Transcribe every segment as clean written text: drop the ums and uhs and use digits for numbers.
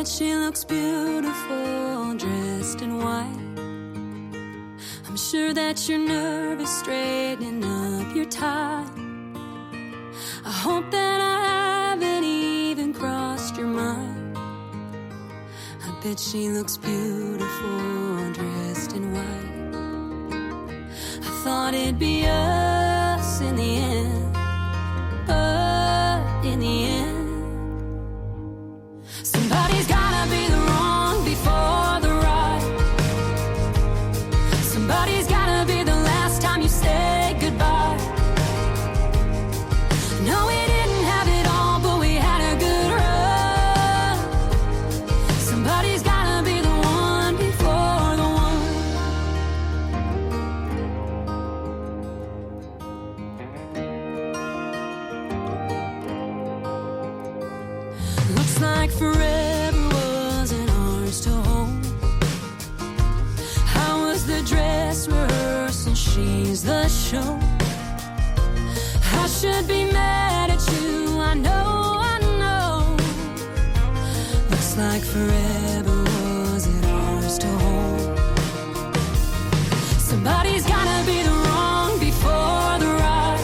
bet she looks beautiful, dressed in white. I'm sure that you're nervous, straightening up your tie. I hope that I haven't even crossed your mind. I bet she looks beautiful, dressed in white. I thought it'd be us in the end, but in the end, somebody's gotta be the wrong before the right. Somebody's gotta be the last time you say goodbye. No, we didn't have it all, but we had a good run. Somebody's gotta be the one before the one. Looks like forever wasn't ours to hold. How was the dress rehearsal? She's the show. I should be mad at you, I know, I know. Looks like forever wasn't ours to hold. Somebody's gotta be the wrong before the right.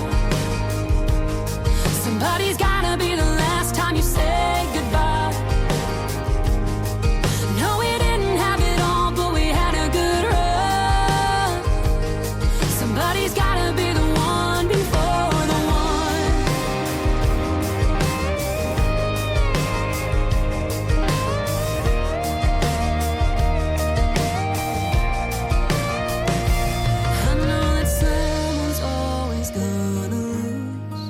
Somebody's gotta be the last time you say goodbye. No, we didn't have it all, but we had a good run. Somebody's gotta be the one before the one. I know that someone's always gonna lose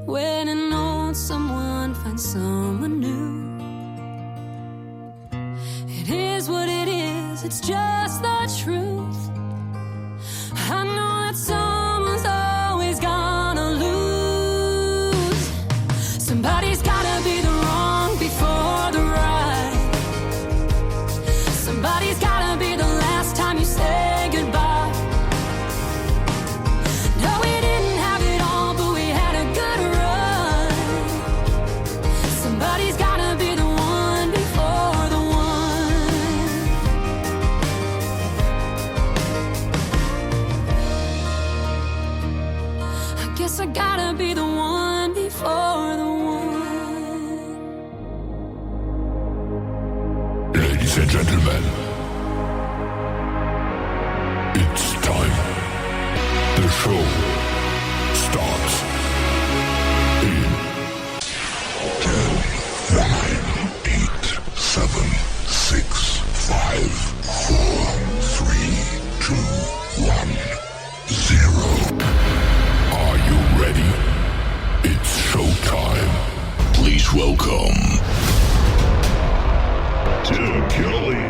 when an old someone finds someone new. It is what it is, it's just the truth. I know that someone's always gonna lose. Somebody's gotta be the wrong before the right. Somebody's gotta be the last time you say goodbye. No, we didn't have it all, but we had a good run. Somebody's gotta be the one before the one. I guess I gotta be the one before the one. Ladies and gentlemen, it's time. The show starts in 10, 9, 8, 7, 6, 5, 4, 3, 2, 1, 0. Are you ready? It's showtime. Please welcome Tim Kelly.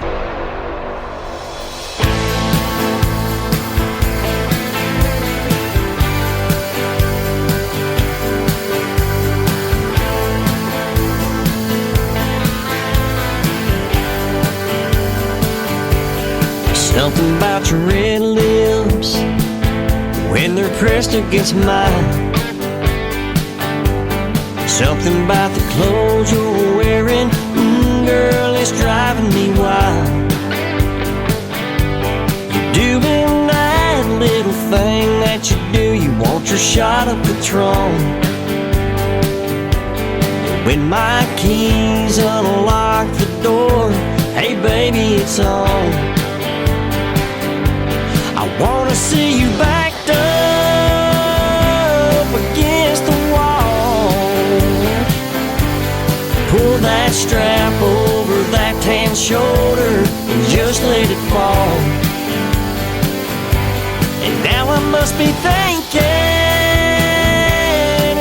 Something about your red lips when they're pressed against mine. Something about the clothes you're wearing, girl, it's driving me wild. You're doing that little thing that you do, you want your shot of Patron. When my keys unlock the door, hey baby, it's on. I wanna see you backed up against the wall. Pull that strap over that tan shoulder and just let it fall. And now I must be thinking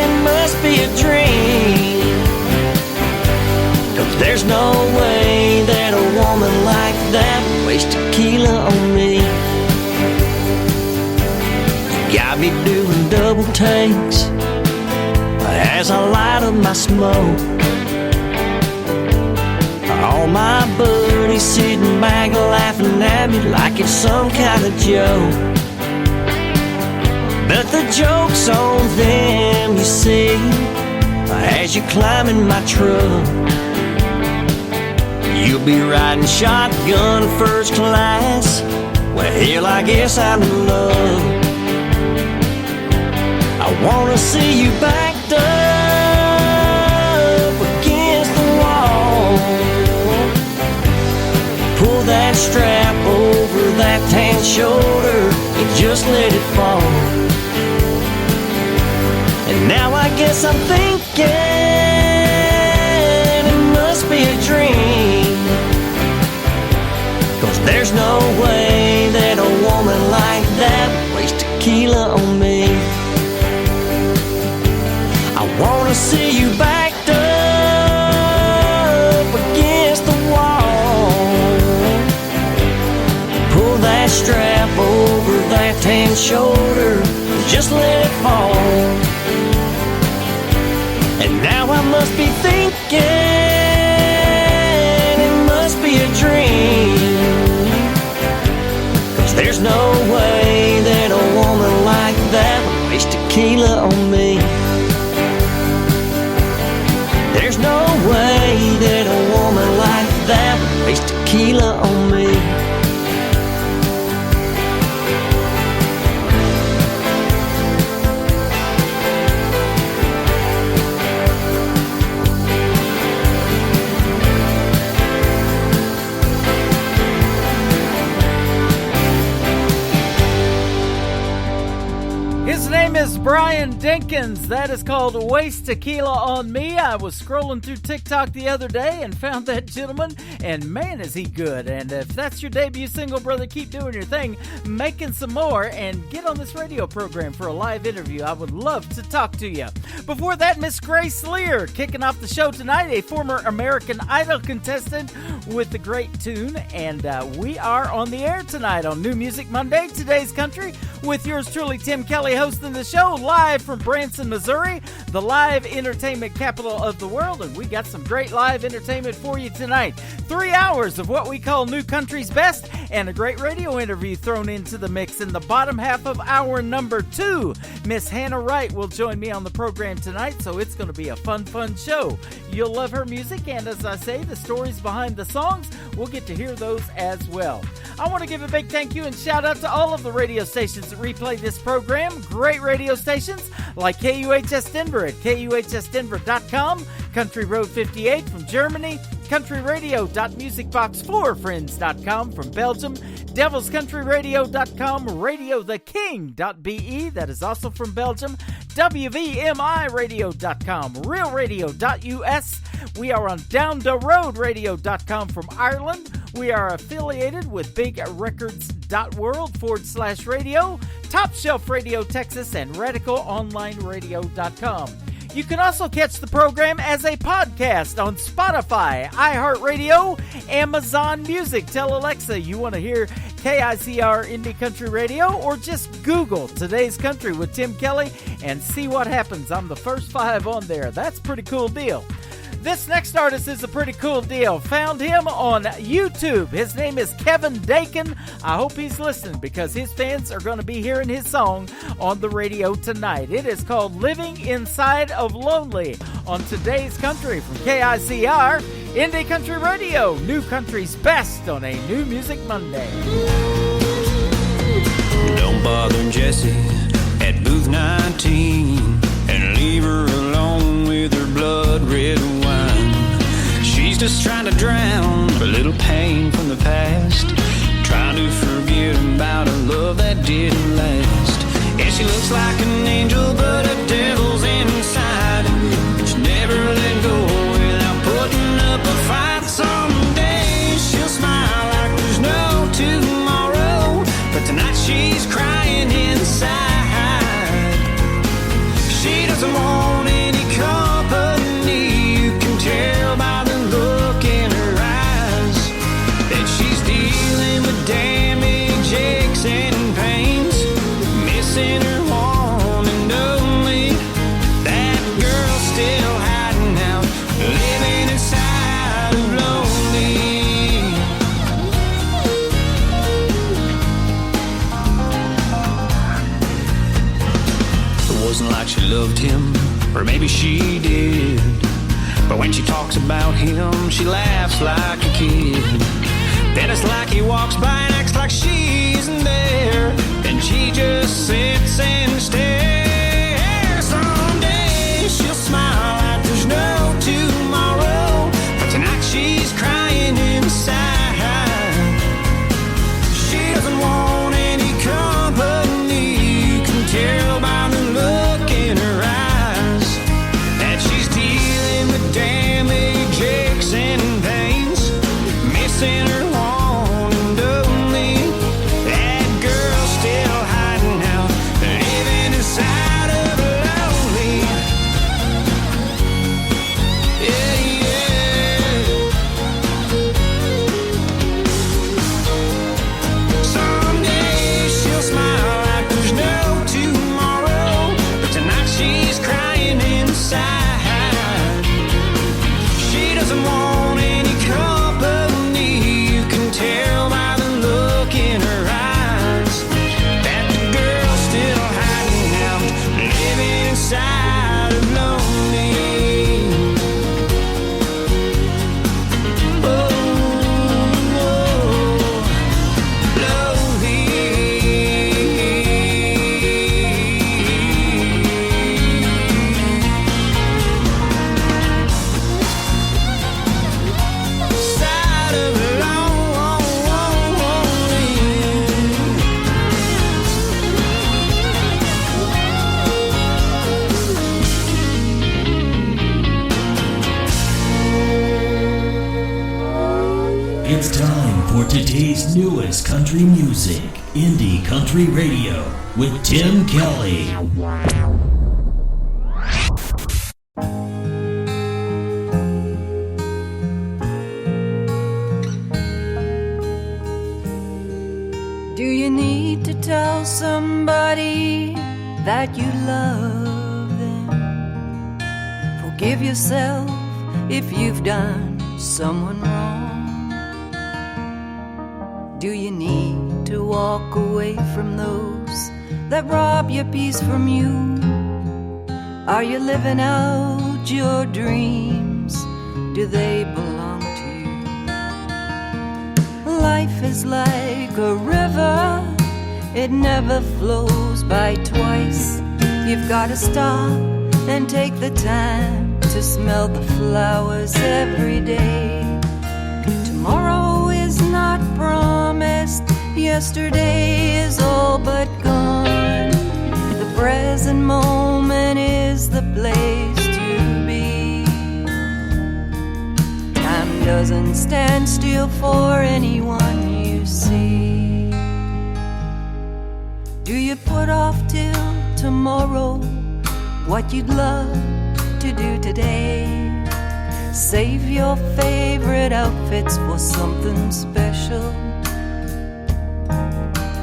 it must be a dream, 'cause there's no way that a woman like that wastes tequila on me. Got me doing double takes as I light up my smoke. All my buddies sitting back laughing at me like it's some kind of joke. But the joke's on them, you see, as you climb in my truck. You'll be riding shotgun first class. Well, hell, I guess I'm in love. I wanna see you backed up against the wall. Pull that strap over that tan shoulder and just let it fall. And now I guess I'm thinking it must be a dream, 'cause there's no way that a woman like that wastes tequila on me. I wanna see you backed up against the wall. Pull that strap over that tan shoulder, just let it fall. And now I must be thinking it must be a dream, 'cause there's no way that a woman like that would waste tequila on me. There's no way that a woman like that would waste tequila on me. His name is Brian Dinkins. That is called Waste Tequila on Me. I was scrolling through TikTok the other day and found that gentleman, and man, is he good. And if that's your debut single, brother, keep doing your thing, making some more, and get on this radio program for a live interview. I would love to talk to you. Before that, Miss Grace Lear kicking off the show tonight, a former American Idol contestant with the great tune. And we are on the air tonight on New Music Monday, Today's Country, with yours truly, Tim Kelly, hosting the show live from Branson, Missouri, the live entertainment capital of the world. And we got some great live entertainment for you tonight. 3 hours of what we call New Country's Best, and a great radio interview thrown into the mix in the bottom half of hour number 2. Miss Hannah Wright will join me on the program tonight, so it's going to be a fun show. You'll love her music, and as I say, the stories behind the songs, we'll get to hear those as well. I want to give a big thank you and shout out to all of the radio stations that replay this program. Great radio stations like KUHS Denver at KUHSdenver.com, Country Road 58 from Germany, countryradio.musicbox4friends.com from Belgium, devilscountryradio.com, radiotheking.be, that is also from Belgium, WVMIradio.com, realradio.us. We are on downtheroadradio.com from Ireland. We are affiliated with bigrecords.world/radio, Top Shelf Radio Texas, and RadicalOnlineRadio.com. You can also catch the program as a podcast on Spotify, iHeartRadio, Amazon Music. Tell Alexa you want to hear KICR Indie Country Radio, or just Google Today's Country with Tim Kelly and see what happens. I'm the first 5 on there. That's a pretty cool deal. This next artist is a pretty cool deal. Found him on YouTube. His name is Kevin Dakin. I hope he's listening, because his fans are going to be hearing his song on the radio tonight. It is called Living Inside of Lonely on Today's Country from KICR, Indie Country Radio, New Country's Best on a New Music Monday. Don't bother Jessie at booth 19 and leave her alone with her blood red wine. She's just trying to drown a little pain from the past, trying to forget about a love that didn't last. And she looks like an angel, but a devil's inside, and she never let go without putting up a fight. Someday she'll smile like there's no tomorrow, but tonight she's crying inside. She doesn't want any company. You can tell by the look in her eyes that she's dealing with damage, aches, and pains, missing her one and only. That girl's still hiding out, living inside of lonely. It wasn't like she loved him, or maybe she did. But when she talks about him, she laughs like a kid. Then it's like he walks by and acts like she isn't there, and she just sits and stares. Someday she'll smile like there's no tomorrow, but tonight she's crying inside. She doesn't want any company. You can tell by the look in her eyes that she's dealing with damage, aches, and pains, missing her one and only. That girl's still hiding out, living inside of a lonely. Yeah, yeah. Someday she'll smile like there's no tomorrow, but tonight she's crying inside. She doesn't want any company. You can tell by the look in her eyes that the girl's still hiding out, living inside of lonely. Oh, side of lonely. It's time for today's newest country music, Indie Country Radio, with Tim Kelly. Do you need to tell somebody that you love them? Forgive yourself if you've done someone wrong. Do you need to walk away from those that rob your peace from you? Are you living out your dreams? Do they belong to you? Life is like a river, it never flows by twice. You've got to stop and take the time to smell the flowers every day. Tomorrow is not promised, yesterday is all but gone. The present moment is the place to be. Time doesn't stand still for anyone you see. Do you put off till tomorrow what you'd love to do today? Save your favorite outfits for something special.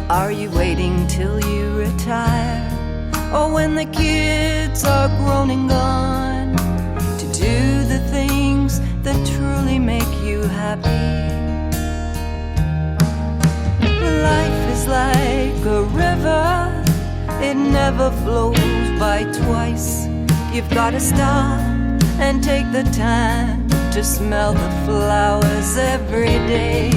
Are you waiting till you retire, or when the kids are grown and gone, to do the things that truly make you happy? Life is like a river, it never flows by twice. You've got to stop and take the time to smell the flowers every day.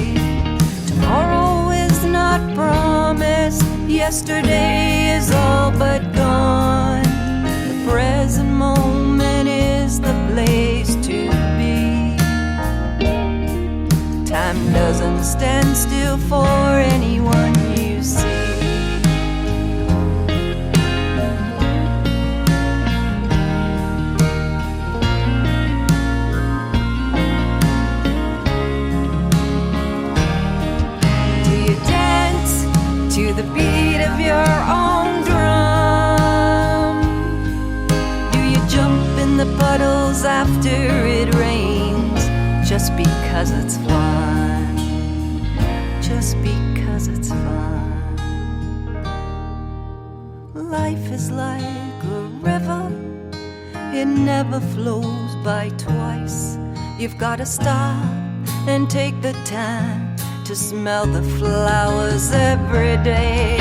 Tomorrow is not promised, yesterday is all but gone. The present moment is the place to be. Time doesn't stand still for anyone you see. To the beat of your own drum? Do you jump in the puddles after it rains just because it's fun? Just because it's fun. Life is like a river, it never flows by twice. You've got to stop and take the time to smell the flowers every day.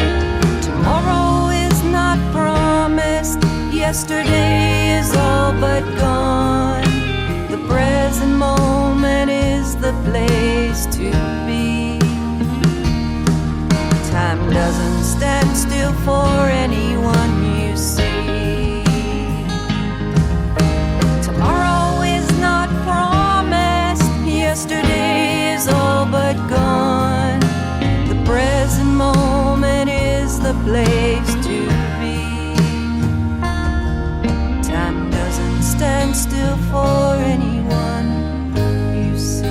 Tomorrow is not promised, yesterday is all but gone. The to be. Time doesn't stand still for anyone you see. Tomorrow is not promised. Yesterday is all but gone. The present moment is the place to be. Time doesn't stand still for anyone you see.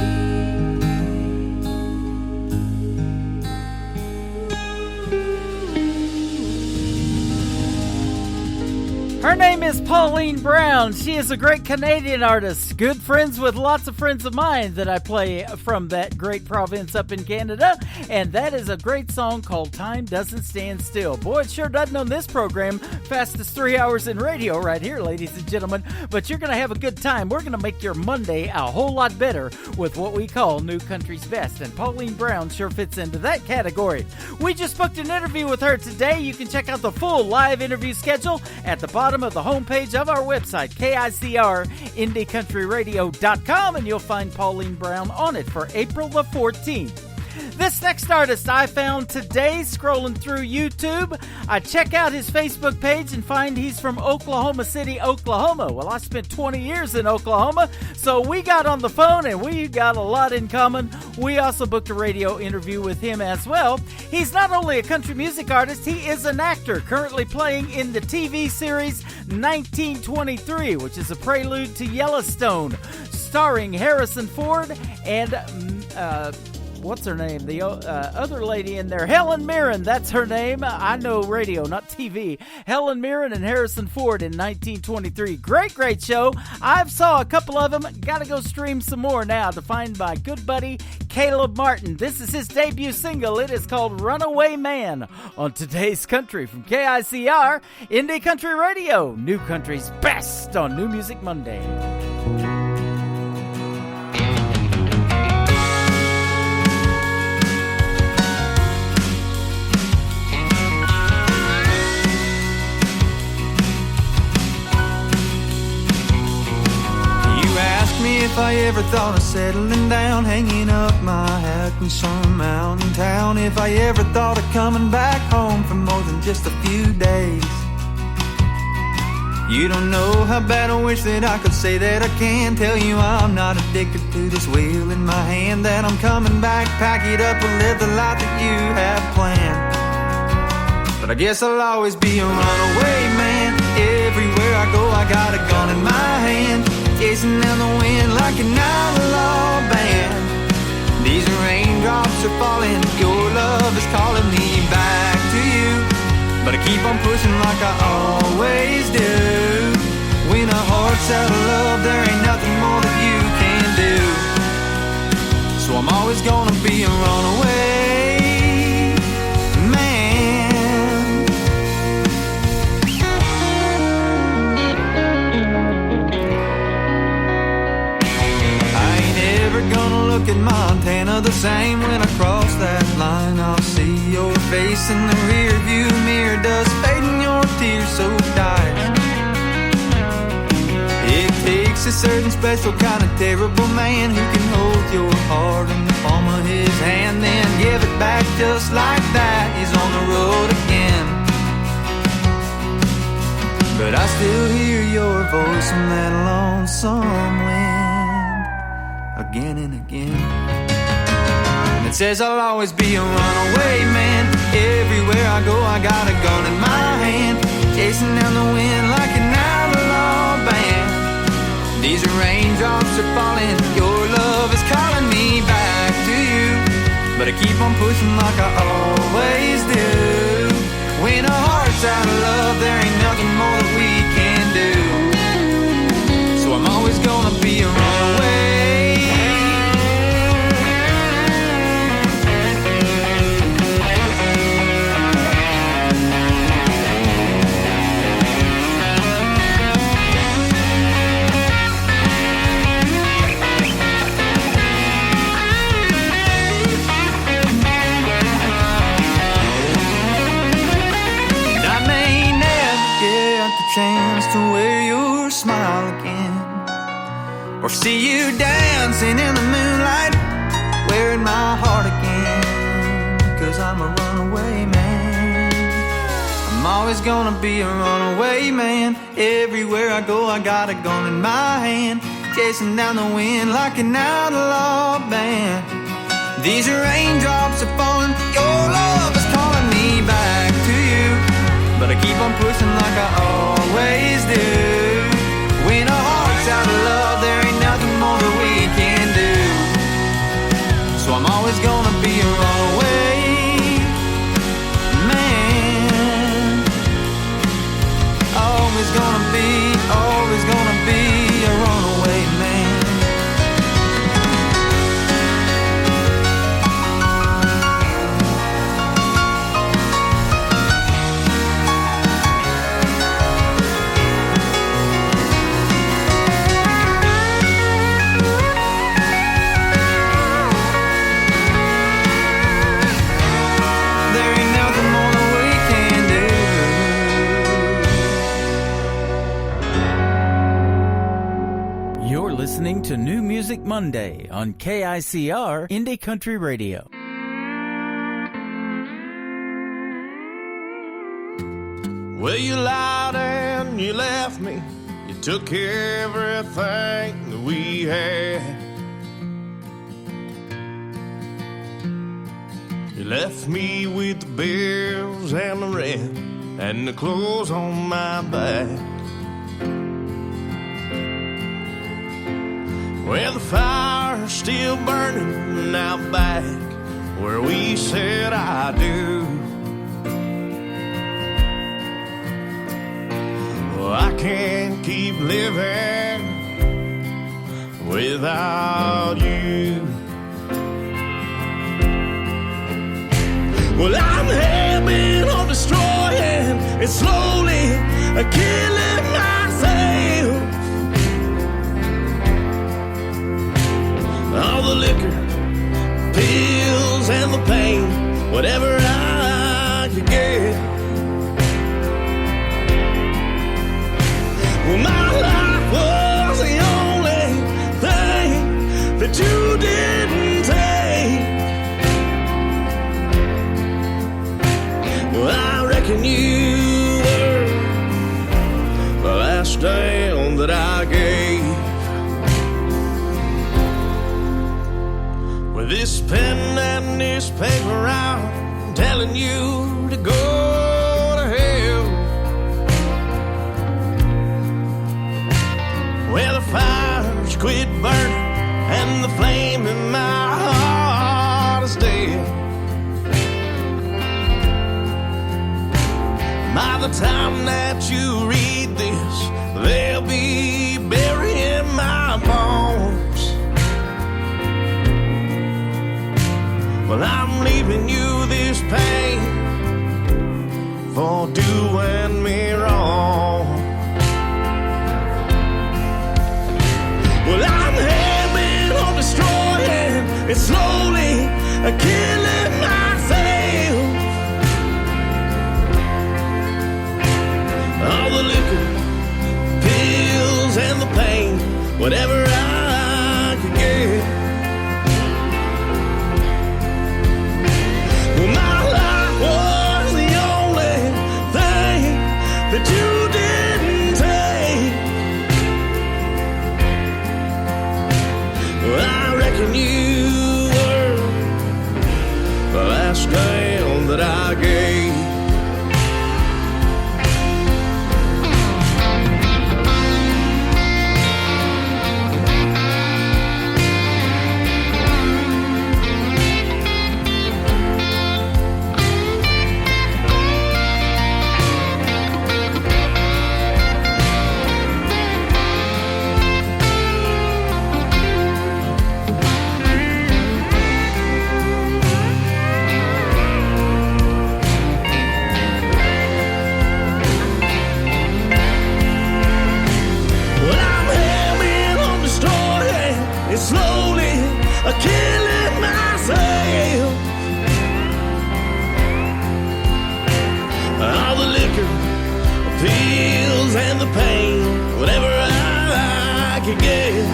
Her name is Pauline Brown. She is a great Canadian artist, good friends with lots of friends of mine that I play from that great province up in Canada, and that is a great song called Time Doesn't Stand Still. Boy, it sure doesn't on this program. Fastest 3 hours in radio right here, ladies and gentlemen, but you're going to have a good time. We're going to make your Monday a whole lot better with what we call New Country's Best, and Pauline Brown sure fits into that category. We just booked an interview with her today. You can check out the full live interview schedule at the bottom of the homepage of our website, KICR, IndieCountryRadio.com, and you'll find Pauline Brown on it for April the 14th. This next artist I found today scrolling through YouTube. I check out his Facebook page and find he's from Oklahoma City, Oklahoma. Well, I spent 20 years in Oklahoma, so we got on the phone and we got a lot in common. We also booked a radio interview with him as well. He's not only a country music artist, he is an actor currently playing in the TV series 1923, which is a prelude to Yellowstone, starring Harrison Ford and what's her name? The other lady in there, Helen Mirren. That's her name. I know radio, not TV. Helen Mirren and Harrison Ford in 1923. Great, great show. I've saw a couple of them. Got to go stream some more now to find my good buddy Caleb Martin. This is his debut single. It is called Runaway Man on Today's Country from KICR, Indie Country Radio. New Country's best on New Music Monday. If I ever thought of settling down, hanging up my hat in some mountain town, if I ever thought of coming back home for more than just a few days. You don't know how bad I wish that I could say that I can tell you I'm not addicted to this wheel in my hand, that I'm coming back, pack it up and live the life that you have planned. But I guess I'll always be a runaway man. Everywhere I go I got a gun in my hand, chasing down the wind like an outlaw band. These raindrops are falling, your love is calling me back to you, but I keep on pushing like I always do. When a heart's out of love, there ain't nothing more that you can do. So I'm always gonna be a runaway man. I ain't ever gonna look at Montana the same. When I cross that line, I'll see your face in the rear view mirror, dust fading, your tears so tight. It takes a certain special kind of terrible man who can hold your heart in the palm of his hand, then give it back just like that. He's on the road again, but I still hear your voice on that lonesome wind again and again. It says I'll always be a runaway man. Everywhere I go I got a gun in my hand, chasing down the wind like an outlaw band. These raindrops are falling, your love is calling me back to you, but I keep on pushing like I always do. When a heart's out of love, there ain't nothing more that we can do. So I'm always gonna be a runaway. Chance to wear your smile again, or see you dancing in the moonlight wearing my heart again, 'cause I'm a runaway man. I'm always gonna be a runaway man. Everywhere I go I got a gun in my hand, chasing down the wind like an outlaw band. These raindrops are falling, your love is calling me back to you, but I keep on pushing like I always do. When our heart's out of love, there ain't nothing more that we can do. So I'm always gonna be a runaway man. Always gonna be a runaway man. Listening to New Music Monday on KICR Indie Country Radio. Well, you lied and you left me. You took everything that we had. You left me with the bills and the rent and the clothes on my back. Well, the fire's still burning out back where we said I do. Well, I can't keep living without you. Well, I'm hell-bent on destroying and slowly killing myself. All the liquor, pills, and the pain, whatever I could get. Well, my life was the only thing that you didn't take. Well, I reckon you were the last damn that I gave. With this pen and this paper, I'm telling you to go to hell. Well, the fire's quit burning and the flame in my heart is dead. By the time that you read this, they'll be burying my bones. Well, I'm leaving you this pain for doing me wrong. Well, I'm hell-bent on destroying and slowly killing myself. All the liquor, pills, and the pain, whatever I could get. Well, my life was the only thing that you didn't take. Well, I reckon you were the last damn that I gave. Slowly killing myself. All the liquor, pills, and the pain, whatever I could get.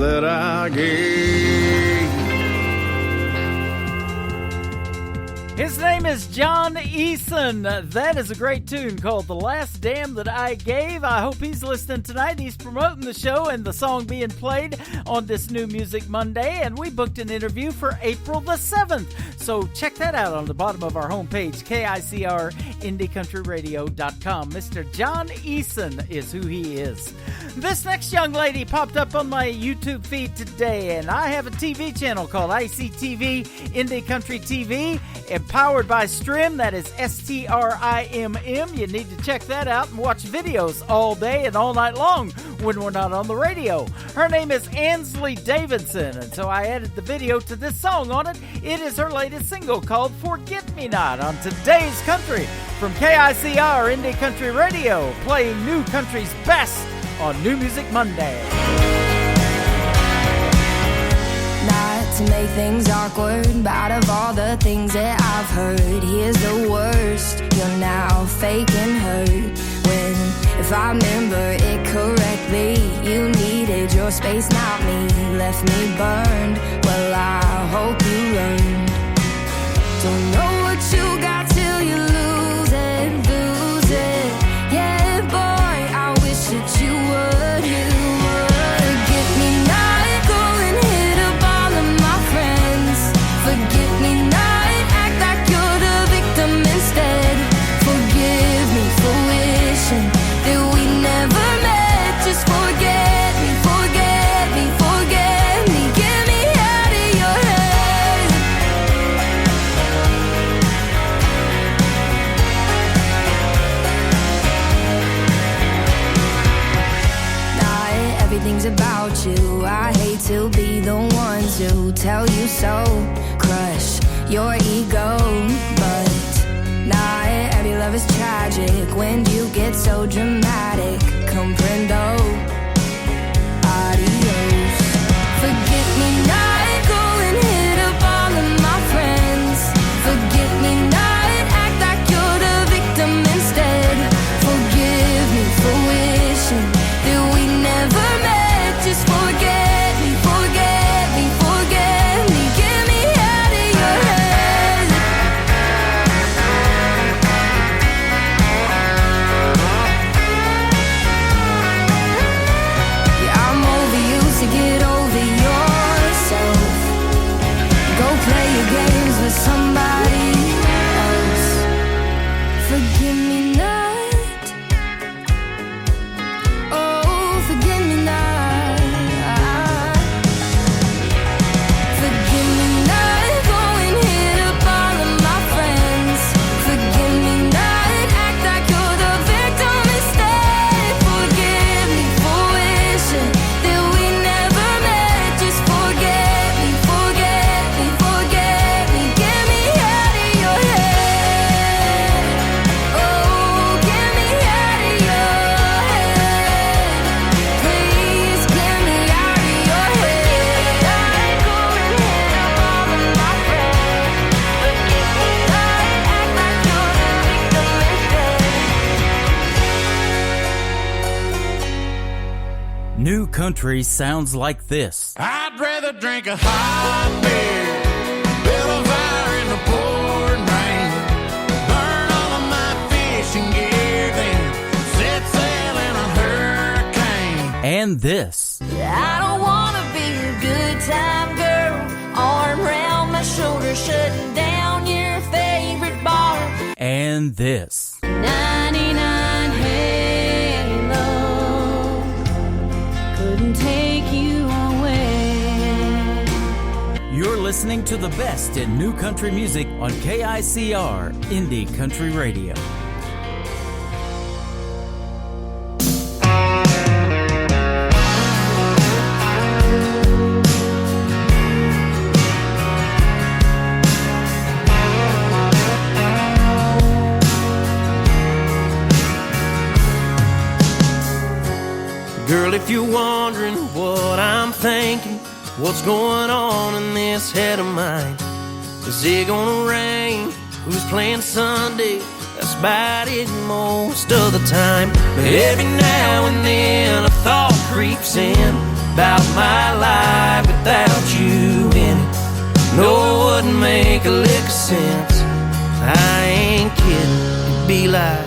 that I gave. His name is John Eason. That is a great tune called The Last Damn That I Gave. I hope he's listening tonight. He's promoting the show and the song being played on this New Music Monday, and we booked an interview for April the 7th. So check that out on the bottom of our homepage, KICR IndieCountryRadio.com. Mr. John Eason is who he is. This next young lady popped up on my YouTube feed today, and I have a TV channel called ICTV, Indie Country TV, powered by Strim. That is STRIMM. You need to check that out and watch videos all day and all night long when we're not on the radio. Her name is Ansley Davidson, and so I added the video to this song on it. It is her latest single called Forget Me Not on today's country from KICR Indie Country Radio, playing new country's best on New Music Monday. Not to make things awkward, but out of all the things that I've heard, here's the worst. You're now faking hurt when, if I remember it correctly, you needed your space, not me. Left me burned. Well, I hope you learned. Don't know what you got till you lose it, lose it. Yeah, boy, I wish that you would, you would. Forget me not, go and hit up all of my friends. Forget me not, act like you're the victim instead. Forgive me for wishing that we never met. Just forget me, forget me, forget me. Get me out of your head. Everything's about you. I hate to be the one to tell you so. Crush your ego, but not every love is tragic. When you get so dramatic, comprendo. Adios. Forget me not, go and hit up all of my friends. Forget me not, act like you're the victim instead. Forgive me for wishing that we never met. Just forget me, forget me, forget me. Get me out of your head. Yeah, I'm over you, so get over yourself. Go play your games with somebody else. Forgive me not. Oh, forgive me not. New country sounds like this. I'd rather drink a hot beer, build a fire in the pouring rain, burn all of my fishing gear, then set sail in a hurricane. And this. I don't wanna be a good time girl, arm around my shoulder, shutting down your favorite bar. And this. 99 Halo couldn't take you away. You're listening to the best in new country music on KICR Indie Country Radio. Girl, if you're wondering what I'm thinking, what's going on in this head of mine? Is it gonna rain? Who's playing Sunday? That's about it most of the time. But every now and then a thought creeps in. about my life without you in it. No, it wouldn't make a lick of sense. I ain't kidding. It'd be like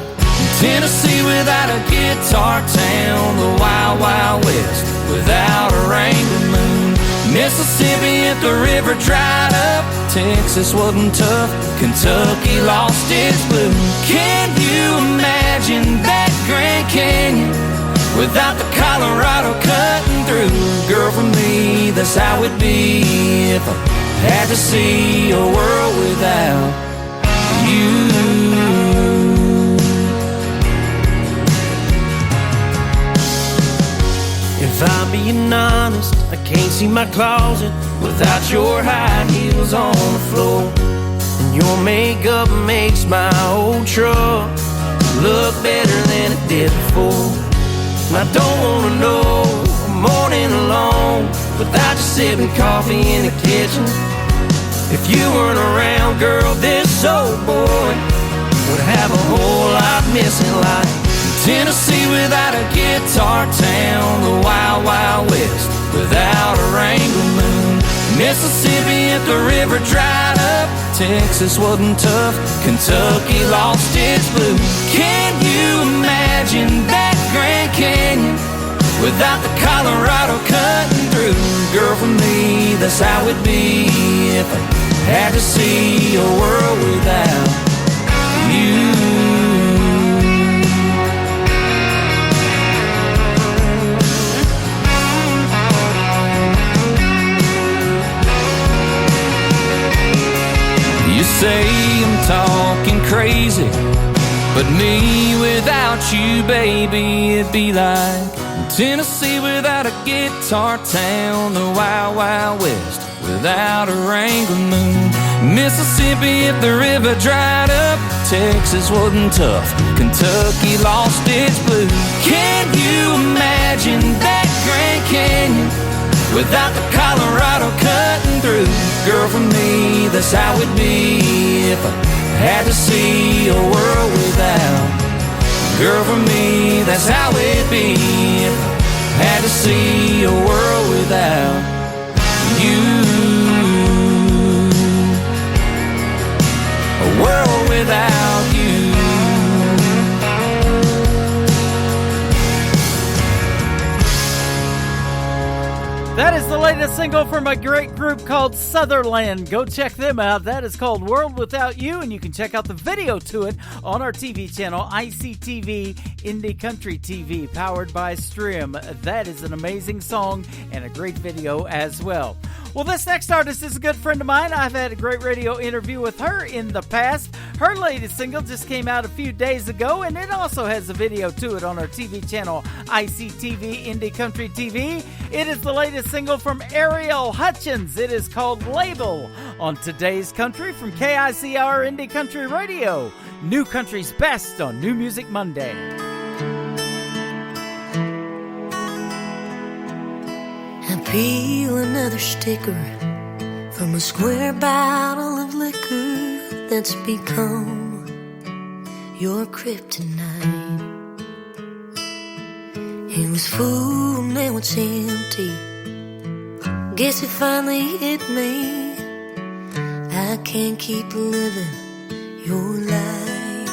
Tennessee without a guitar town, the Wild Wild West without a wrangling moon, Mississippi if the river dried up, Texas wasn't tough, Kentucky lost its bloom. Can you imagine that Grand Canyon without the Colorado cutting through? Girl, for me, that's how it'd be if I had to see a world without you. If I'm being honest, I can't see my closet without your high heels on the floor. And your makeup makes my old truck look better than it did before. And I don't wanna know a morning alone without you sipping coffee in the kitchen. If you weren't around, girl, this old boy would have a whole lot missing, like Tennessee without a guitar town, the Wild Wild West without a wrangling moon, Mississippi if the river dried up, Texas wasn't tough, Kentucky lost its blue. Can you imagine that Grand Canyon without the Colorado cutting through? Girl, for me, that's how it'd be if I had to see a world without you. You say I'm talking crazy, but me without you, baby, it'd be like Tennessee without a guitar town, the Wild Wild West without a wrangling moon, Mississippi if the river dried up, Texas wasn't tough, Kentucky lost its blue. Can you imagine that Grand Canyon without the Colorado cutting through? Girl, for me, that's how it'd be if I had to see a world without. Girl, for me, that's how it'd be if I had to see a world without you. A world without you. That is the latest single from a great group called Sutherland. Go check them out. That is called World Without You, and you can check out the video to it on our TV channel, ICTV Indie Country TV, powered by Stream. That is an amazing song and a great video as well. Well, this next artist is a good friend of mine. I've had a great radio interview with her in the past. Her latest single just came out a few days ago, and it also has a video to it on our TV channel, ICTV Indie Country TV. It is the latest single from Ariel Hutchins. It is called Label on Today's Country from KICR Indie Country Radio. New Country's best on New Music Monday. I peel another sticker from a square bottle of liquor that's become your kryptonite. It was full, now it's empty. Guess it finally hit me. I can't keep living your life.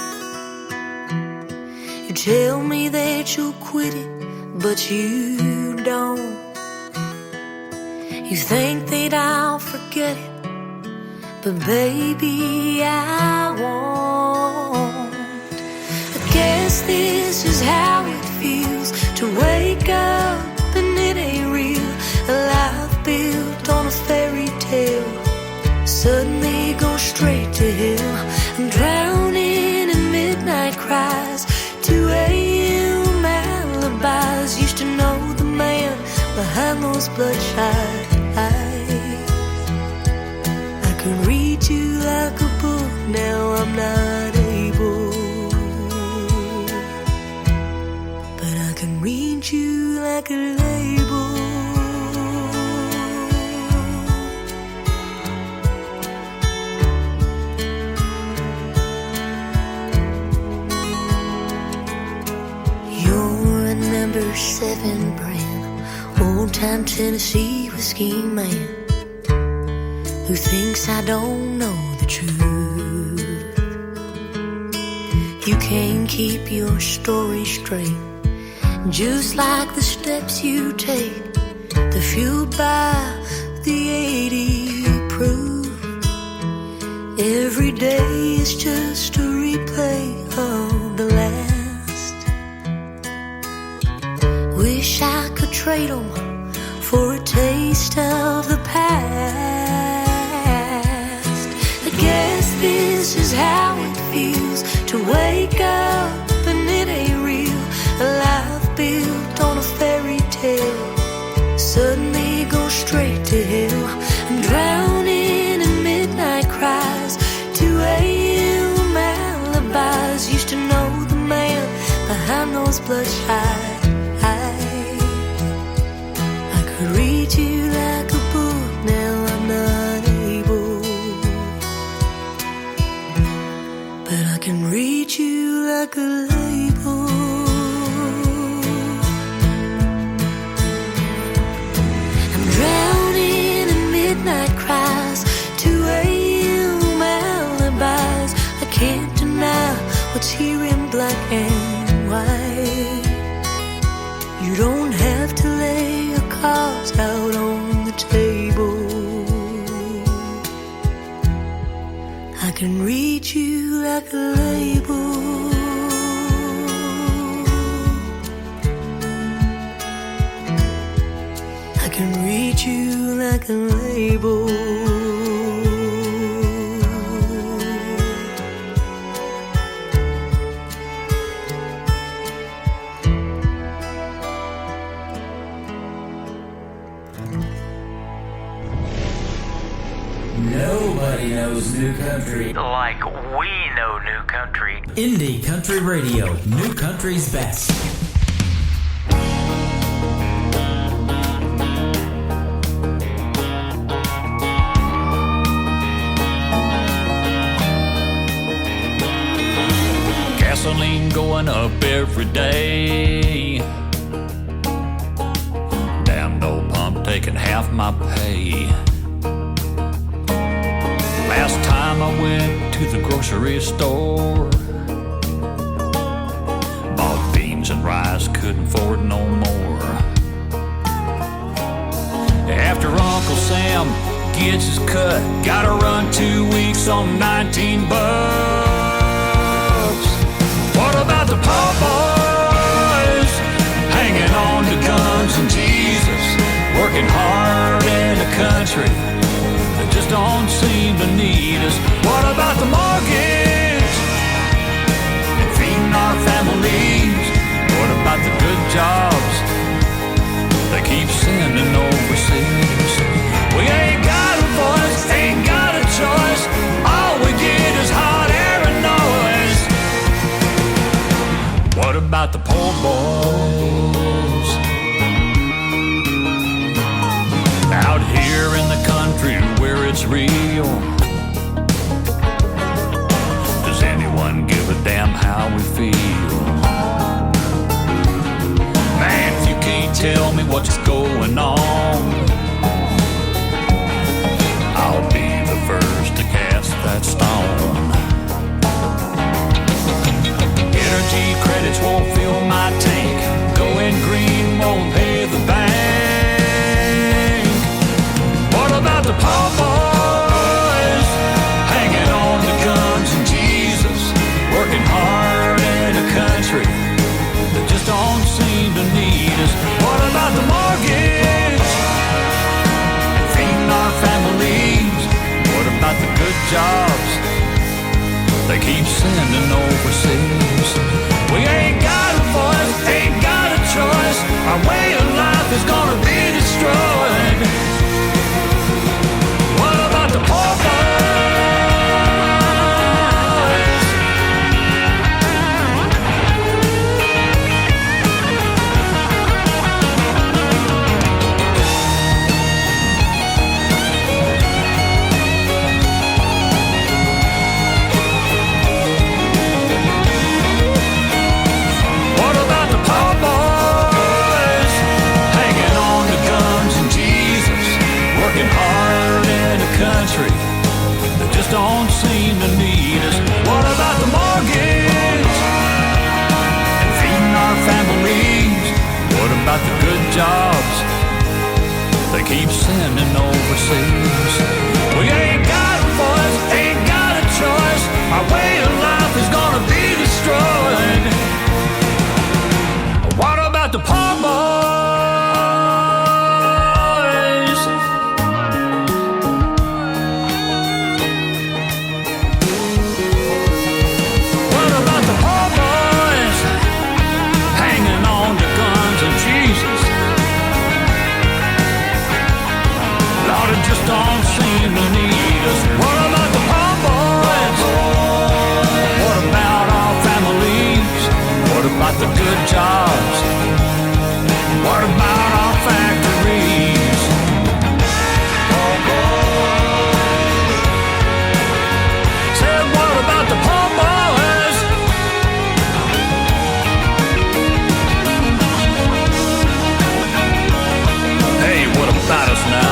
You tell me that you'll quit it, but you don't. You think that I'll forget it, but baby, I won't. I guess this is how it feels to wake up and it ain't real. A life built on a fairy tale suddenly goes straight to hell. I'm drowning in midnight cries, 2 a.m. alibis. Used to know the man behind those bloodshot eyes. I can read you like a book, now I'm not able, but I can read you like a label. You're a number 7 brand, old Old-time Tennessee whiskey man who thinks I don't know the truth. You can't keep your story straight, just like the steps you take, they're fueled by the 80 proof. Every day is just a replay of the last. Wish I could trade them for a taste of the past. I guess this is how it feels to wake up and it ain't real. A life built on a fairy tale suddenly goes straight to hell. I'm drowning in midnight cries, 2 a.m. alibis. Used to know the man behind those bloodshot eyes. I could read you like a book, now I'm not able, but I can read you like a label. I'm drowning in midnight cries, 2 a.m. alibis. I can't deny what's here in black and white. You don't have to lay your cards out on the table. I can read you like a label. I can read you like a label. Nobody knows new country Like we know new country. Indie Country Radio, new country's best. Gasoline going up every day. Damn old pump taking half my pay. Last time I went to the grocery store, bought beans and rice, couldn't afford no more. After Uncle Sam gets his cut, gotta run 2 weeks on 19 bucks. What about the poor boys hanging on to guns and Jesus, working hard in the country that just don't seem to need us? What about the mortgage and feeding our families? What about the good jobs they keep sending overseas? We ain't got a voice, ain't got a choice. All we get is hot air and noise. What about the poor boys out here in the country where it's real? Does anyone give a damn how we feel? Man, if you can't tell me what's going on, I'll be the first to cast that stone. Energy credits won't fill my tank, going green won't pay the bank. What about the poor boys hanging on to guns and Jesus, working hard in a country that just don't seem to need us? What about the mortgage, feeding our families? What about the good jobs they keep sending overseas? We ain't got keep sending overseas. We ain't got a voice, ain't got a choice. Our way of life is gonna be destroyed. What about the poor boys? What about the poor boys hanging on to guns and Jesus? Lord, it just don't seem to need us. What about the poor boys? What about our families? What about the good jobs? What about our factories? Said, what about the poor boys? Hey, what about us now?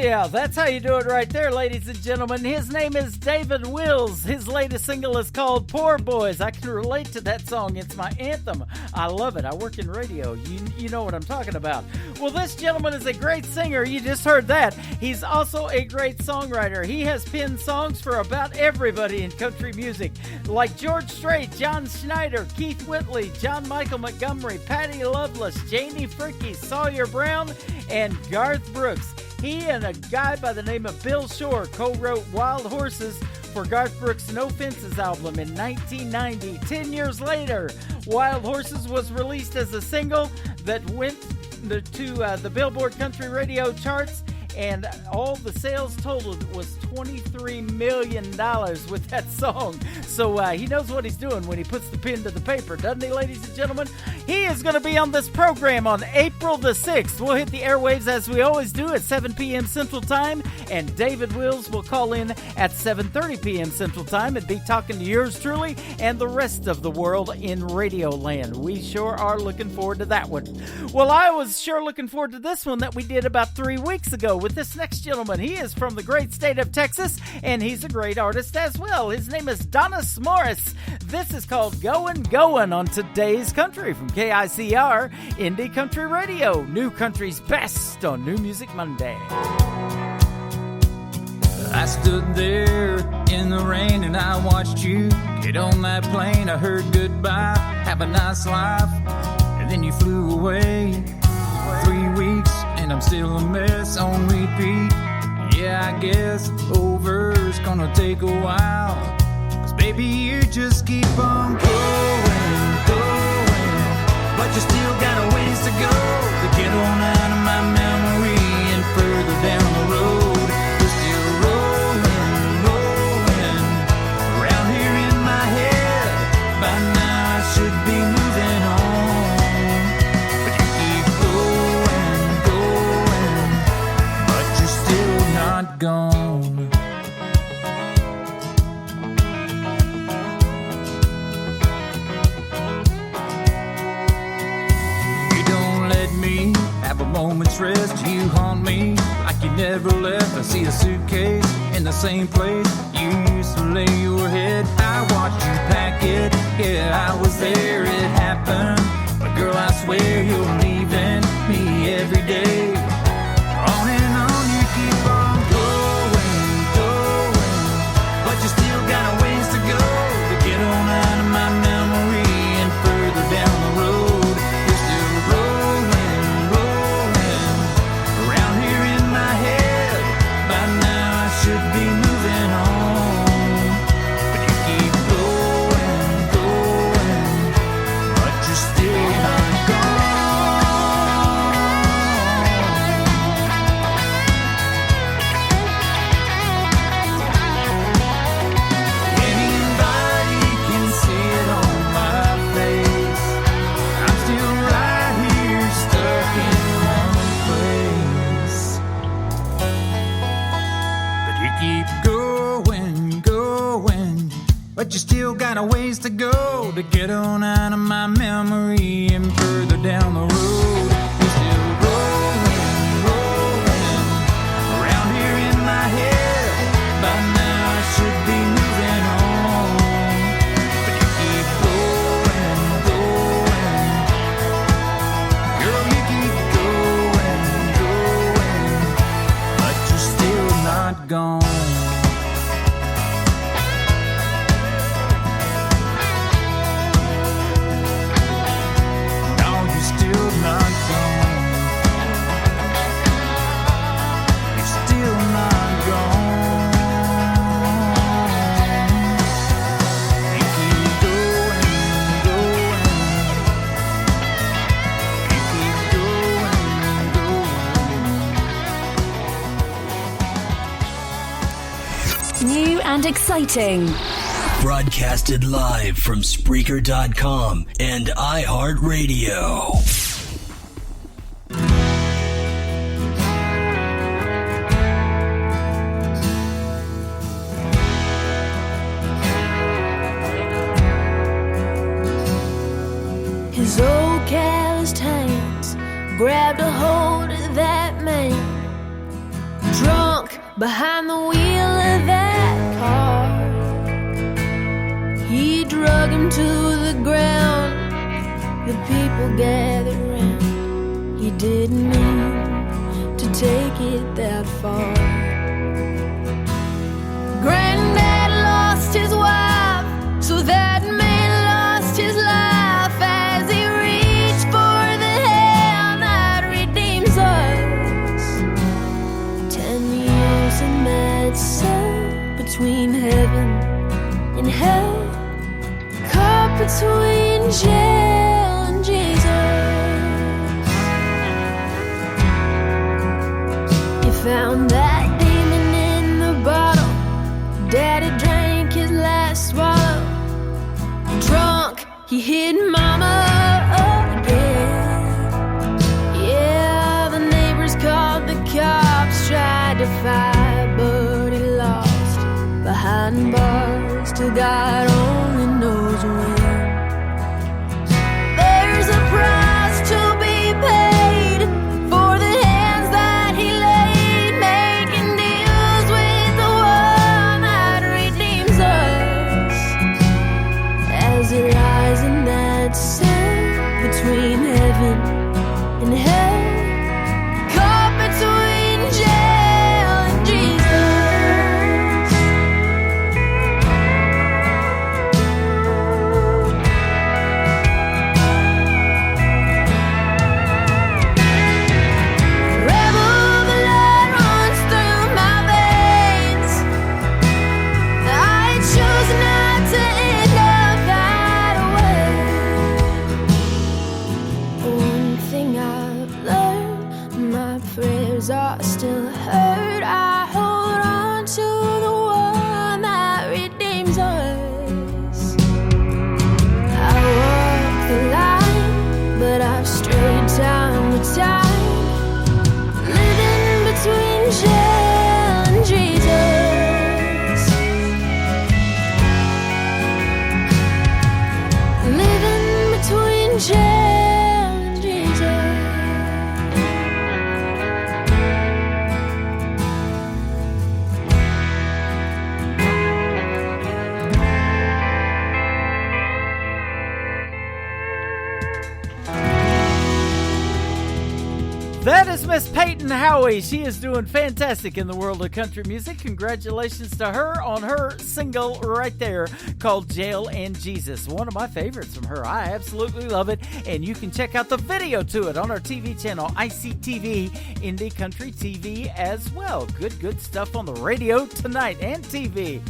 Yeah, that's how you do it right there, ladies and gentlemen. His name is David Wills. His latest single is called Poor Boys. I can relate to that song. It's my anthem. I love it. I work in radio. You know what I'm talking about. Well, this gentleman is a great singer. You just heard that. He's also a great songwriter. He has penned songs for about everybody in country music, like George Strait, John Schneider, Keith Whitley, John Michael Montgomery, Patty Loveless, Janie Fricke, Sawyer Brown, and Garth Brooks. He and a guy by the name of Bill Shore co-wrote Wild Horses for Garth Brooks' No Fences album in 1990. 10 years later, Wild Horses was released as a single that went to the Billboard Country Radio charts, and all the sales totaled was $23 million with that song. So he knows what he's doing when he puts the pen to the paper, doesn't he, ladies and gentlemen? He is going to be on this program on April the 6th. We'll hit the airwaves as we always do at 7 p.m. Central Time, and David Wills will call in at 7:30 p.m. Central Time and be talking to yours truly and the rest of the world in Radio Land. We sure are looking forward to that one. Well, I was sure looking forward to this one that we did about 3 weeks ago with this next gentleman. He is from the great state of Texas, and he's a great artist as well. His name is Donis Morris. This is called Goin' Goin' on Today's Country from KICR, Indie Country Radio. New Country's best on New Music Monday. I stood there in the rain and I watched you get on that plane. I heard goodbye, have a nice life, and then you flew away. 3 weeks and I'm still a mess on repeat. Yeah, I guess over's gonna take a while, 'cause baby you just keep on going, but you still got a ways to go to get on out of my memory and further down the road. You're still rolling around here in my head. By now I should be moving on, but you keep going, but you're still not gone. You don't let me have a moment's rest. You haunt me like you never left. I see a suitcase in the same place you used to lay your head. I watched you pack it. Yeah, I was there, it happened. But girl, I swear you're leaving me every day. On and on you keep on going, but you still got a ways to go to get on out of my memory and further down the road. You're still rolling around here in my head. By now I should be moving on, but you keep going, but you're still not gone. Anybody can see it on my face. I'm still right here stuck in one place. But you keep going, but you still got a ways to go to get on out of my memory and further down the road. You're still rolling and exciting. Broadcasted live from Spreaker.com and iHeartRadio. His old calloused hands grabbed a hold of that man, drunk behind the wheel of that car. He drug him to the ground. The people gathered round. He didn't mean to take it that far. Granddad lost his wife, so that man lost his life as he reached for the hand that redeems us. 10 years in that cell between heaven and hell, caught between jail and Jesus. He found that demon in the bottle. Daddy drank his last swallow. Drunk, he hit Mama again. Yeah, the neighbors called the cops, tried to fight, but he lost behind bars. Still God only knows when. There's a price to be paid for the hands that he laid, making deals with the one that redeems us. As he lies in that cell between heaven and hell, caught between jail and Jesus. Rebel blood runs through my veins. I choose not to end up that way. One thing I've learned, my prayers are still heard. I hold on to the one that redeems us. I walk the line, but I've strayed time to time, living between jail and Jesus. Living between jail and Jesus. That is Miss Peyton Howie. She is doing fantastic in the world of country music. Congratulations to her on her single right there called Jail and Jesus. One of my favorites from her. I absolutely love it. And you can check out the video to it on our TV channel, ICTV, Indie Country TV as well. Good stuff on the radio tonight and TV.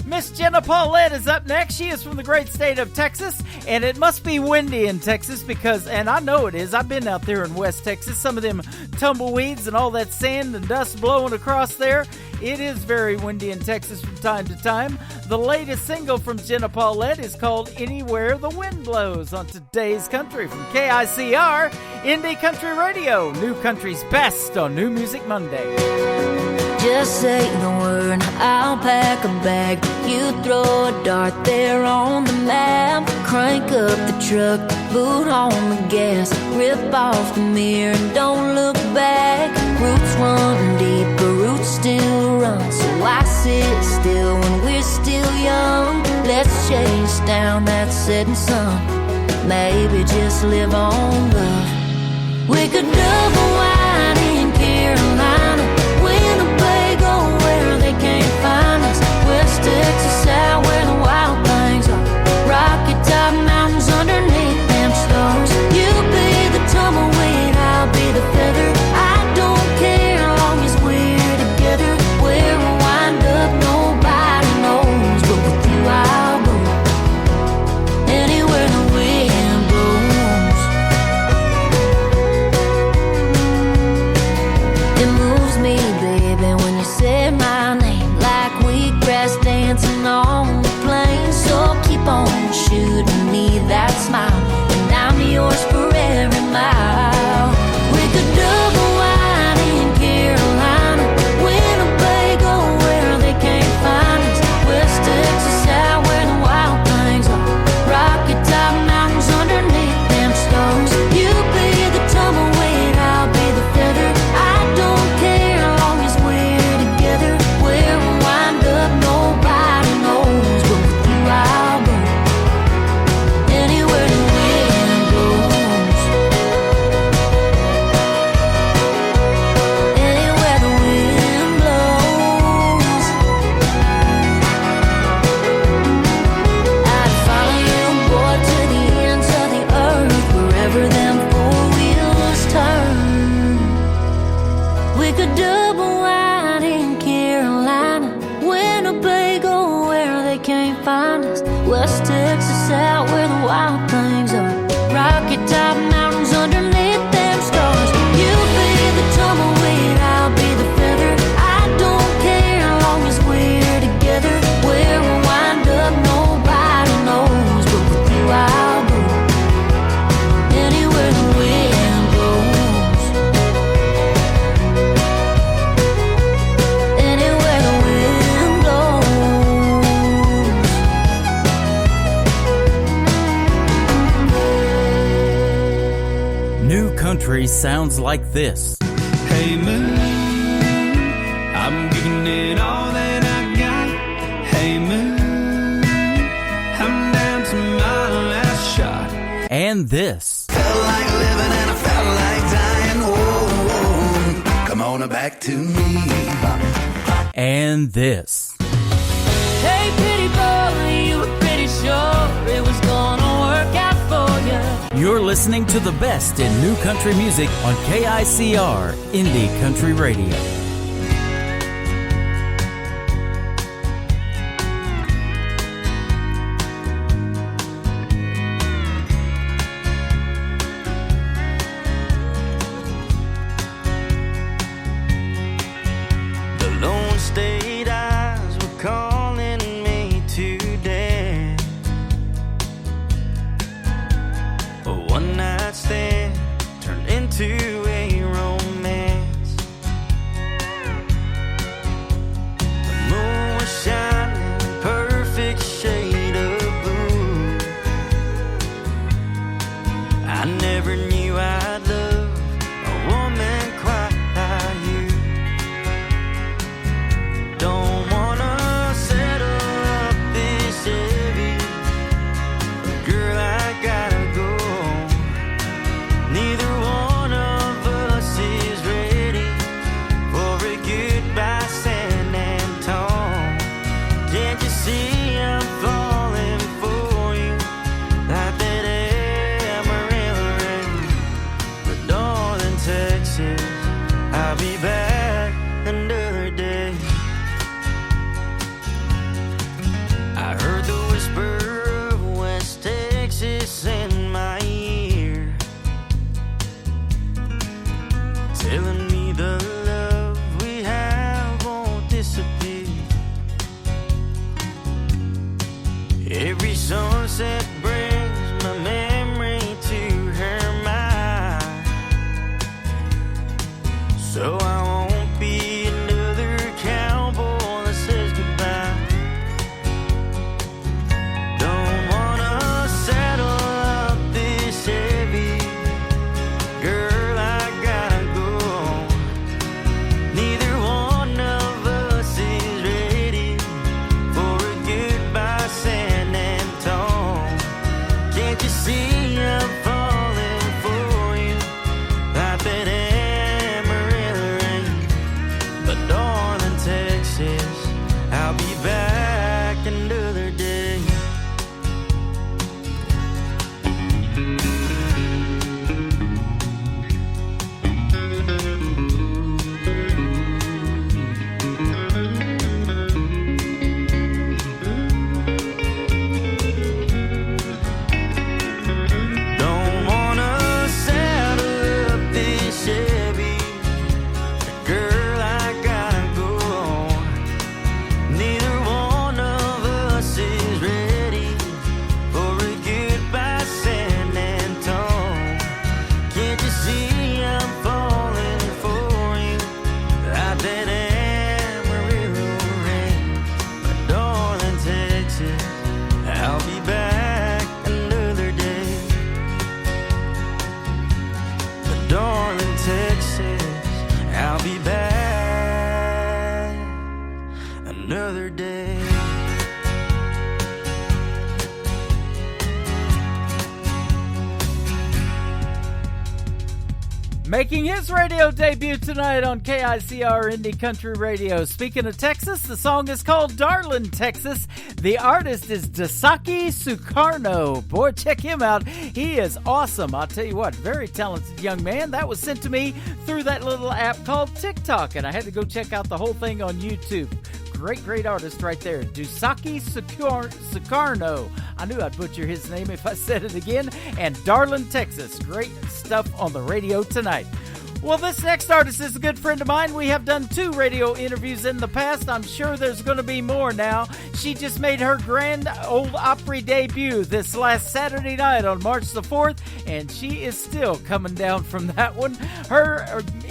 Miss Jenna Paulette is up next. She is from the great state of Texas, and it must be windy in Texas because, and I know it is, I've been out there in West Texas, some of them tumbleweeds and all that sand and dust blowing across there. It is very windy in Texas from time to time. The latest single from Jenna Paulette is called Anywhere the Wind Blows on today's country from KICR, Indie Country Radio, New Country's best on New Music Monday. Just say the word, I'll pack a bag. You throw a dart there on the map. Crank up the truck, boot on the gas. Rip off the mirror and don't look back. Roots run deep, but roots still run. So I sit still when we're still young. Let's chase down that setting sun. Maybe just live on love. We could double wide in Carolina, Winnebago where they can't find us. West Texas out where the wild things are. Rocky Top mountains underneath them stars. You be the tumbleweed, I'll be the feather. I don't care long as we're together. Where we'll wind up nobody knows, but with you I'll go anywhere the wind blows. New country sounds like this. Hey moon, I'm giving it all that I got. Hey moon, I'm down to my last shot. And this. Felt like living and I felt like dying. Oh, come on back to me. And this. Hey, pretty boy, you were pretty sure it was gonna work out for you. You're listening to the best in new country music on KICR Indie Country Radio. The Lone State eyes were calling me today. A one-night stand turned into a romance. The moon was shining, perfect shade of blue. I never knew I'd love a woman quite like you. Don't wanna settle up this heavy, girl, I gotta go. Neither one of us is ready for a goodbye, San Antone. Can't you see I'm falling for you like that Amarillo rain? But darling, Texas, I'll be back another day. I heard the whisper of West Texas in my ear, telling me the love we have won't disappear. Every sunset brings my memory to her mind, so I won't be another cowboy that says goodbye. Don't wanna saddle up this heavy, girl, I gotta go. Neither one of us is ready for a goodbye, San Antone. Can't you see I'm falling for you like that Amarillo rain? But darling, Texas, I'll be back another day. Don't wanna saddle up this Chevy, girl, I gotta go. Neither one of us is ready for a goodbye, San Antone. Can't you see I'm falling for you like that Amarillo rain? But darling, Texas, I'll be back another day. But darling, Texas, I'll be back another day. Making his radio debut tonight on KICR Indie Country Radio. Speaking of Texas, the song is called Darlin', Texas. The artist is Dasaki Sukarno. Boy, check him out. He is awesome. I'll tell you what, very talented young man. That was sent to me through that little app called TikTok, and I had to go check out the whole thing on YouTube. Great artist right there. Dasaki Sukarno. I knew I'd butcher his name if I said it again. And Darlin', Texas. Great stuff on the radio tonight. Well, this next artist is a good friend of mine. We have done 2 radio interviews in the past. I'm sure there's going to be more now. She just made her Grand Ole Opry debut this last Saturday night on March the 4th, and she is still coming down from that one.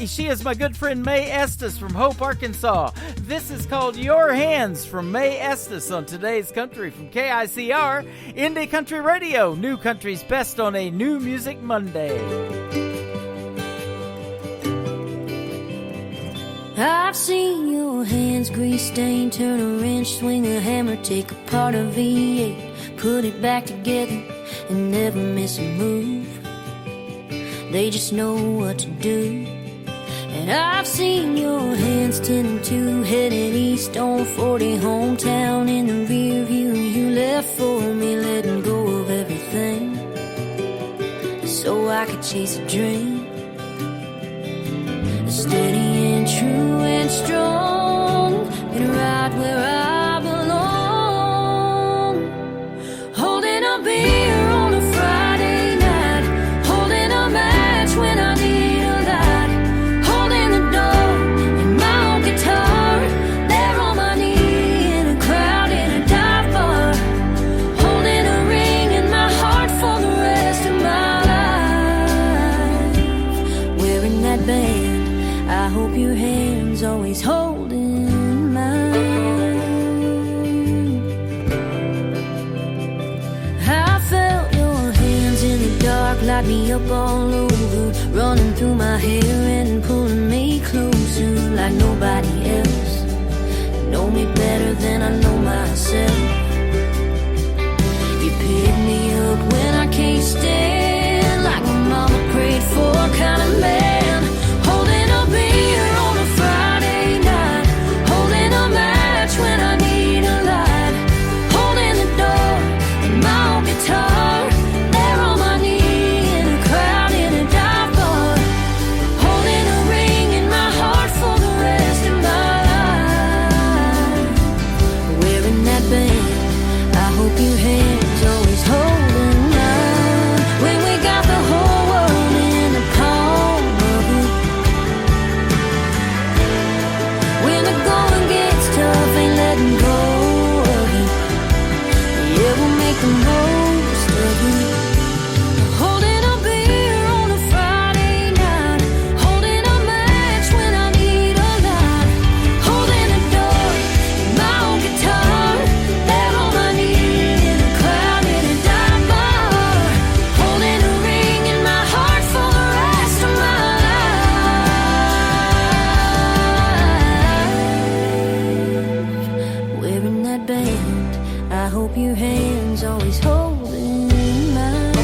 She is my good friend May Estes from Hope, Arkansas. This is called Your Hands from May Estes on Today's Country from KICR, Indie Country Radio, New Country's best on a New Music Monday. I've seen your hands grease stained, turn a wrench, swing a hammer, take apart a V8, put it back together and never miss a move. They just know what to do. And I've seen your hands 10 and 2, headed east on 40, hometown in the rear view. You left for me, letting go of everything so I could chase a dream. Steady and true and strong, and right where I belong. Holding a beer on a Friday night, holding a match when I need a light, holding the door and my old guitar, there on my knee in a crowd in a dive bar, holding a ring in my heart for the rest of my life, wearing that band. I hope your hand's always holding mine. I felt your hands in the dark, light me up all over, running through my hair and pulling me closer like nobody else. Know me better than I know myself. You pick me up when I can't stand, like my mama prayed for, kind of man. Holding a beer on a Friday night, holding a match when I need a light, holding the door and my old guitar, there on my knee in a crowd in a dive bar, holding a ring in my heart for the rest of my life, wearing that band. I hope your hand's always holding mine. When we got the whole world in the palm of it, when the going gets tough, ain't letting go of it. Yeah, we'll make the most of it. Holding a beer on a Friday night, holding a match when I need a light, holding the door and my old guitar, there on my knee in a crowd in a dive bar, holding a ring in my heart for the rest of my life, wearing that band. I hope your hand's always holding mine,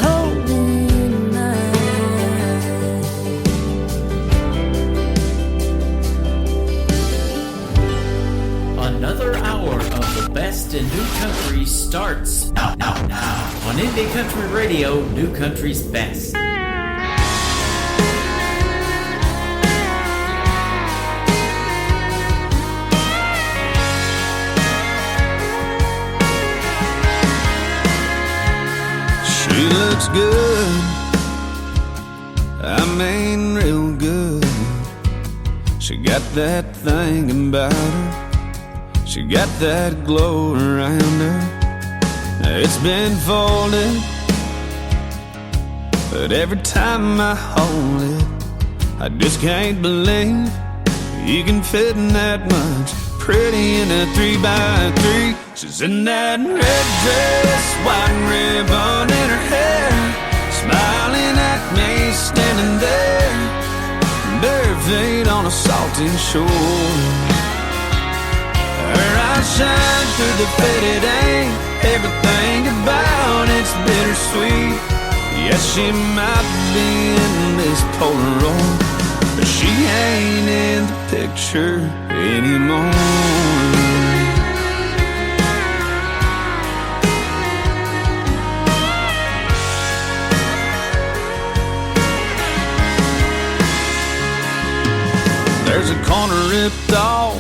holding mine. Another hour of the best in new country starts now on Indie Country Radio, New Country's Best. She looks good, I mean real good. She got that thing about her, she got that glow around her. It's been folded, but every time I hold it, I just can't believe you can fit in that much. Pretty in a 3x3. She's in that red dress, white ribbon in her hair, smiling at me, standing there, bare feet on a salty shore. Her eyes shine through the faded ink, everything about it's bittersweet. Yes, she might be in this Polaroid, but she ain't in the picture anymore. There's a corner ripped off,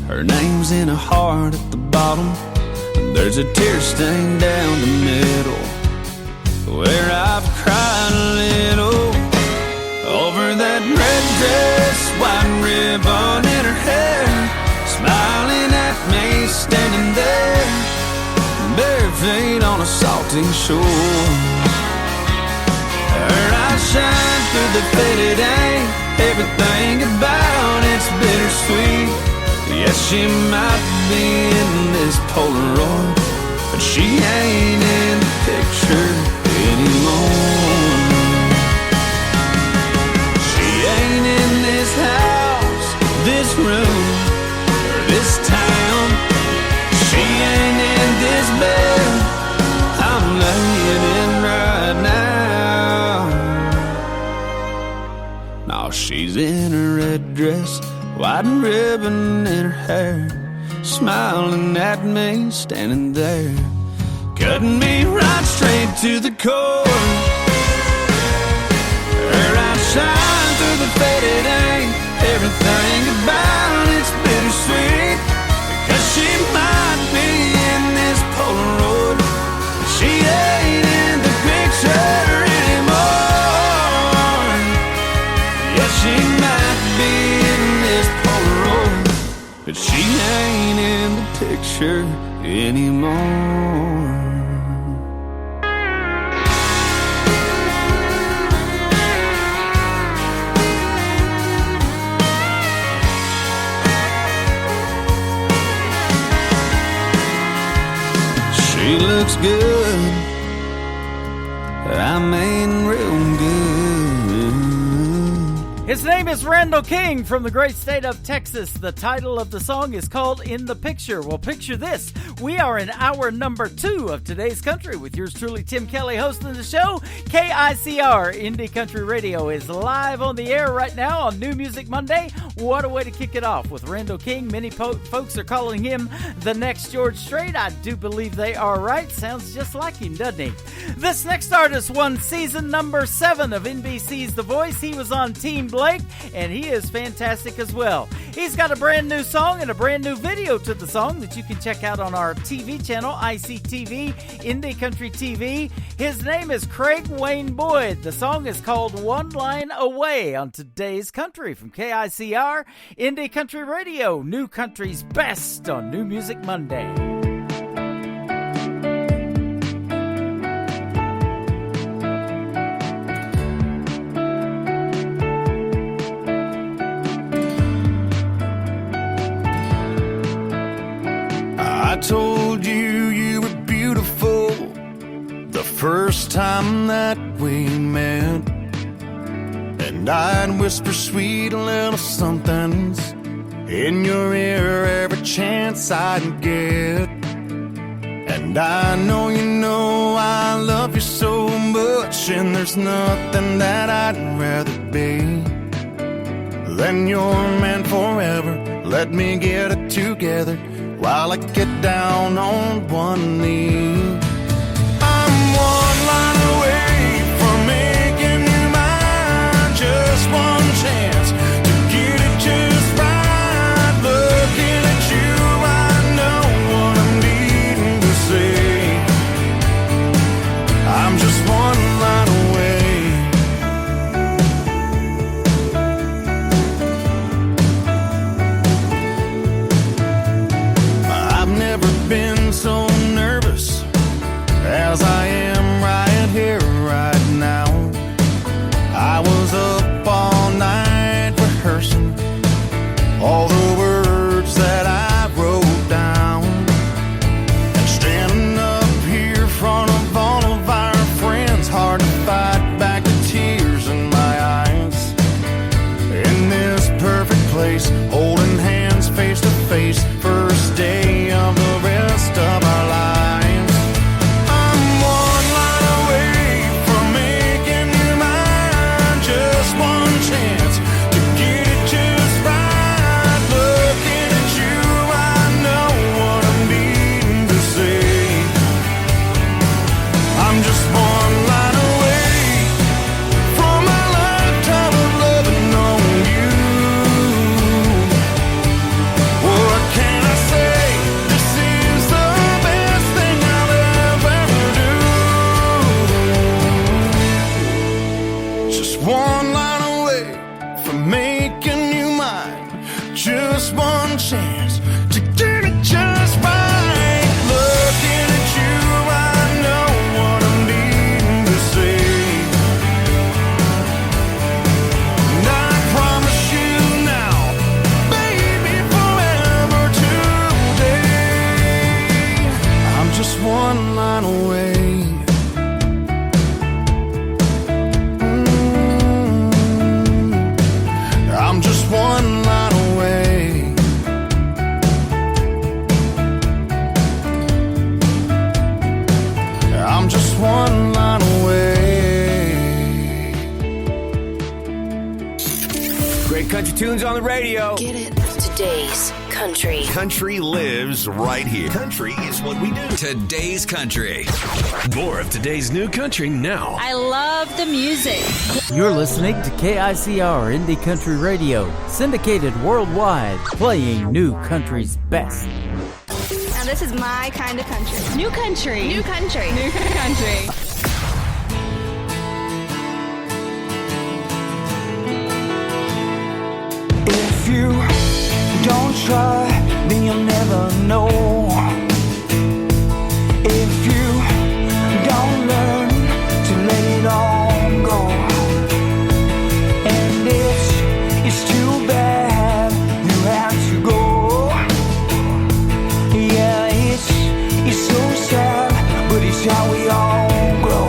her name's in a heart at the bottom, and there's a tear stain down the middle where I've cried a little over that red dress, white ribbon in her hair, smiling at me, standing there, bare feet on a salty shore. Her eyes shine through the faded ink, everything about it's bittersweet. Yes, she might be in this Polaroid, but she ain't in the picture anymore. white ribbon in her hair, smiling at me, standing there, cutting me right straight to the core. Her eyes shine through the faded ink. Everything about it's bittersweet, because she might be in this Polaroid, she ain't in the picture anymore. Yeah, she might be in this Polaroid, but she ain't in the picture anymore. She looks good, I mean real good. His name is Randall King from the great state of Texas. The title of the song is called In the Picture. Well, picture this. We are in hour number 2 of Today's Country with yours truly, Tim Kelly, hosting the show. KICR, Indie Country Radio, is live on the air right now on New Music Monday. What a way to kick it off with Randall King. Many folks are calling him the next George Strait. I do believe they are right. Sounds just like him, doesn't he? This next artist won season number 7 of NBC's The Voice. He was on Team Blake, and he is fantastic as well. He's got a brand new song and a brand new video to the song that you can check out on our TV channel, ICTV, Indie Country TV. His name is Craig Wayne Boyd. The song is called One Line Away on Today's Country from KICR, Indie Country Radio, New Country's best on New Music Monday. I told you you were beautiful the first time that we met, and I'd whisper sweet little somethings in your ear every chance I'd get. And I know I love you so much, and there's nothing that I'd rather be than your man forever. Let me get it together while I get down on one knee. I'm one line away from making you mine. Just one chance to get it just right. Looking at you, I know what I'm needing to say. I'm just one line away. Been so nervous as I am right here, right now. I was up all night rehearsing all the words that I wrote down, and standing up here in front of all of our friends, hard to fight back the tears in my eyes. In this perfect place, holding hands face to face, first day of the rest of our lives. I'm one line away from making you mine. Just one chance to get it just right. Looking at you, I know what I'm needing to say. I'm just one line away from my lifetime of loving on you. What can I say? This is the best thing I'll ever do. Just one line away from making you mine. Just one chance to get it just right. Looking at you, I know what I'm needing to say. And I promise you now, baby, forever today. I'm just one line away. I'm just one line away. I'm just one line away. Great country tunes on the radio. Get it? Today's country. Country lives right here. Country is what we do. Today's country. More of today's new country now. I love the music. You're listening to KICR Indie Country Radio, syndicated worldwide, playing new country's best. Now this is my kind of country. New country. New country. New country. If you don't try, then you'll never know. If you don't learn to let it all go, and it's too bad you have to go. Yeah, it's so sad, but it's how we all grow.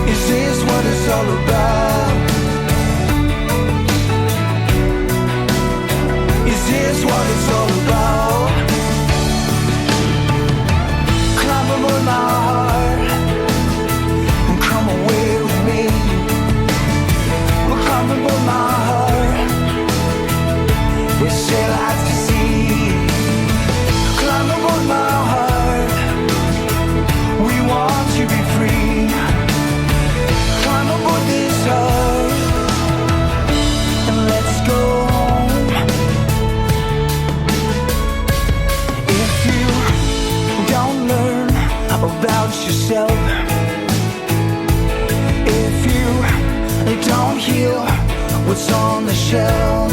Is this what it's all about? Is this what it's all about? Climb aboard my heart and come away with me. We'll climb aboard my heart. We sail out to sea. Climb aboard my heart. We want to be free. Climb aboard this heart and let's go home. If you don't learn about yourself, if you don't heal what's on the shelf,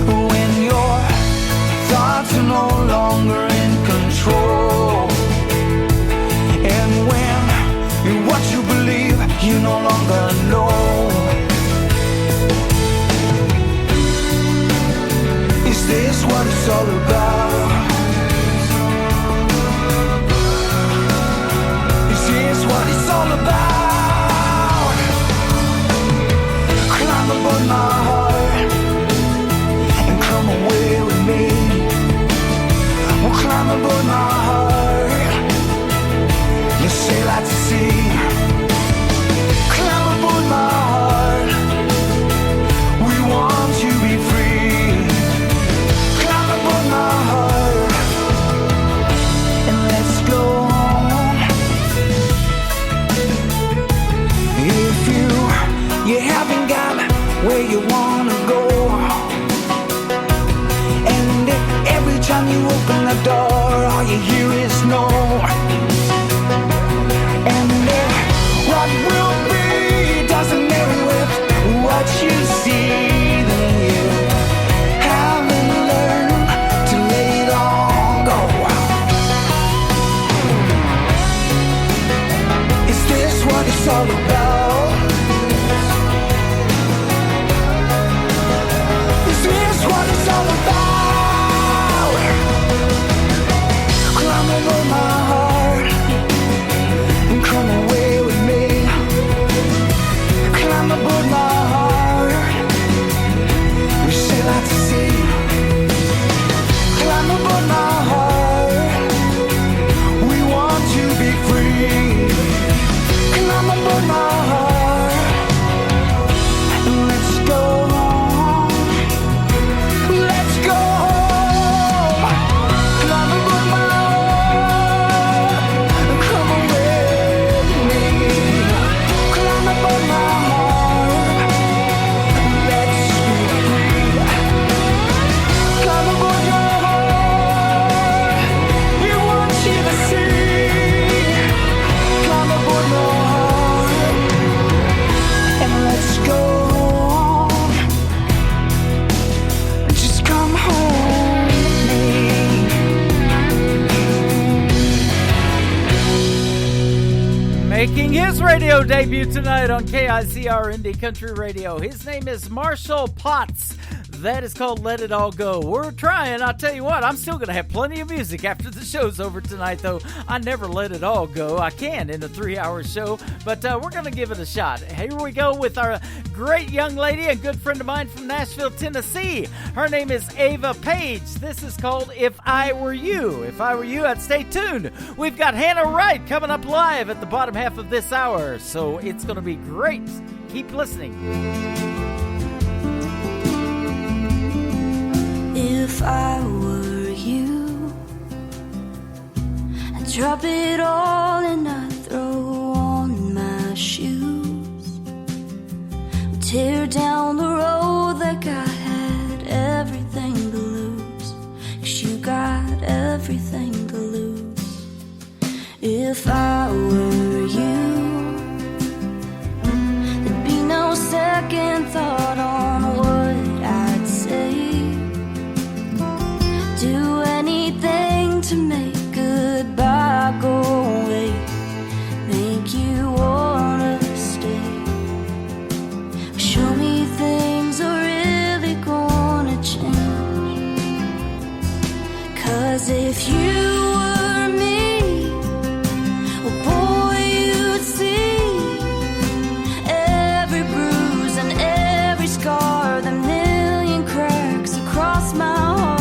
when your thoughts are no longer in control, and when what you believe you no longer know, is this what it's all about? Is this what it's all about? Climb aboard my heart and come away with me. We'll climb aboard my heart. Let's sail out to sea. Climb aboard my heart. We want to be free. Climb aboard my heart and let's go home. If you haven't got where you wanna go, and every time you open the door, all you hear is no. And what will be doesn't marry with what you see. Then you haven't learned to let it all go. Is this what it's all about? Is this what it's all about? Climb over my heart and come away with me. Climb aboard my heart. We sail out to sea. Climb aboard my heart. We want to be free. Climb aboard my heart and let's go home. Let's go home. Climb aboard my heart and come away with me. Climb aboard my heart. Let's be free. Climb aboard your heart. We want you to see. Climb aboard my heart and let's go home. Just come home with me. Making his radio debut tonight on KICR Indie Country Radio. His name is Marshall Potts. That is called Let It All Go. We're trying. I'll tell you what, I'm still going to have plenty of music after the show's over tonight, though. I never let it all go. I can in a 3-hour show, but we're going to give it a shot. Here we go with our great young lady, a good friend of mine from Nashville, Tennessee. Her name is Ava Page. This is called If I Were You. If I were you, I'd stay tuned. We've got Hannah Wright coming up live at the bottom half of this hour, so it's going to be great. Keep listening. If I were you, I'd drop it all and I'd throw on my shoes, tear down the road like I had everything to lose, 'cause you got everything to lose. If I were you, there'd be no second thought on what I'd say. Do anything to make goodbye go away, make you wanna stay. Show me things are really gonna change. 'Cause if you were me, well, boy, you'd see every bruise and every scar, the million cracks across my heart.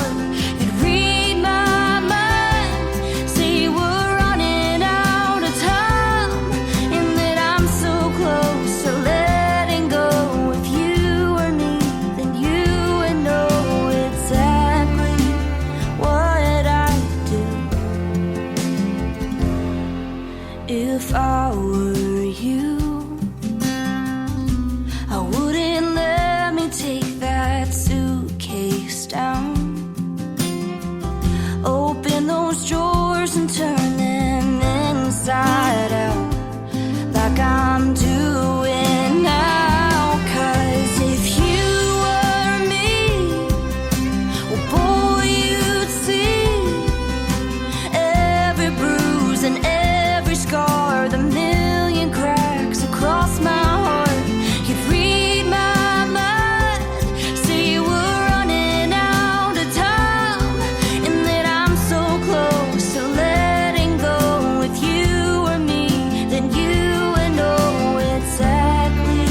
If I were you, I wouldn't let me take that suitcase down. Open those drawers and turn them inside out, like I'm doing now. 'Cause if you were me, well, boy, you'd see every bruise and every scar, the million cracks across my heart. You'd read my mind, say you were running out of time, and that I'm so close to letting go. If you were me, then you would know exactly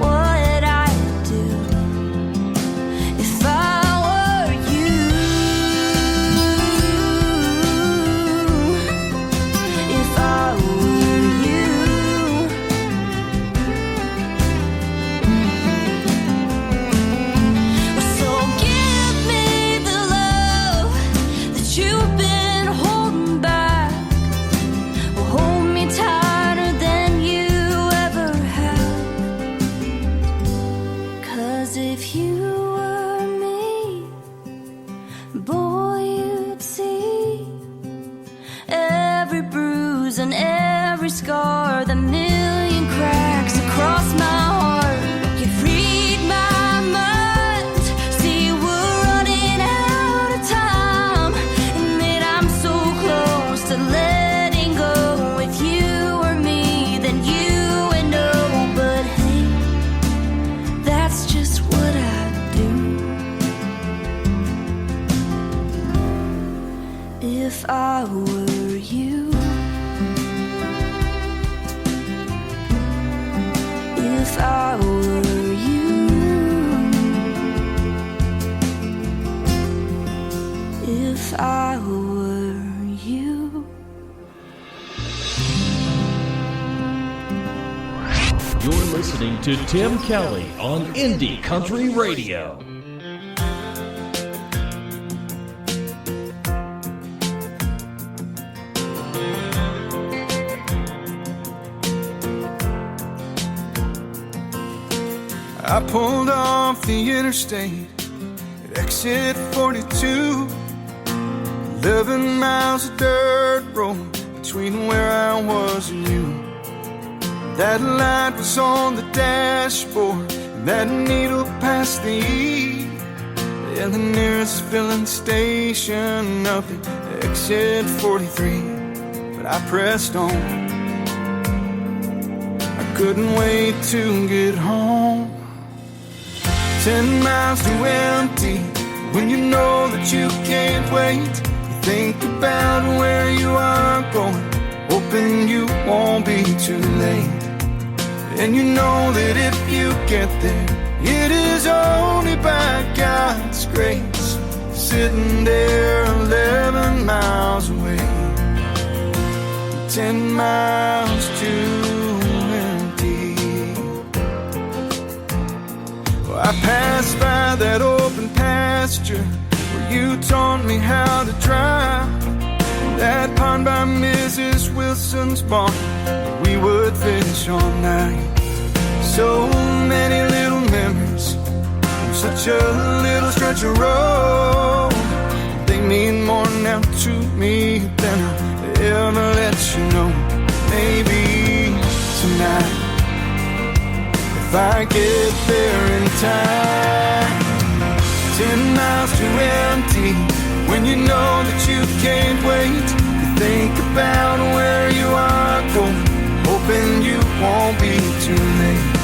what I'd do. If I were you, if I were you. So give me the love that you've been holding back. Hold me tighter than you ever have. 'Cause if you were me, boy, you'd see every bruise and every scar, the million cracks across my heart. You'd read my mind, see you were running out of time, and that I'm so close to letting go. If you were me, then you would know. But hey, that's just what I do. If I were you, if I were you, if I were you. You're listening to Tim Kelly on Indie Country Radio. I pulled off the interstate at exit 42, 11 miles of dirt road between where I was and you. That light was on the dashboard, and that needle past the E, and the nearest filling station up at exit 43. But I pressed on, I couldn't wait to get home. 10 miles too empty when you know that you can't wait. You think about where you are going, hoping you won't be too late. And you know that if you get there, it is only by God's grace. Sitting there 11 miles away, 10 miles too empty. Well, I passed by that open pasture where you taught me how to drive. That pond by Mrs. Wilson's barn, we would fish all night. So many little memories, such a little stretch of road. They mean more now to me than I'll ever let you know. Maybe tonight, if I get there in time. 10 miles too empty when you know that you can't wait. You think about where you are going, hoping you won't be too late.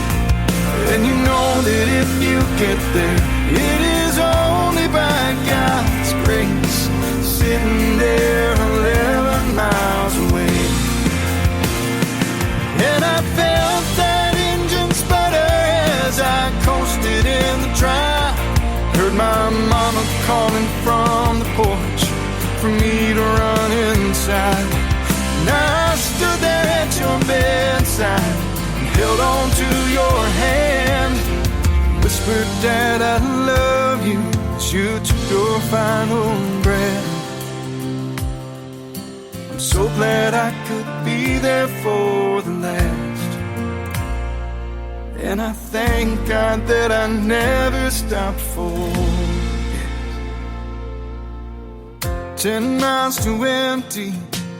And you know that if you get there, it is only by God's grace. Sitting there 11 miles away. And I felt that engine sputter as I coasted in the drive. Heard my mama calling from the porch for me to run inside. And I stood there at your bedside, held on to your hand, whispered, Dad, I love you, as you took your final breath. I'm so glad I could be there for the last. And I thank God that I never stopped for. 10 miles too empty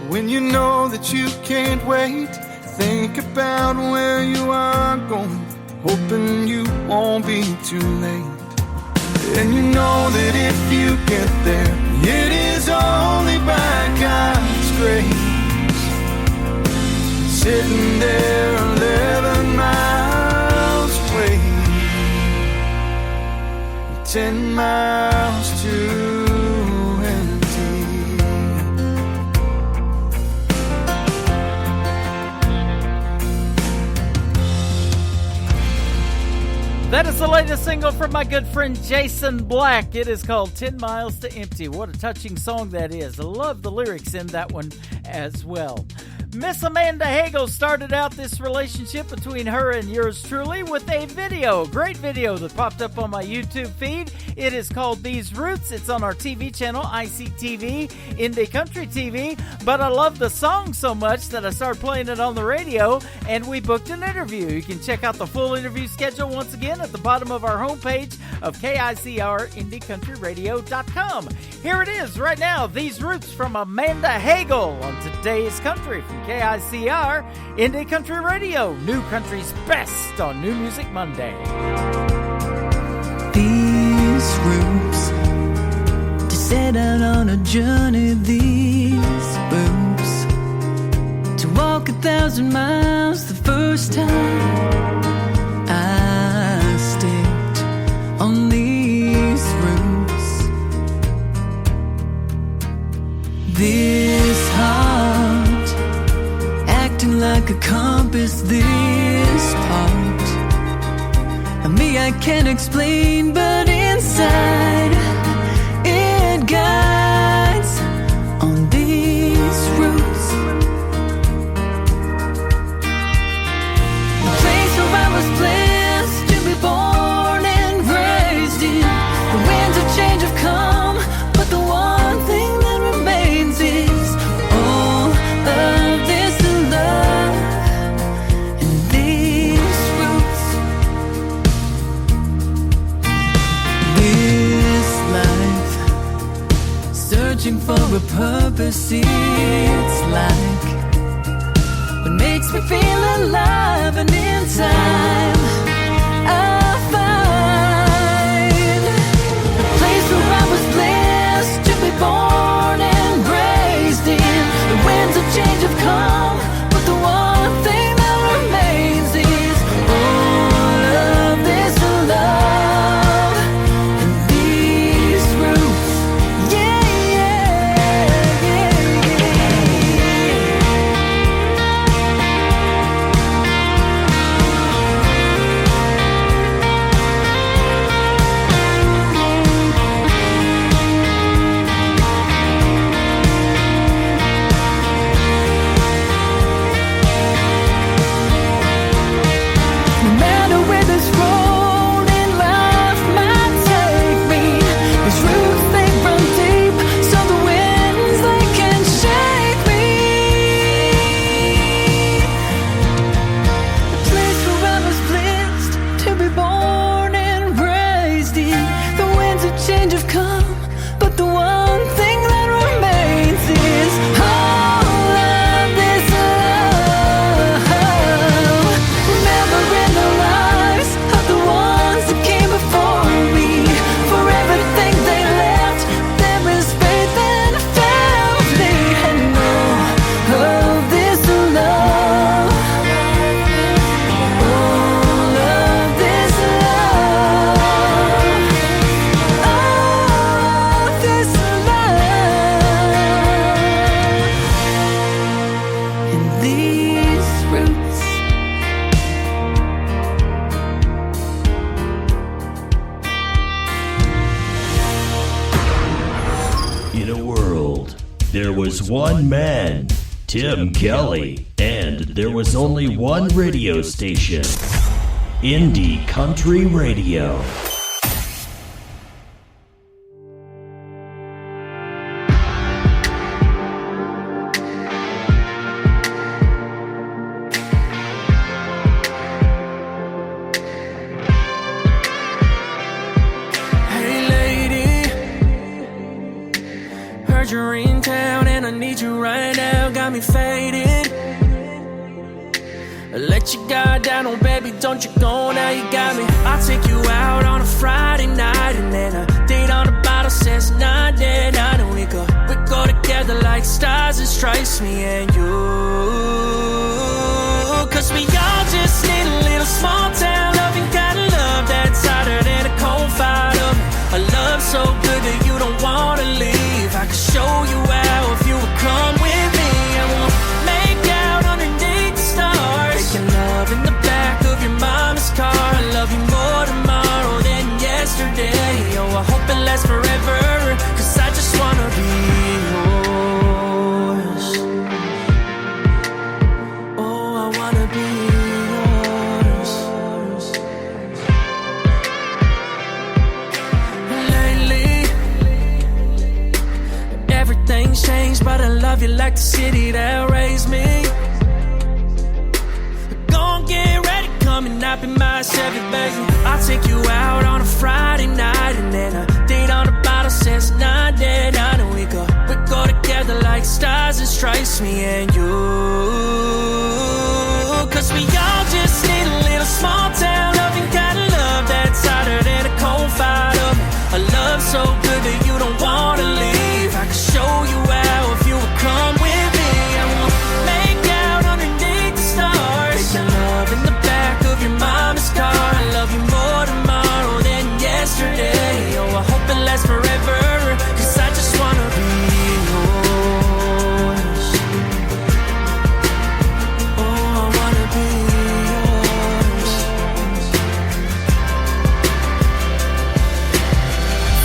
when you know that you can't wait. Think about where you are going, hoping you won't be too late. And you know that if you get there, it is only by God's grace. Sitting there 11 miles away, 10 miles too That is the latest single from my good friend Jason Black. It is called 10 Miles to Empty. What a touching song that is. I love the lyrics in that one as well. Miss Amanda Hagel started out this relationship between her and yours truly with a video, great video that popped up on my YouTube feed. It is called These Roots. It's on our TV channel, ICTV, Indie Country TV. But I love the song so much that I started playing it on the radio, and we booked an interview. You can check out the full interview schedule once again at the bottom of our homepage of KICR, IndieCountryRadio.com. Here it is right now, These Roots from Amanda Hagel on Today's Country from KICR, Indie Country Radio, New Country's best on New Music Monday. These roots to set out on a journey, these boots to walk 1,000 miles the first time I stepped on these roots. This heart acting like a compass, this part of me I can't explain, but inside it guides on these roots. The place where I was blessed to be born and raised in. The winds of change have come, but the one thing that remains is all of this love and these roots. This life, searching for a purpose, it's like what makes me feel alive, and in time I'll find a place where I was blessed to be born and raised in. The winds of change have come, but the one thing that remains is all of this love. there was one man, Tim Kelly, and there was only one radio station, Indie Country Radio. You're in town and I need you right now, got me faded. Let your guard down, oh baby, don't you go now, you got me. I'll take you out on a Friday night, and then a date on the bottle says not dead. I know we go together like stars and stripes, me and you. Cause we all just need a little small town loving kind of love that's hotter than a cold fire oven. A love so good that you don't wanna leave. I could show you how if you would come with me, and we'll make out underneath the stars, making love in the back of your mama's car. I love you more tomorrow than yesterday. Oh, I hope it lasts forever, cause I just wanna be yours. Oh, I wanna be yours. Lately everything's changed, but I love you like the city that raised me. Go and get ready, come and not be my Chevy, baby. I'll take you out on a Friday night, and then a date on the bottle says not dead. I know we go together like stars and stripes, me and you. Cause we all just need a little small town loving kind of love that's hotter than a cold fire oven. A love so good that you don't wanna leave. I could show you how if you would come with me, and we'll make out underneath the stars, making love in the back of your mama's car. I love you more tomorrow than yesterday. Oh, I hope it lasts forever, cause I just wanna be yours. Oh, I wanna be yours.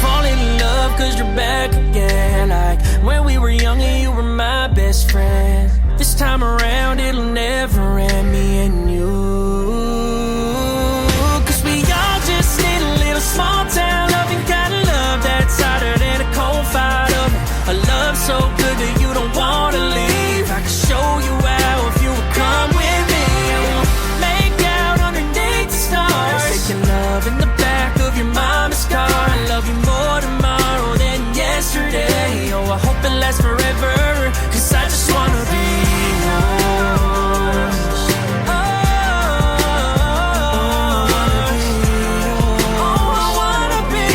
Fall in love cause you're back again, like when we were young and you were my best friend. This time around it'll never end, me and you. Cause we all just need a little small town loving kind of love that's hotter than a cold fire oven. A love so good that you don't wanna leave. I can show you how if you would come with me, and we'll make out underneath the stars, making love in the back of your mama's car. I love you more tomorrow than yesterday. Oh, I hope it lasts forever, cause I just wanna be yours. Oh, I wanna be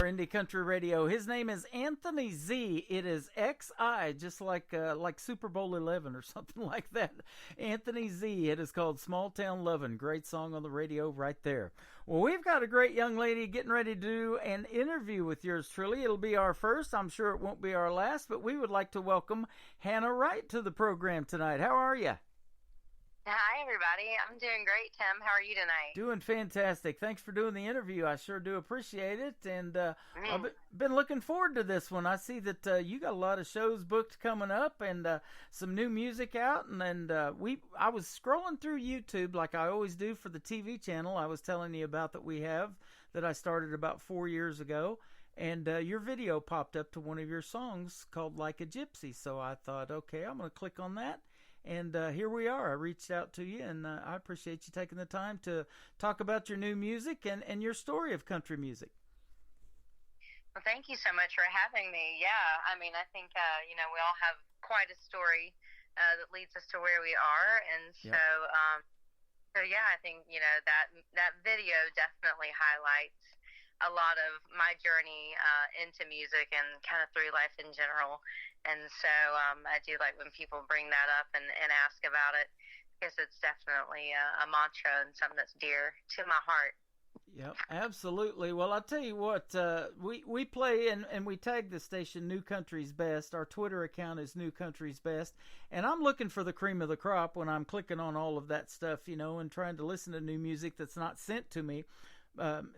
Indie Country Radio. His name is Anthony Z. It is XI, just like Super Bowl 11 or something like that. Anthony Z. It is called Small Town Lovin'. Great song on the radio right there. Well, we've got a great young lady getting ready to do an interview with yours truly. It'll be our first. I'm sure it won't be our last, but we would like to welcome Hannah Wright to the program tonight. How are you? Hi, everybody. I'm doing great, Tim. How are you tonight? Doing fantastic. Thanks for doing the interview. I sure do appreciate it. And I've been looking forward to this one. I see that you got a lot of shows booked coming up and some new music out. And I was scrolling through YouTube like I always do for the TV channel I was telling you about that I started about 4 years ago. And your video popped up to one of your songs called Like a Gypsy. So I thought, okay, I'm going to click on that. And here we are. I reached out to you, and I appreciate you taking the time to talk about your new music and your story of country music. Well, thank you so much for having me. Yeah, I mean, I think, we all have quite a story that leads us to where we are. And so, I think, that video definitely highlights a lot of my journey into music and kind of through life in general. And so I do like when people bring that up and ask about it, because it's definitely a mantra and something that's dear to my heart. Yep, absolutely. Well, I'll tell you what, we play and we tag the station New Country's Best. Our Twitter account is New Country's Best. And I'm looking for the cream of the crop when I'm clicking on all of that stuff, and trying to listen to new music that's not sent to me.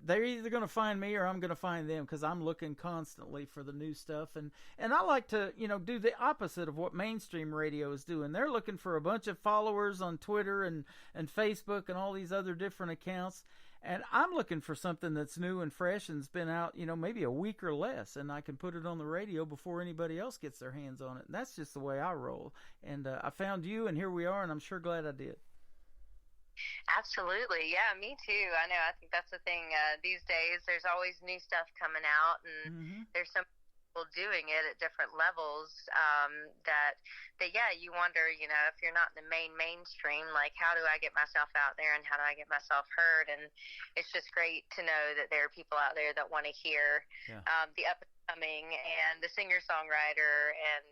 They're either going to find me or I'm going to find them, because I'm looking constantly for the new stuff. And I like to, do the opposite of what mainstream radio is doing. They're looking for a bunch of followers on Twitter and Facebook and all these other different accounts. And I'm looking for something that's new and fresh and's been out, maybe a week or less, and I can put it on the radio before anybody else gets their hands on it. And that's just the way I roll. And I found you, and here we are, and I'm sure glad I did. Absolutely. Yeah, me too. I know. I think that's the thing. These days, there's always new stuff coming out, and there's some people doing it at different levels that yeah, you wonder, if you're not in the mainstream, like, how do I get myself out there and how do I get myself heard? And it's just great to know that there are people out there that want to hear the up and coming and the singer-songwriter and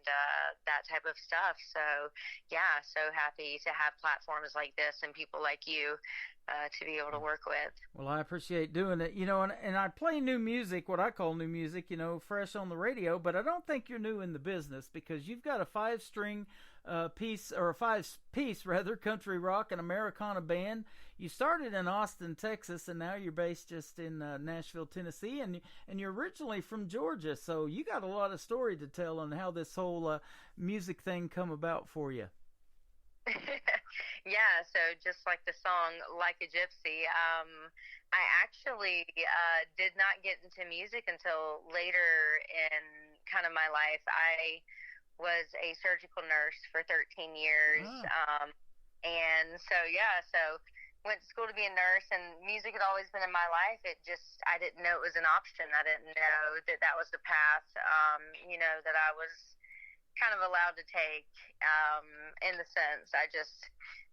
that type of stuff. So, yeah, so happy to have platforms like this and people like you to be able to work with. Well, I appreciate doing it, and I play new music, what I call new music, fresh on the radio, but I don't think you're new in the business, because you've got a 5-string piece, or a 5-piece rather, country rock and Americana band. You started in Austin, Texas, and now you're based just in Nashville, Tennessee, and you're originally from Georgia, so you got a lot of story to tell on how this whole music thing come about for you. Yeah, so just like the song Like a Gypsy, I actually did not get into music until later in kind of my life. I was a surgical nurse for 13 years, and so went to school to be a nurse, and music had always been in my life. I didn't know it was an option. I didn't know that was the path, that I was kind of allowed to take, in the sense.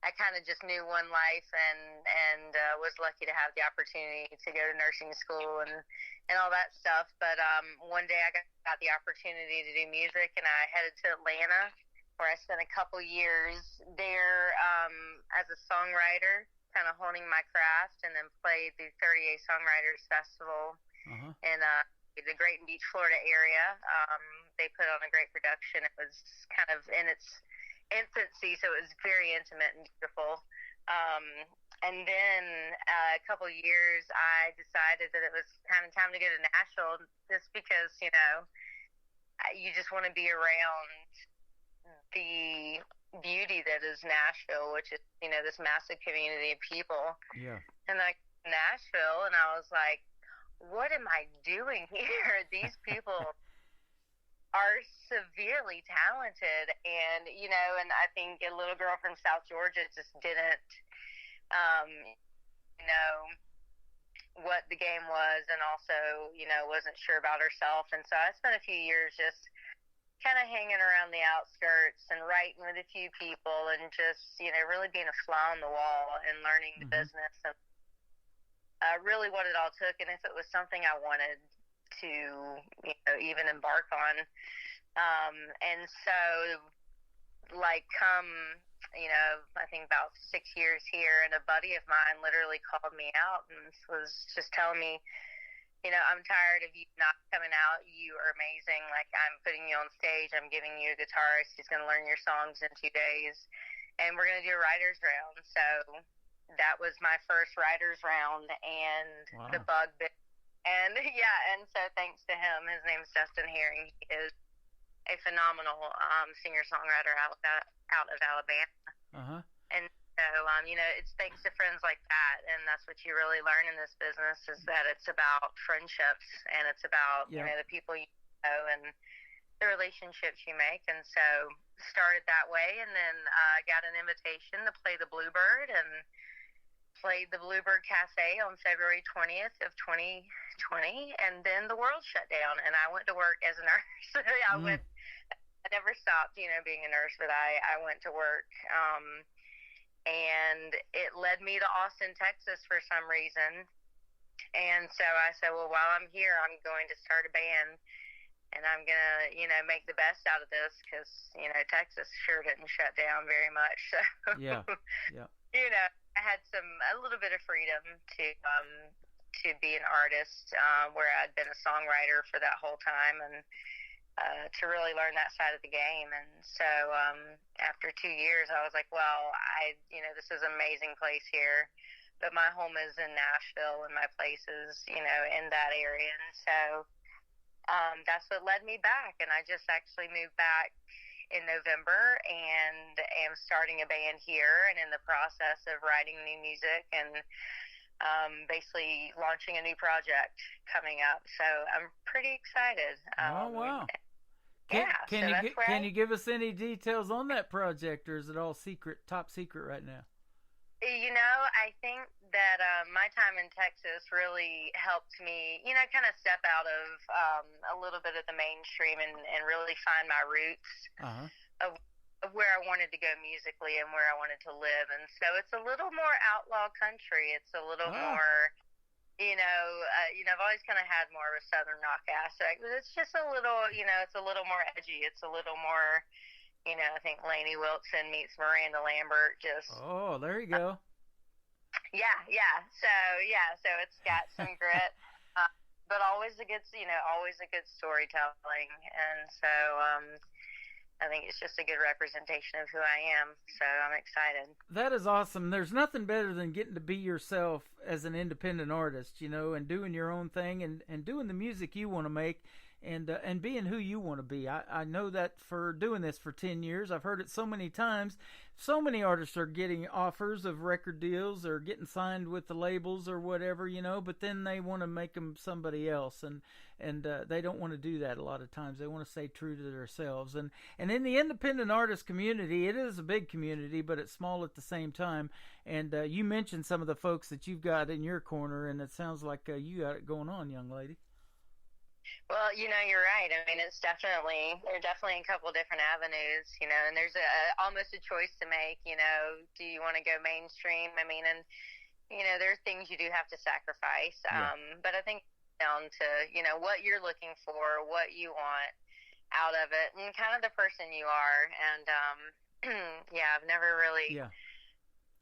I kind of just knew one life, and was lucky to have the opportunity to go to nursing school and all that stuff. But one day I got the opportunity to do music, and I headed to Atlanta, where I spent a couple years there as a songwriter, kind of honing my craft, and then played the 38 Songwriters Festival in the Grayton Beach, Florida area. They put on a great production. It was kind of in its infancy, so it was very intimate and beautiful. And then a couple years, I decided that it was kind of time to go to Nashville, just because, you just want to be around the beauty that is Nashville, which is, this massive community of people. Yeah. And I got to Nashville, and I was like, what am I doing here? These people are severely talented, and and I think a little girl from South Georgia just didn't know what the game was, and also wasn't sure about herself. And so I spent a few years just kind of hanging around the outskirts and writing with a few people, and just really being a fly on the wall and learning the business, and really what it all took, and if it was something I wanted to even embark on. And so, like, come I think about 6 years here, and a buddy of mine literally called me out and was just telling me, I'm tired of you not coming out. You are amazing. Like, I'm putting you on stage. I'm giving you a guitarist. He's going to learn your songs in 2 days, and we're going to do a writer's round. So that was my first writer's round, and the bug bit. And and so thanks to him, his name's Dustin Herring. He is a phenomenal singer-songwriter out of Alabama. And so, it's thanks to friends like that, and that's what you really learn in this business, is that it's about friendships, and it's about, the people you know and the relationships you make. And so started that way, and then got an invitation to play the Bluebird, and played the Bluebird Cafe on February 20th of 2020, and then the world shut down, and I went to work as a nurse. I never stopped, being a nurse, but I went to work, and it led me to Austin, Texas for some reason. And so I said, well, while I'm here, I'm going to start a band, and I'm going to, make the best out of this, because, Texas sure didn't shut down very much. So, yeah. I had a little bit of freedom to to be an artist, where I'd been a songwriter for that whole time, and to really learn that side of the game. And so after 2 years, I was like, well, this is an amazing place here, but my home is in Nashville, and my place is, in that area. And so that's what led me back. And I just actually moved back in November and am starting a band here and in the process of writing new music and basically launching a new project coming up. So I'm pretty excited. Oh, wow. Can you give us any details on that project, or is it all top secret right now? I think that my time in Texas really helped me, kind of step out of a little bit of the mainstream and really find my roots of where I wanted to go musically and where I wanted to live. And so it's a little more outlaw country. It's a little more, I've always kind of had more of a Southern rock aspect, but it's just a little, it's a little more edgy. It's a little more, I think Lainey Wilson meets Miranda Lambert. Oh, there you go. Yeah. So it's got some grit, but always a good storytelling. And so I think it's just a good representation of who I am. So I'm excited. That is awesome. There's nothing better than getting to be yourself as an independent artist, and doing your own thing and doing the music you want to make. And being who you want to be. I know that for doing this for 10 years. I've heard it so many times. So many artists are getting offers of record deals or getting signed with the labels or whatever, but then they want to make them somebody else. And they don't want to do that a lot of times. They want to stay true to themselves. And in the independent artist community, it is a big community, but it's small at the same time. And you mentioned some of the folks that you've got in your corner, and it sounds like you got it going on, young lady. Well, you're right. I mean, there are definitely a couple different avenues, and there's almost a choice to make, do you want to go mainstream? I mean, and, there are things you do have to sacrifice. But I think down to, what you're looking for, what you want out of it, and kind of the person you are. And, I've never really... Yeah.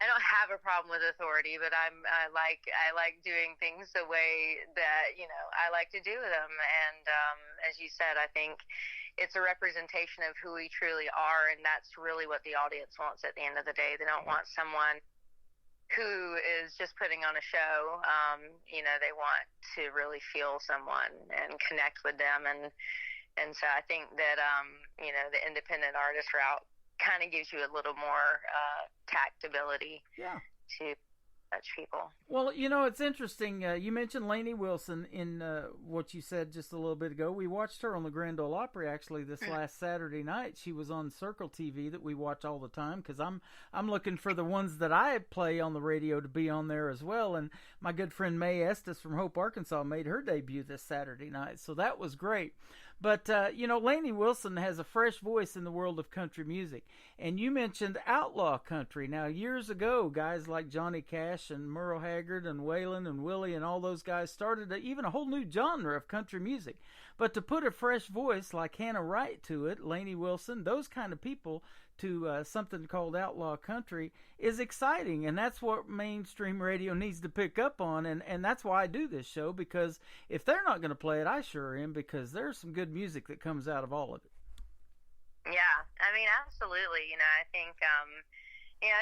I don't have a problem with authority, but I like doing things the way that I like to do them. And as you said, I think it's a representation of who we truly are, and that's really what the audience wants at the end of the day. They don't want someone who is just putting on a show. They want to really feel someone and connect with them, and so I think that the independent artist route kind of gives you a little more tactability to touch people. Well, it's interesting. You mentioned Lainey Wilson in what you said just a little bit ago. We watched her on the Grand Ole Opry actually this last Saturday night. She was on Circle TV that we watch all the time because I'm looking for the ones that I play on the radio to be on there as well. And my good friend Mae Estes from Hope, Arkansas made her debut this Saturday night, so that was great. But, Lainey Wilson has a fresh voice in the world of country music. And you mentioned outlaw country. Now, years ago, guys like Johnny Cash and Merle Haggard and Waylon and Willie and all those guys started even a whole new genre of country music. But to put a fresh voice like Hannah Wright to it, Lainey Wilson, those kind of people to something called outlaw country is exciting, and that's what mainstream radio needs to pick up on, and that's why I do this show, because if they're not going to play it, I sure am, because there's some good music that comes out of all of it. Yeah, I mean, absolutely. I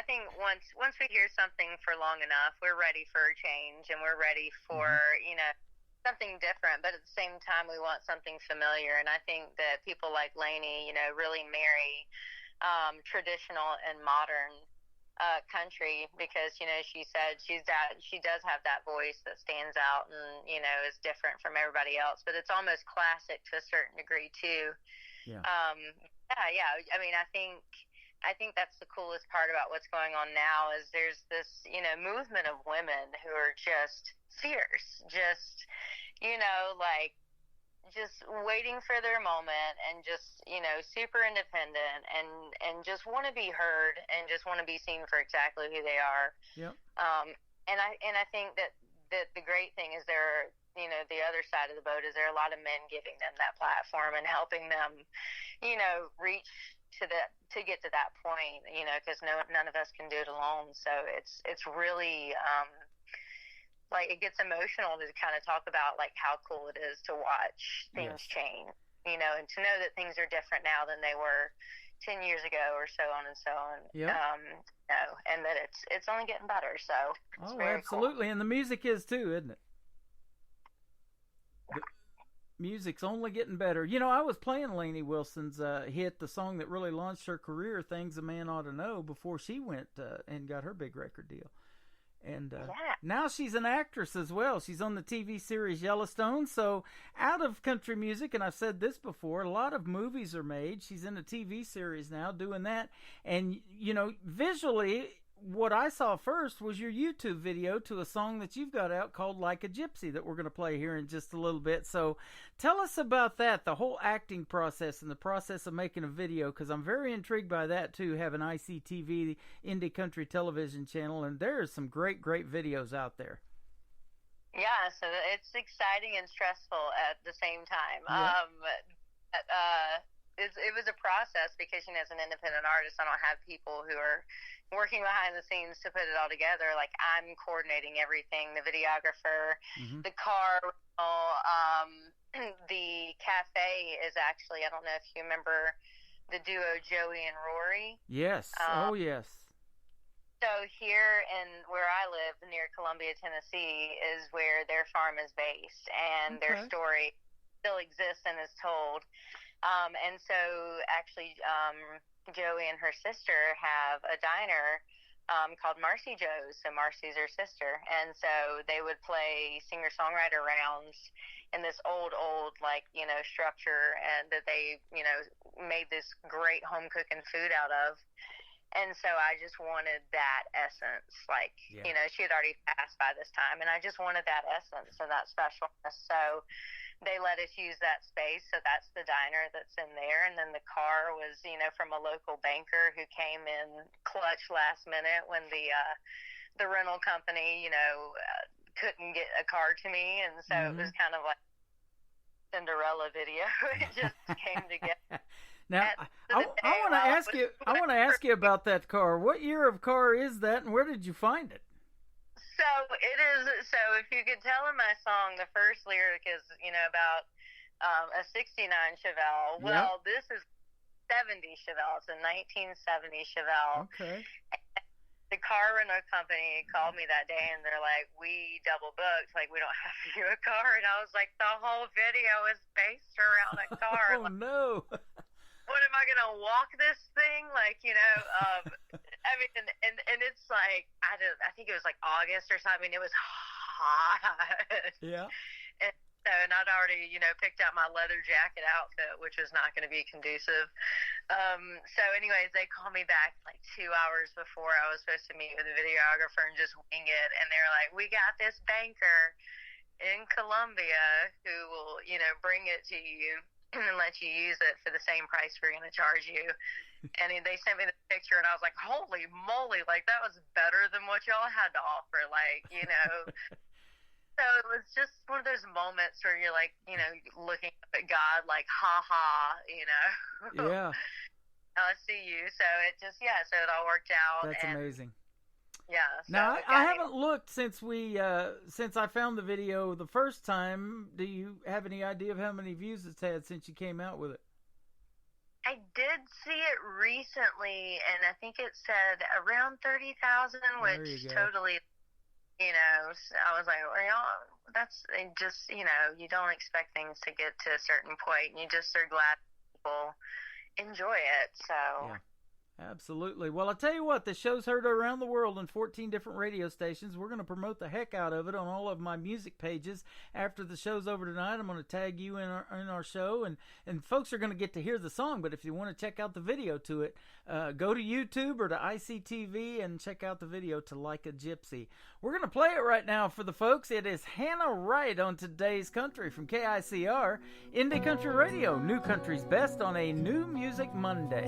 think once we hear something for long enough, we're ready for a change, and we're ready for something different, but at the same time we want something familiar. And I think that people like Lainey really marry traditional and modern country, because she said she does have that voice that stands out and is different from everybody else, but it's almost classic to a certain degree too. I mean, I think that's the coolest part about what's going on now is there's this movement of women who are just fierce, just just waiting for their moment, and just super independent, and just want to be heard, and just want to be seen for exactly who they are. And I think that the great thing is there, the other side of the boat is there are a lot of men giving them that platform and helping them reach to get to that point, because none of us can do it alone. So it's really like it gets emotional to kind of talk about like how cool it is to watch things change, you know, and to know that things are different now than they were 10 years ago or so on and so on. Yeah. And that it's only getting better. So it's very absolutely. cool. And the music is too, isn't it? The music's only getting better. You know, I was playing Lainey Wilson's hit, the song that really launched her career, Things a Man Ought to Know, before she went and got her big record deal. And now she's an actress as well. She's on the TV series Yellowstone. So out of country music, and I've said this before, a lot of movies are made. She's in a TV series now doing that. And, you know, visually, what I saw first was your YouTube video to a song that you've got out called Like a Gypsy that we're going to play here in just a little bit. So tell us about that, the whole acting process and the process of making a video, because I'm very intrigued by that too, having ICTV, Indie Country Television channel, and there's some great videos out there. Yeah, so it's exciting and stressful at the same time. It was a process because, you know, as an independent artist, I don't have people who are working behind the scenes to put it all together. Like, I'm coordinating everything, the videographer, the car, the cafe is actually, I don't know if you remember the duo Joey and Rory. Yes. Yes. So here in where I live near Columbia, Tennessee, is where their farm is based, and their story still exists and is told. And so actually, Joey and her sister have a diner called Marcy Joe's. So Marcy's her sister. And so they would play singer-songwriter rounds in this old, like, you know, structure, and that they, you know, made this great home cooking food out of. And so I just wanted that essence. Like, you know, she had already passed by this time, and I just wanted that essence and that specialness. So they let us use that space. So that's the diner that's in there. And then the car was, you know, from a local banker who came in clutch last minute when the rental company, you know, couldn't get a car to me. And so it was kind of like Cinderella video. It just came together. Now, I want to ask you. I want to ask you about that car. What year of car is that, and where did you find it? So it is. So if you could tell in my song, the first lyric is, you know, about a '69 Chevelle. Well, this is 70 Chevelle. It's a 1970 Chevelle. Okay. And the car rental company called me that day, and they're like, "We double booked. Like, we don't have you a car." And I was like, "The whole video is based around a car." Oh no. What am I gonna walk this thing? Like, you know, I mean, and it's like I think it was like August or something. It was hot. Yeah. And I'd already, you know, picked out my leather jacket outfit, which was not going to be conducive. So, anyways, they called me back like 2 hours before I was supposed to meet with the videographer and just wing it. And they're like, "We got this banker in Columbia who will, you know, bring it to you and let you use it for the same price we're going to charge you." And they sent me the picture, and I was like, holy moly, like, that was better than what y'all had to offer, like, you know. So it was just one of those moments where you're like, you know, looking up at God like, you know. Yeah. I see you. So it just, so it all worked out. That's amazing. Yeah. So now I haven't looked since I found the video the first time. Do you have any idea of how many views it's had since you came out with it? I did see it recently, and I think it said around 30,000, which totally, you know, I was like, well, that's just, you know, you don't expect things to get to a certain point, and you just are glad people enjoy it. So. Yeah. Absolutely. Well, I'll tell you what, the show's heard around the world on 14 different radio stations. We're going to promote the heck out of it on all of my music pages. After the show's over tonight, I'm going to tag you in our show, and folks are going to get to hear the song. But if you want to check out the video to it, go to YouTube or to ICTV and check out the video to Like a Gypsy. We're going to play it right now for the folks. It is Hannah Wright on Today's Country from KICR, Indie Country Radio, New Country's Best on a New Music Monday.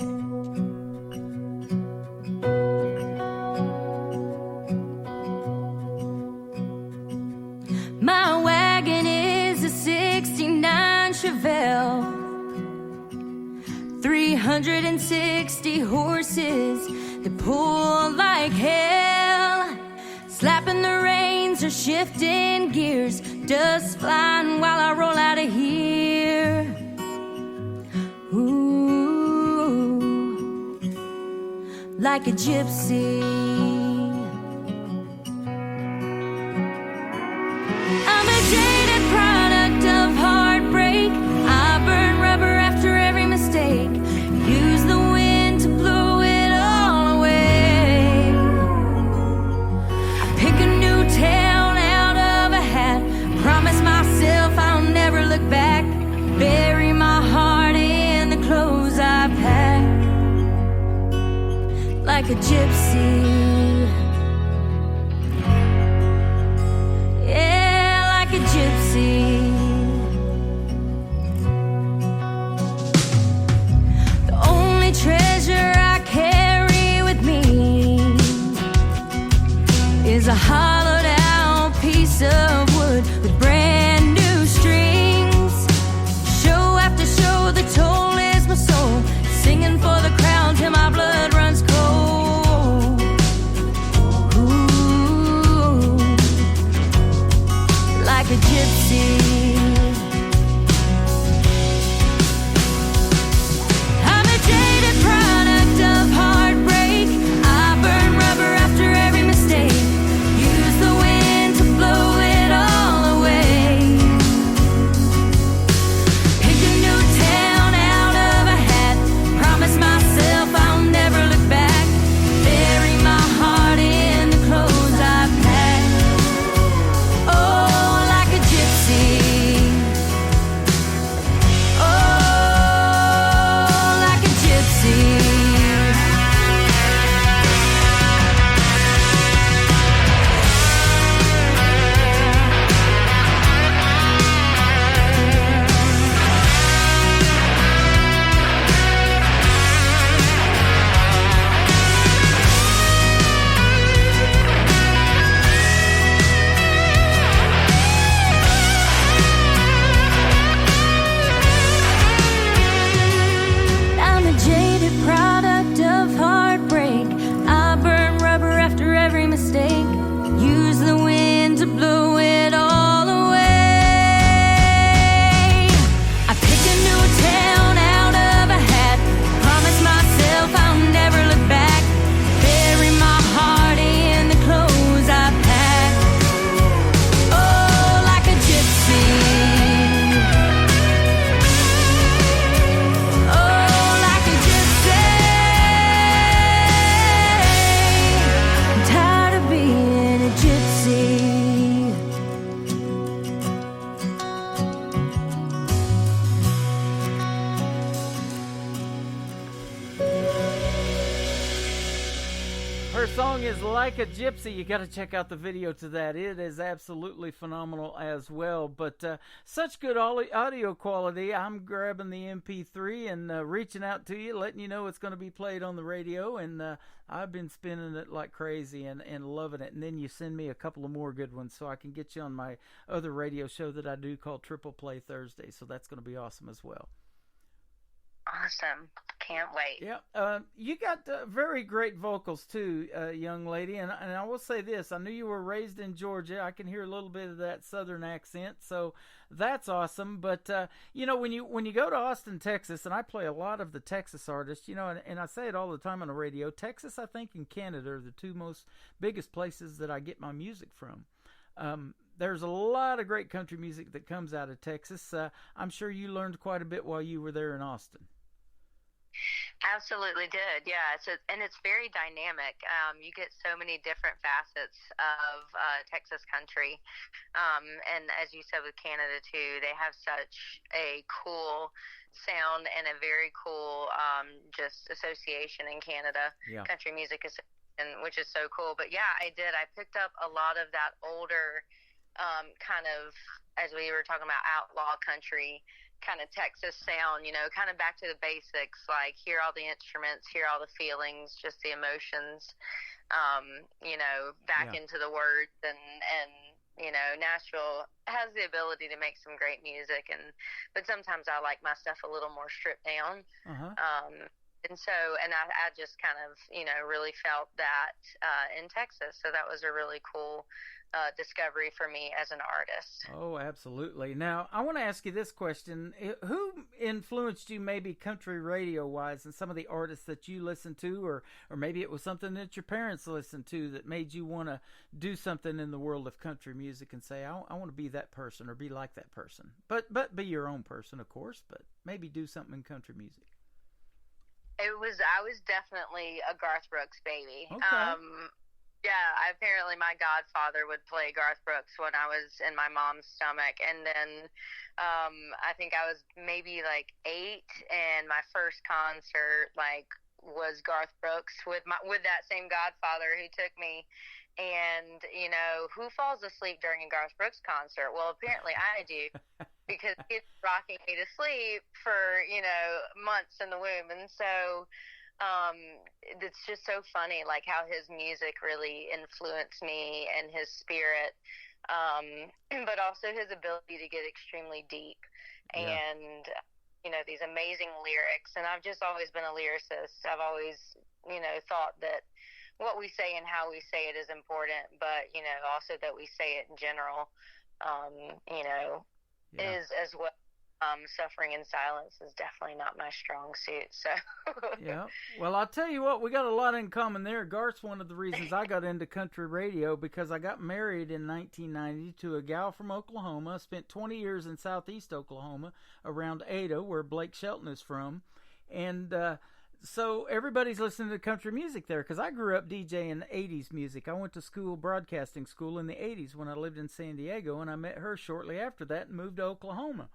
My wagon is a '69 Chevelle, 360 horses that pull like hell, slapping the reins are shifting gears, dust flying while I roll out of here. Ooh, like a gypsy. I'm a jaded product of heartbreak. I burn rubber after every mistake. Use the wind to blow it all away. I pick a new town out of a hat. Promise myself I'll never look back. Bury my heart in the clothes I pack. Like a gypsy. A gypsy. The only treasure I carry with me is a hollowed out piece of wood with brand new strings. Show after show, the toll is my soul, singing for the crowd till my blood runs cold. Ooh, like a gypsy. I'm a jaded product of heartbreak. I burn rubber after every mistake. Use the wind to blow it all away. Pick a new town out of a hat. Promise myself I'll never look back. Bury my heart in the clothes I pack. Oh, like a gypsy. Oh, like a gypsy. I'm a jaded product of heartbreak. I burn rubber after every mistake. Use the wind to blow it all away. I pick a new town out of a hat. Promise myself I'll never look back. Bury my heart in the clothes I pack. Oh, like a gypsy. Oh, like a gypsy. I'm tired of being a gypsy. Her song is Like a Gypsy. You got to check out the video to that. It is absolutely phenomenal as well. But such good audio quality. I'm grabbing the MP3 and reaching out to you, letting you know it's going to be played on the radio. And I've been spinning it like crazy and loving it. And then you send me a couple of more good ones so I can get you on my other radio show that I do called Triple Play Thursday. So that's going to be awesome as well. Awesome. Can't wait. Yeah, you got very great vocals too, young lady. And I will say this: I knew you were raised in Georgia. I can hear a little bit of that Southern accent, so that's awesome. But you know, when you go to Austin, Texas, and I play a lot of the Texas artists, you know, and I say it all the time on the radio. Texas, I think, and Canada are the two biggest places that I get my music from. There's a lot of great country music that comes out of Texas. I'm sure you learned quite a bit while you were there in Austin. Absolutely did, yeah. And it's very dynamic. You get so many different facets of Texas country, and as you said with Canada too, they have such a cool sound and a very cool just association in Canada. Yeah. Country music is, which is so cool. But yeah, I picked up a lot of that older kind of, as we were talking about, outlaw country kind of Texas sound, you know, kind of back to the basics, like hear all the instruments, hear all the feelings, just the emotions, you know, back into the words. And you know, Nashville has the ability to make some great music, but sometimes I like my stuff a little more stripped down. and I just kind of, really felt that in Texas. So that was a really cool discovery for me as an artist. Oh, absolutely. Now, I want to ask you this question. Who influenced you maybe country radio-wise and some of the artists that you listen to, or maybe it was something that your parents listened to that made you want to do something in the world of country music and say, I want to be that person or be like that person. But be your own person, of course, but maybe do something in country music. I was definitely a Garth Brooks baby. Okay. Yeah, apparently my godfather would play Garth Brooks when I was in my mom's stomach. And then I think I was maybe like 8, and my first concert was Garth Brooks with that same godfather who took me. And, who falls asleep during a Garth Brooks concert? Well, apparently I do, because he's rocking me to sleep for, months in the womb. And so it's just so funny, like how his music really influenced me and his spirit, but also his ability to get extremely deep and, these amazing lyrics. And I've just always been a lyricist. I've always, thought that what we say and how we say it is important, but, also that we say it in general, is as well. Suffering in silence is definitely not my strong suit. So yeah. Well, I'll tell you what, we got a lot in common there. Garth's one of the reasons I got into country radio, because I got married in 1990 to a gal from Oklahoma. Spent 20 years in southeast Oklahoma, around Ada, where Blake Shelton is from, and so everybody's listening to country music there, because I grew up DJing 80s music. I went to broadcasting school in the 80s when I lived in San Diego, and I met her shortly after that and moved to Oklahoma.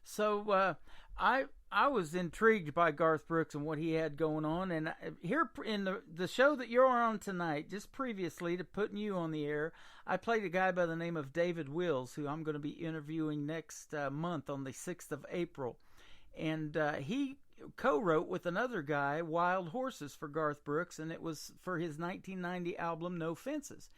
So I was intrigued by Garth Brooks and what he had going on. And here in the show that you're on tonight, just previously to putting you on the air, I played a guy by the name of David Wills, who I'm going to be interviewing next month on the 6th of April. And he co-wrote with another guy, Wild Horses, for Garth Brooks, and it was for his 1990 album, No Fences.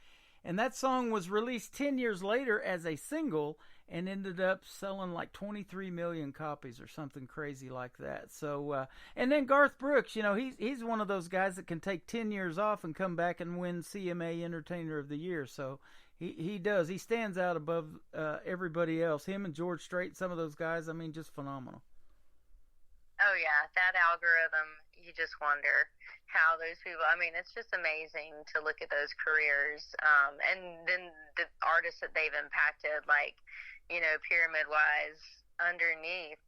And that song was released 10 years later as a single and ended up selling like 23 million copies or something crazy like that. So, and then Garth Brooks, he's one of those guys that can take 10 years off and come back and win CMA Entertainer of the Year. So he does. He stands out above everybody else. Him and George Strait, some of those guys, just phenomenal. Oh, yeah, that algorithm, you just wonder how those people, it's just amazing to look at those careers. And then the artists that they've impacted, pyramid-wise underneath,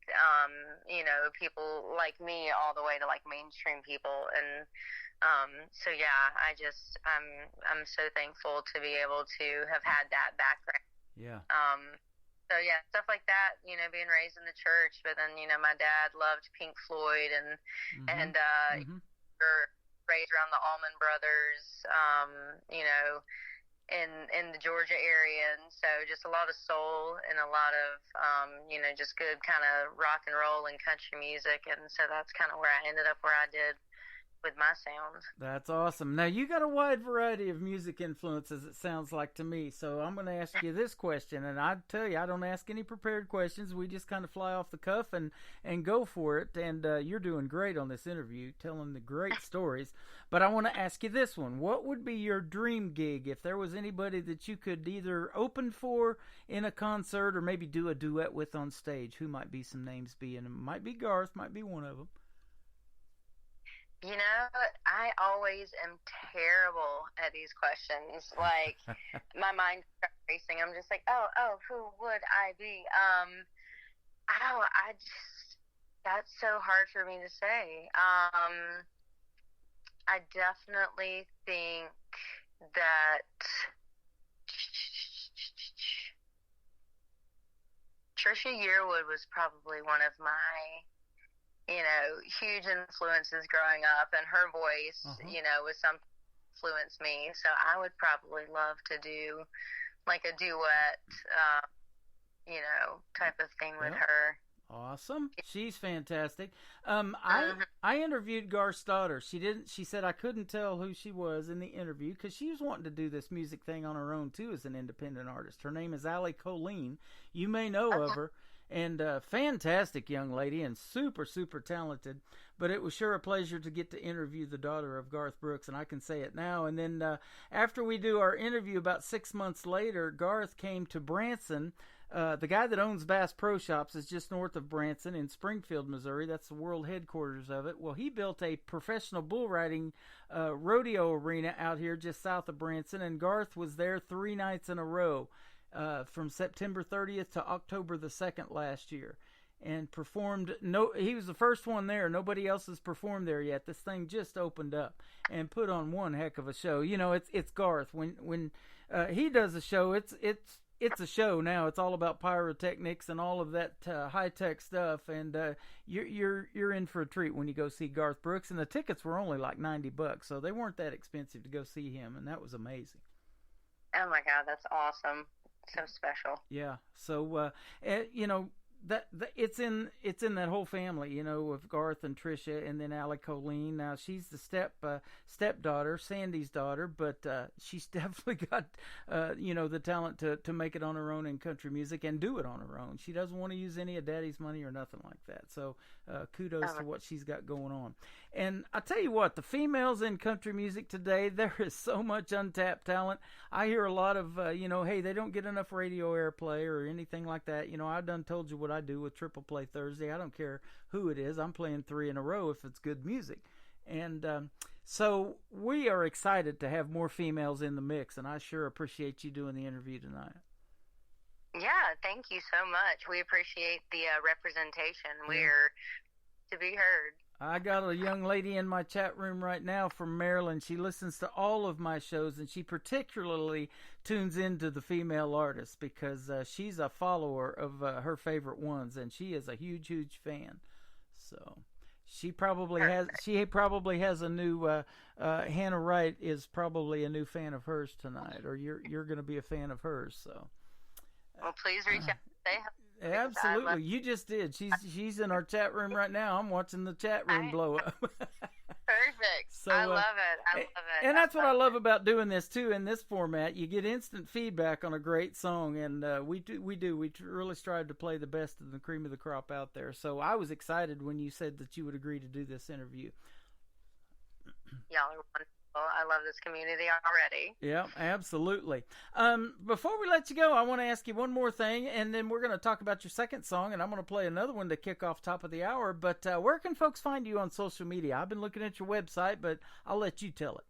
people like me all the way to mainstream people. And so, yeah, I'm so thankful to be able to have had that background. Yeah. So, yeah, stuff like that, being raised in the church. But then, my dad loved Pink Floyd and raised around the Allman Brothers, in the Georgia area. And so just a lot of soul and a lot of, just good kind of rock and roll and country music. And so that's kind of where I ended up where I did with my sound. That's awesome. Now, you got a wide variety of music influences, it sounds like to me. So I'm going to ask you this question, and I tell you, I don't ask any prepared questions. We just kind of fly off the cuff and go for it. And you're doing great on this interview, telling the great stories. But I want to ask you this one. What would be your dream gig if there was anybody that you could either open for in a concert or maybe do a duet with on stage? Who might be some names be? And it might be Garth, might be one of them. I always am terrible at these questions. Like, my mind starts racing. I'm just like, oh, who would I be? That's so hard for me to say. I definitely think that Trisha Yearwood was probably one of my huge influences growing up, and her voice, was something that influenced me. So I would probably love to do like a duet, type of thing with her. Awesome. She's fantastic. I interviewed Garth's daughter. She said I couldn't tell who she was in the interview because she was wanting to do this music thing on her own too as an independent artist. Her name is Allie Colleen. You may know of her. And fantastic young lady and super, super talented. But it was sure a pleasure to get to interview the daughter of Garth Brooks, and I can say it now. And then after we do our interview about 6 months later, Garth came to Branson. The guy that owns Bass Pro Shops is just north of Branson in Springfield, Missouri. That's the world headquarters of it. Well, he built a professional bull riding rodeo arena out here just south of Branson, and Garth was there 3 nights in a row from September 30th to October the 2nd last year, and performed. He was the first one there. Nobody else has performed there yet. This thing just opened up and put on one heck of a show. You know, it's Garth. When he does a show, it's a show now. It's all about pyrotechnics and all of that high tech stuff. And you're in for a treat when you go see Garth Brooks. And the tickets were only like $90, so they weren't that expensive to go see him, and that was amazing. Oh my God, that's awesome! So special. Yeah. So you know, that it's in that whole family, you know, of Garth and Trisha, and then Allie Colleen. Now she's the stepdaughter, Sandy's daughter, but she's definitely got you know, the talent to make it on her own in country music and do it on her own. She doesn't want to use any of Daddy's money or nothing like that. So kudos to what she's got going on. And I tell you what, the females in country music today, there is so much untapped talent. I hear a lot of you know, hey, they don't get enough radio airplay or anything like that. You know, I done told you what I do with Triple Play Thursday. I don't care who it is. I'm playing 3 in a row if it's good music. And so we are excited to have more females in the mix, and I sure appreciate you doing the interview tonight. Yeah, thank you so much. We appreciate the representation. We're to be heard. I got a young lady in my chat room right now from Maryland. She listens to all of my shows, and she particularly tunes into the female artists because she's a follower of her favorite ones, and she is a huge, huge fan. So she probably has a new Hannah Wright is probably a new fan of hers tonight, or you're going to be a fan of hers. So well, please reach out. Say absolutely, you just did. She's in our chat room right now. I'm watching the chat room blow up. Perfect. So, I love it. I love it. And that's what I love about doing this too. In this format, you get instant feedback on a great song, and we really strive to play the best of the cream of the crop out there. So I was excited when you said that you would agree to do this interview. Y'all are wonderful. I love this community already. Yeah, absolutely. Before we let you go, I want to ask you one more thing, and then we're going to talk about your second song, and I'm going to play another one to kick off top of the hour. But where can folks find you on social media? I've been looking at your website, but I'll let you tell it.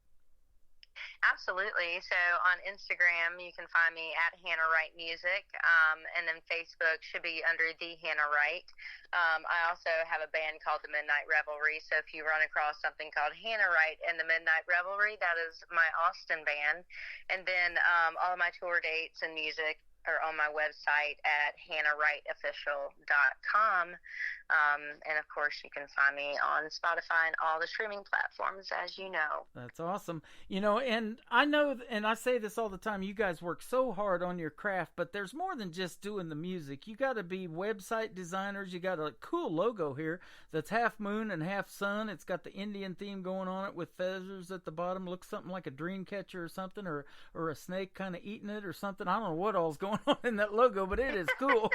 Absolutely. So on Instagram, you can find me at Hannah Wright Music, and then Facebook should be under The Hannah Wright. I also have a band called The Midnight Revelry, so if you run across something called Hannah Wright and The Midnight Revelry, that is my Austin band. And then all of my tour dates and music are on my website at hannahwrightofficial.com. And of course, you can find me on Spotify and all the streaming platforms, as you know. That's awesome. You know, and I know, and I say this all the time, you guys work so hard on your craft, but there's more than just doing the music. You got to be website designers. You got a cool logo here that's half moon and half sun. It's got the Indian theme going on it with feathers at the bottom. Looks something like a dream catcher or something, or a snake kind of eating it or something. I don't know what all's going on in that logo, but it is cool.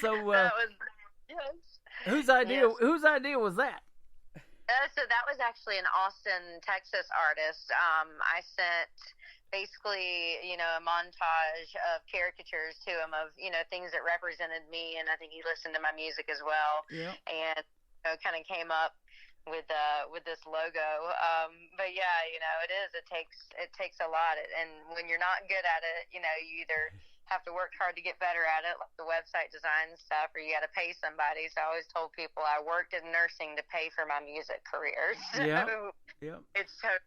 So, whose idea was that? So that was actually an Austin, Texas artist. I sent basically, you know, a montage of caricatures to him of, you know, things that represented me, and I think he listened to my music as well. Yeah. And kind of came up with this logo. But yeah, you know, it takes a lot, and when you're not good at it, you know, you either have to work hard to get better at it, like the website design and stuff, or you got to pay somebody. So I always told people I worked in nursing to pay for my music career. So it's totally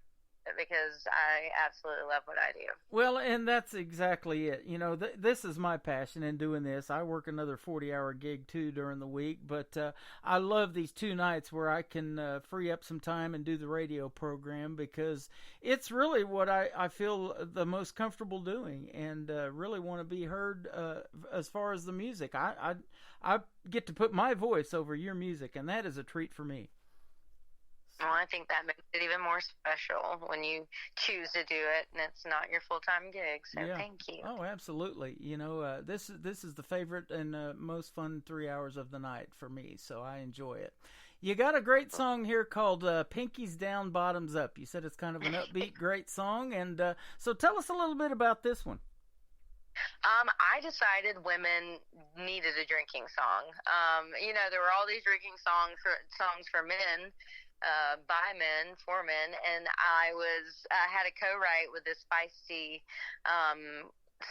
because I absolutely love what I do. Well, and that's exactly it. You know, this is my passion in doing this. I work another 40-hour gig too during the week, but I love these 2 nights where I can free up some time and do the radio program, because it's really what I feel the most comfortable doing, and really want to be heard as far as the music. I get to put my voice over your music, and that is a treat for me. Well, I think that makes it even more special when you choose to do it and it's not your full-time gig. So thank you. Oh, absolutely. You know, this is the favorite and most fun 3 hours of the night for me, so I enjoy it. You got a great song here called Pinkies Down, Bottoms Up. You said it's kind of an upbeat, great song, and so tell us a little bit about this one. I decided women needed a drinking song. You know, there were all these drinking songs for men, by men, for men, and I had a co-write with this feisty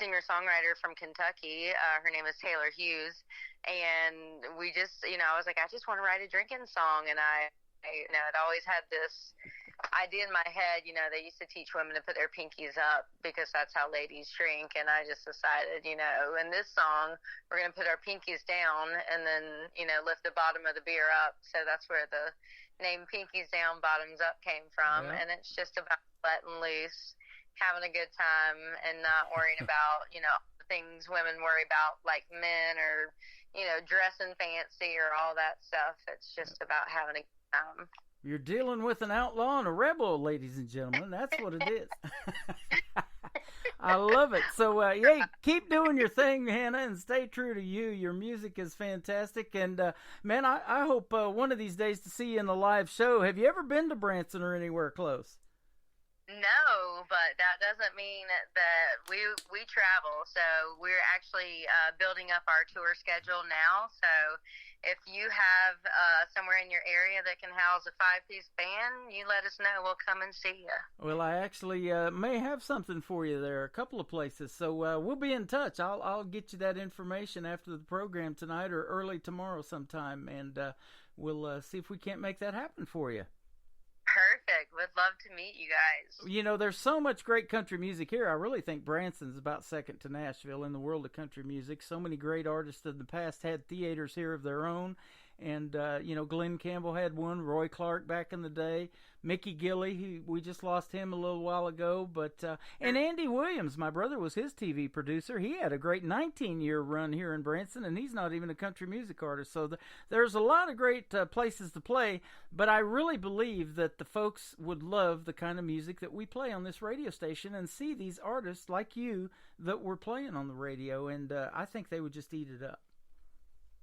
singer-songwriter from Kentucky. Her name is Taylor Hughes, and we just, you know, I was like, I just want to write a drinking song, and I you know, I'd always had this idea in my head, you know, they used to teach women to put their pinkies up because that's how ladies drink, and I just decided, you know, in this song, we're going to put our pinkies down and then, you know, lift the bottom of the beer up. So that's where the name Pinkies Down, Bottoms Up came from, and it's just about letting loose, having a good time, and not worrying about, you know, things women worry about like men, or, you know, dressing fancy or all that stuff. It's just about having a good time. You're dealing with an outlaw and a rebel, ladies and gentlemen. That's what it is. I love it. So, hey, keep doing your thing, Hannah, and stay true to you. Your music is fantastic. And, man, I hope one of these days to see you in a live show. Have you ever been to Branson or anywhere close? No, but that doesn't mean that we travel. So we're actually building up our tour schedule now. So if you have somewhere in your area that can house a 5-piece band, you let us know. We'll come and see you. Well, I actually may have something for you there, a couple of places. So we'll be in touch. I'll get you that information after the program tonight or early tomorrow sometime, and we'll see if we can't make that happen for you. Perfect. Would love to meet you guys. You know, there's so much great country music here. I really think Branson's about second to Nashville in the world of country music. So many great artists in the past had theaters here of their own. And, you know, Glenn Campbell had one, Roy Clark back in the day, Mickey Gilley, we just lost him a little while ago. But and Andy Williams, my brother, was his TV producer. He had a great 19-year run here in Branson, and he's not even a country music artist. So there's a lot of great places to play, but I really believe that the folks would love the kind of music that we play on this radio station and see these artists like you that we're playing on the radio, and I think they would just eat it up.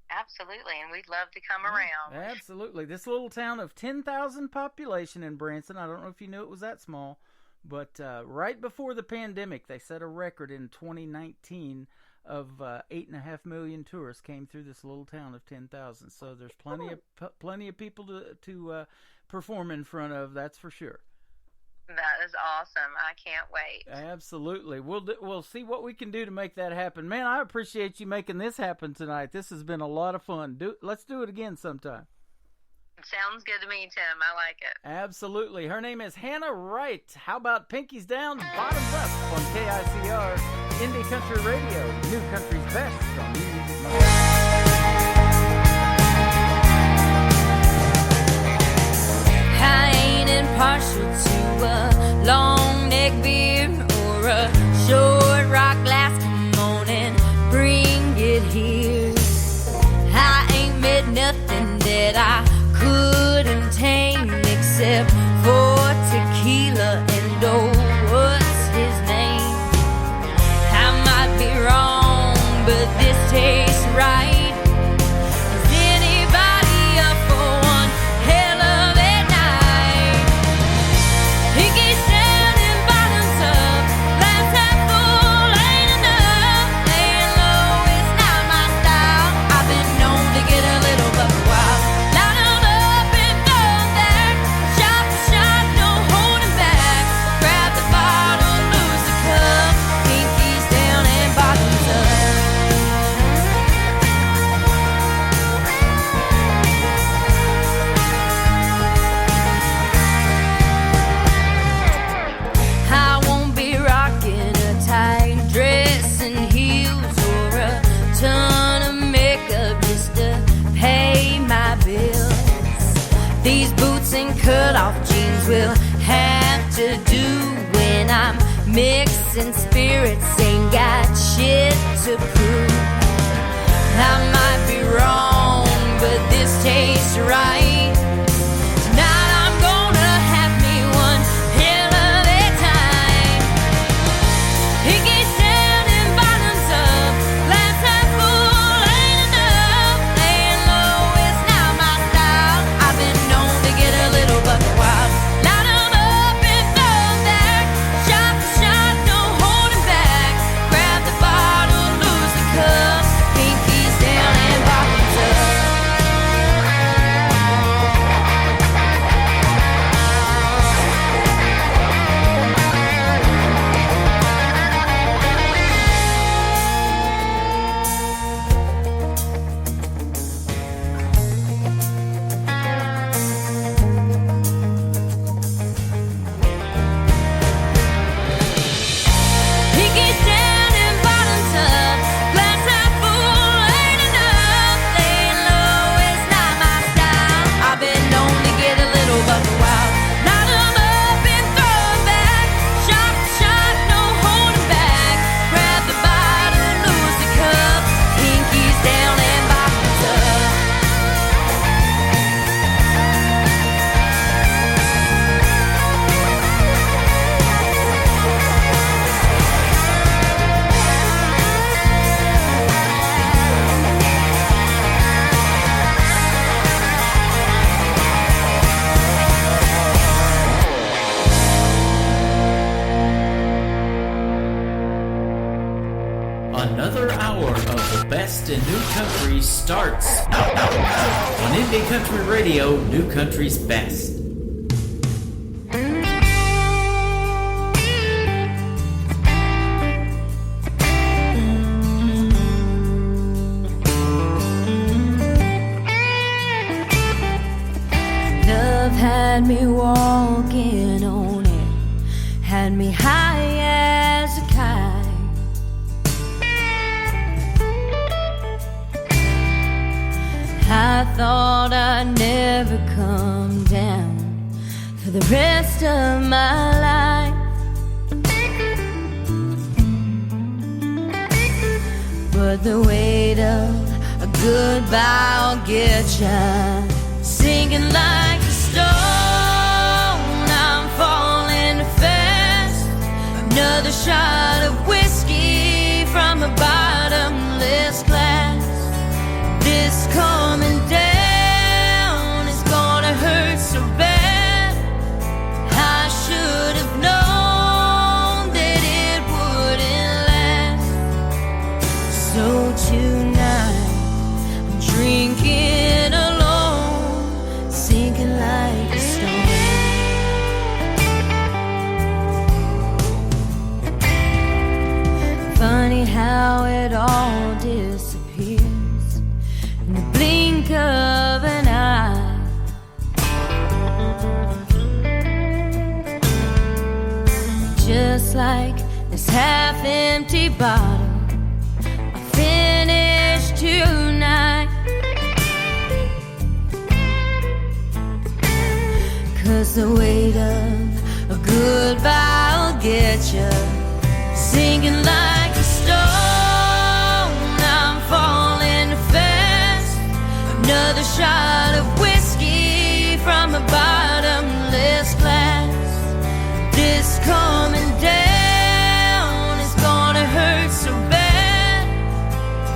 Absolutely, and we'd love to come around. Absolutely. This little town of 10,000 population in Branson, I don't know if you knew it was that small, but right before the pandemic, they set a record in 2019 of 8.5 million tourists came through this little town of 10,000. So there's plenty of people to perform in front of, that's for sure. That is awesome. I can't wait. Absolutely. We'll see what we can do to make that happen. Man, I appreciate you making this happen tonight. This has been a lot of fun. Let's do it again sometime. Sounds good to me, Tim. I like it. Absolutely. Her name is Hannah Wright. How about Pinkies Down, Bottoms Up on KICR, Indie Country Radio, New Country's Best on New Music Monday. I ain't impartial to a long neck beer or a short rock glass. Come on and bring it here. I ain't met nothing that I couldn't tame except for tequila and oh, what's his name? I might be wrong, but this tastes right. Is anybody up for one hell of a night? Pinkies down and bottoms up, glass half full ain't enough. Laying low is not my style. I've been known to get a little buck wild. Line 'em up and throw 'em back. Shot for shot, no holding back. Grab the bottle, lose the cup. Pinkies down and bottoms up. I won't be rocking a tight dress and heels or a ton of makeup just to pay my bills. These boots and cut-off jeans will have to do when I'm mixing spirits. Ain't got shit to prove. I might be wrong, but this tastes right. Tonight I'm going Best in New Country starts on Indie Country Radio, New Country's Best. Love had me walking on it, had me high as a kite. I thought I'd never come down for the rest of my life. But the weight of a goodbye will get ya, sinking like a stone. I'm falling fast. Another shot of whiskey from a bottomless glass. This coming down is gonna hurt so bad. I should have known that it wouldn't last. So tonight I'm drinking alone, sinking like a stone. Funny how it all disappears in the blink of an eye. Just like this half-empty bottle I finished tonight. 'Cause the weight of a goodbye will get you, sinking like a stone. I'm falling fast. Another shot of whiskey from a bottomless glass. This coming down is gonna hurt so bad.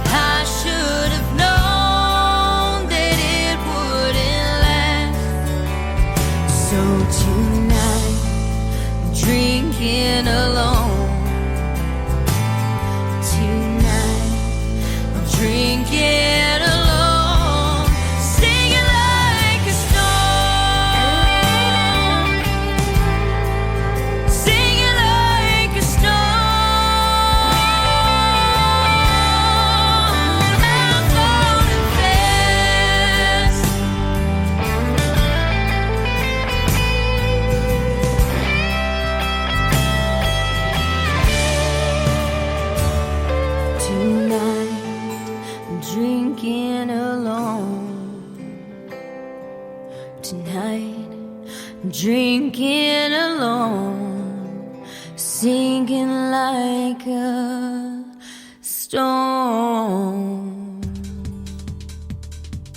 I should have known that it wouldn't last. So tonight I'm drinking alone. Tonight I'm drinking alone. Drinking alone, sinking like a stone.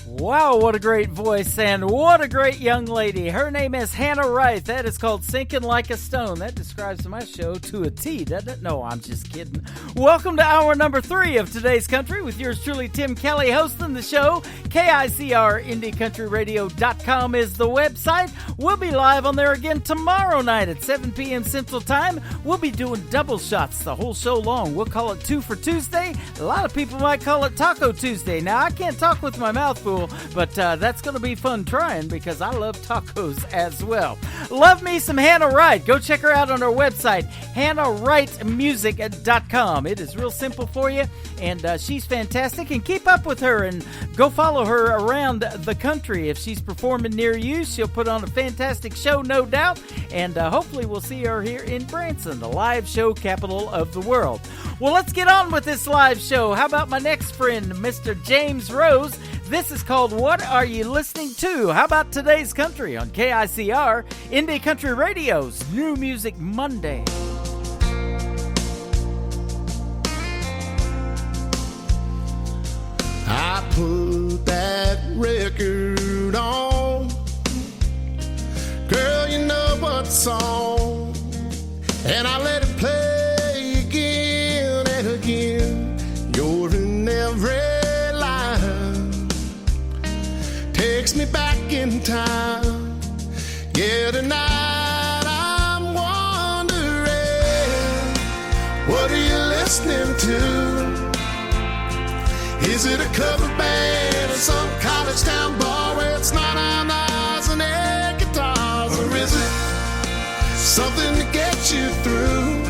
Wow, what a great voice and what a great young lady. Her name is Hannah Wright. That is called Sinking Like a Stone. That describes my show to a T, doesn't it? No, I'm just kidding. Welcome to hour number 3 of Today's Country with yours truly, Tim Kelly, hosting the show. KICR, IndieCountryRadio.com is the website. We'll be live on there again tomorrow night at 7 p.m. Central Time. We'll be doing double shots the whole show long. We'll call it 2 for Tuesday. A lot of people might call it Taco Tuesday. Now, I can't talk with my mouth full, but that's going to be fun trying because I love tacos as well. Love me some Hannah Wright. Go check her out on her website, HannahWrightMusic.com. It is real simple for you, and she's fantastic. And keep up with her and go follow her around the country. If she's performing near you, she'll put on a fantastic show, no doubt. And hopefully we'll see her here in Branson, the live show capital of the world. Well, let's get on with this live show. How about my next friend, Mr. James Rose? This is called What Are You Listening To? How about Today's Country on KICR, Indie Country Radio's New Music Monday. I put that record on. Girl, you know what song. And I let it play again and again. You're in every line. Takes me back in time. Yeah, tonight I'm wondering, what are you listening to? Is it a cover band or some college town bar where it's not on ours and air guitars? Or is it something to get you through?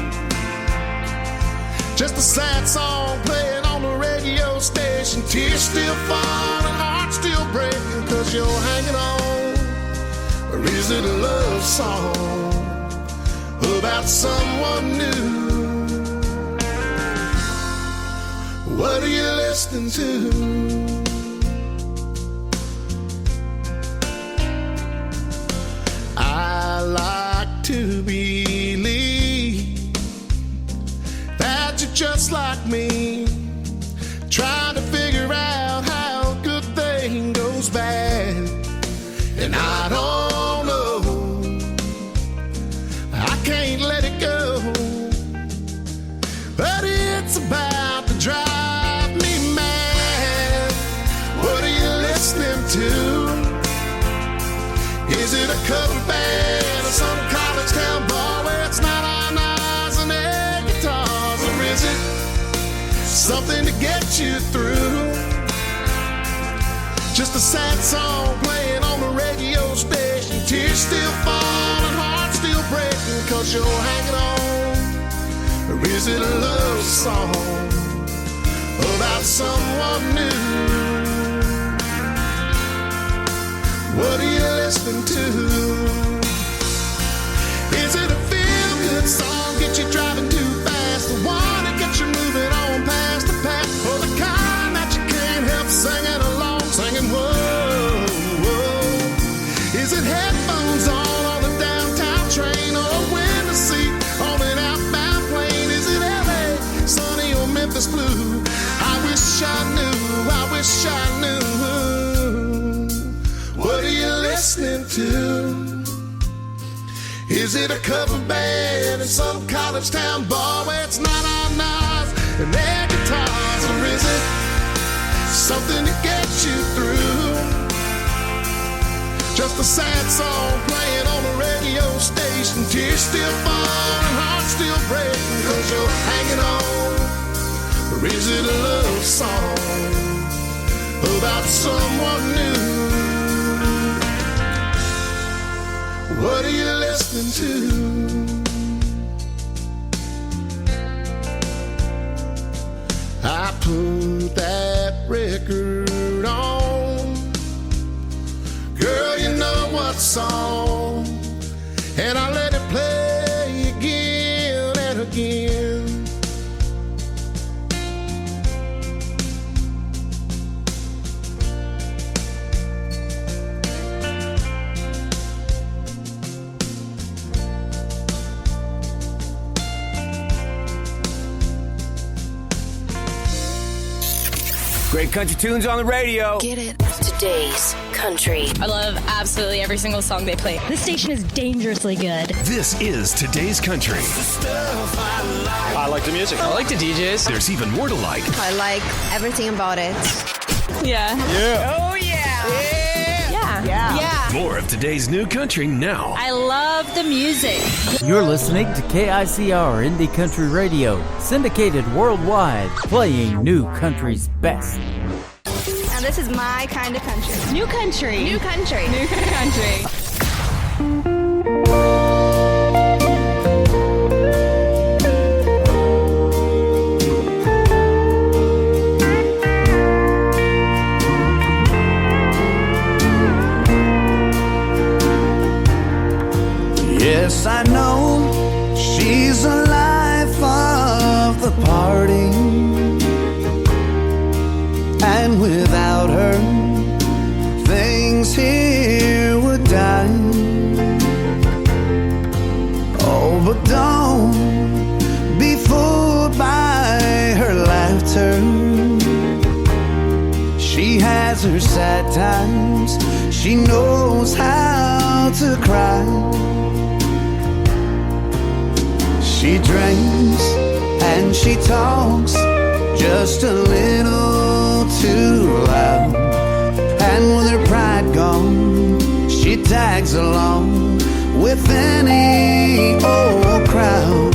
Just a sad song playing on the radio station, tears still falling, heart still breaking, cause you're hanging on. Or is it a love song about someone new? What are you listening to? I like to believe that you're just like me, trying to figure out how a good thing goes bad. And I don't know, I can't let it go, but it's about to drive me mad. What are you listening to? Is it a cover band or some college town bar where it's not on ours and air guitars? Or is it something to get you through? Just a sad song playing on the radio station, tears still falling, heart still breaking, cause you're hanging on. Or is it a love song about someone new? What are you listening to? Is it a feel-good song, get you driving too fast, the one that gets you moving on past the path, or the kind that you can't help singing along, singing whoa, whoa? Is it headphones on the downtown train, or a window seat on an outbound plane? Is it LA, sunny or Memphis blue? I wish I knew, I wish I knew. What are you listening to? Is it a cover band in some college town bar where it's not on ours and their guitars? Or is it something to get you through? Just a sad song playing on the radio station, tears still falling, heart still breaking, cause you're hanging on. Or is it a love song about someone new? What are you listening to? I put that record on, girl, you know what song, and I let it play again and again. Great country tunes on the radio. Get it? Today's country. I love absolutely every single song they play. This station is dangerously good. This is Today's Country. I like the music. I like the DJs. There's even more to like. I like everything about it. Yeah. Yeah. Oh, yeah. Yeah. Yeah. More of today's new country now. I love the music. You're listening to KICR Indie Country Radio, syndicated worldwide, playing new country's best. Now this is my kind of country. New country. New country. New country. Yes, I know she's the life of the party, and without her, things here would die. Oh, but don't be fooled by her laughter. She has her sad times, she knows how to cry. She drinks and she talks just a little too loud, and with her pride gone, she tags along with any old crowd.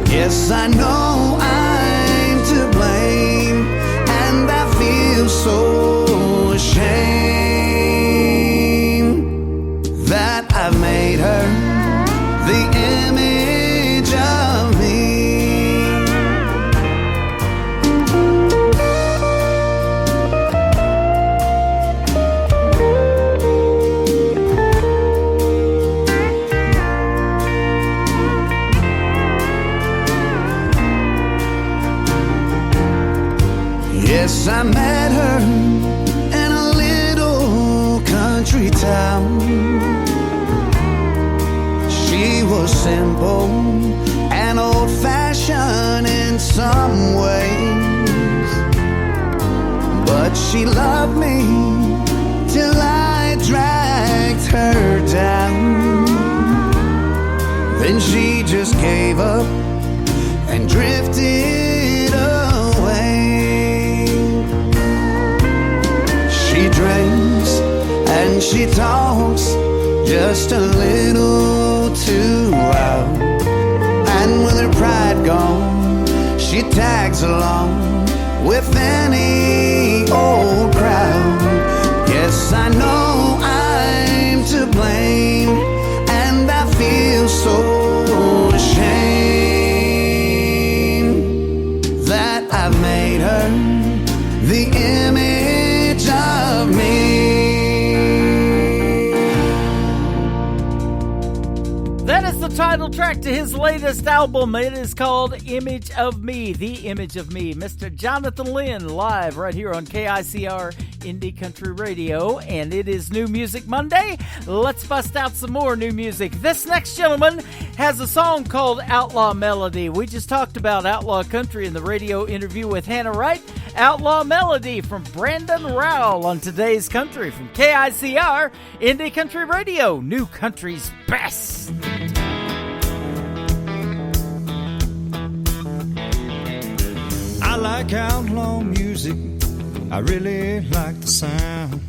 Yes, I know I'm to blame, and I feel I met her in a little country town. She was simple and old-fashioned in some ways, but she loved me till I dragged her down. Then she just gave up and drifted away. She drinks and she talks just a little too loud, and with her pride gone, she tags along with any old crowd. Yes, I know I'm to blame, and I feel so ashamed that I've made her the image of me. That is the title track to his latest album. It is called Image of Me, The Image of Me. Mr. Jonathan Lynn live right here on KICR Indie Country Radio, and it is New Music Monday. Let's bust out some more new music. This next gentleman has a song called Outlaw Melody. We just talked about outlaw country in the radio interview with Hannah Wright. Outlaw Melody from Brandon Rowell on today's country from KICR Indie Country Radio, New Country's best. I like outlaw music, I really like the sound.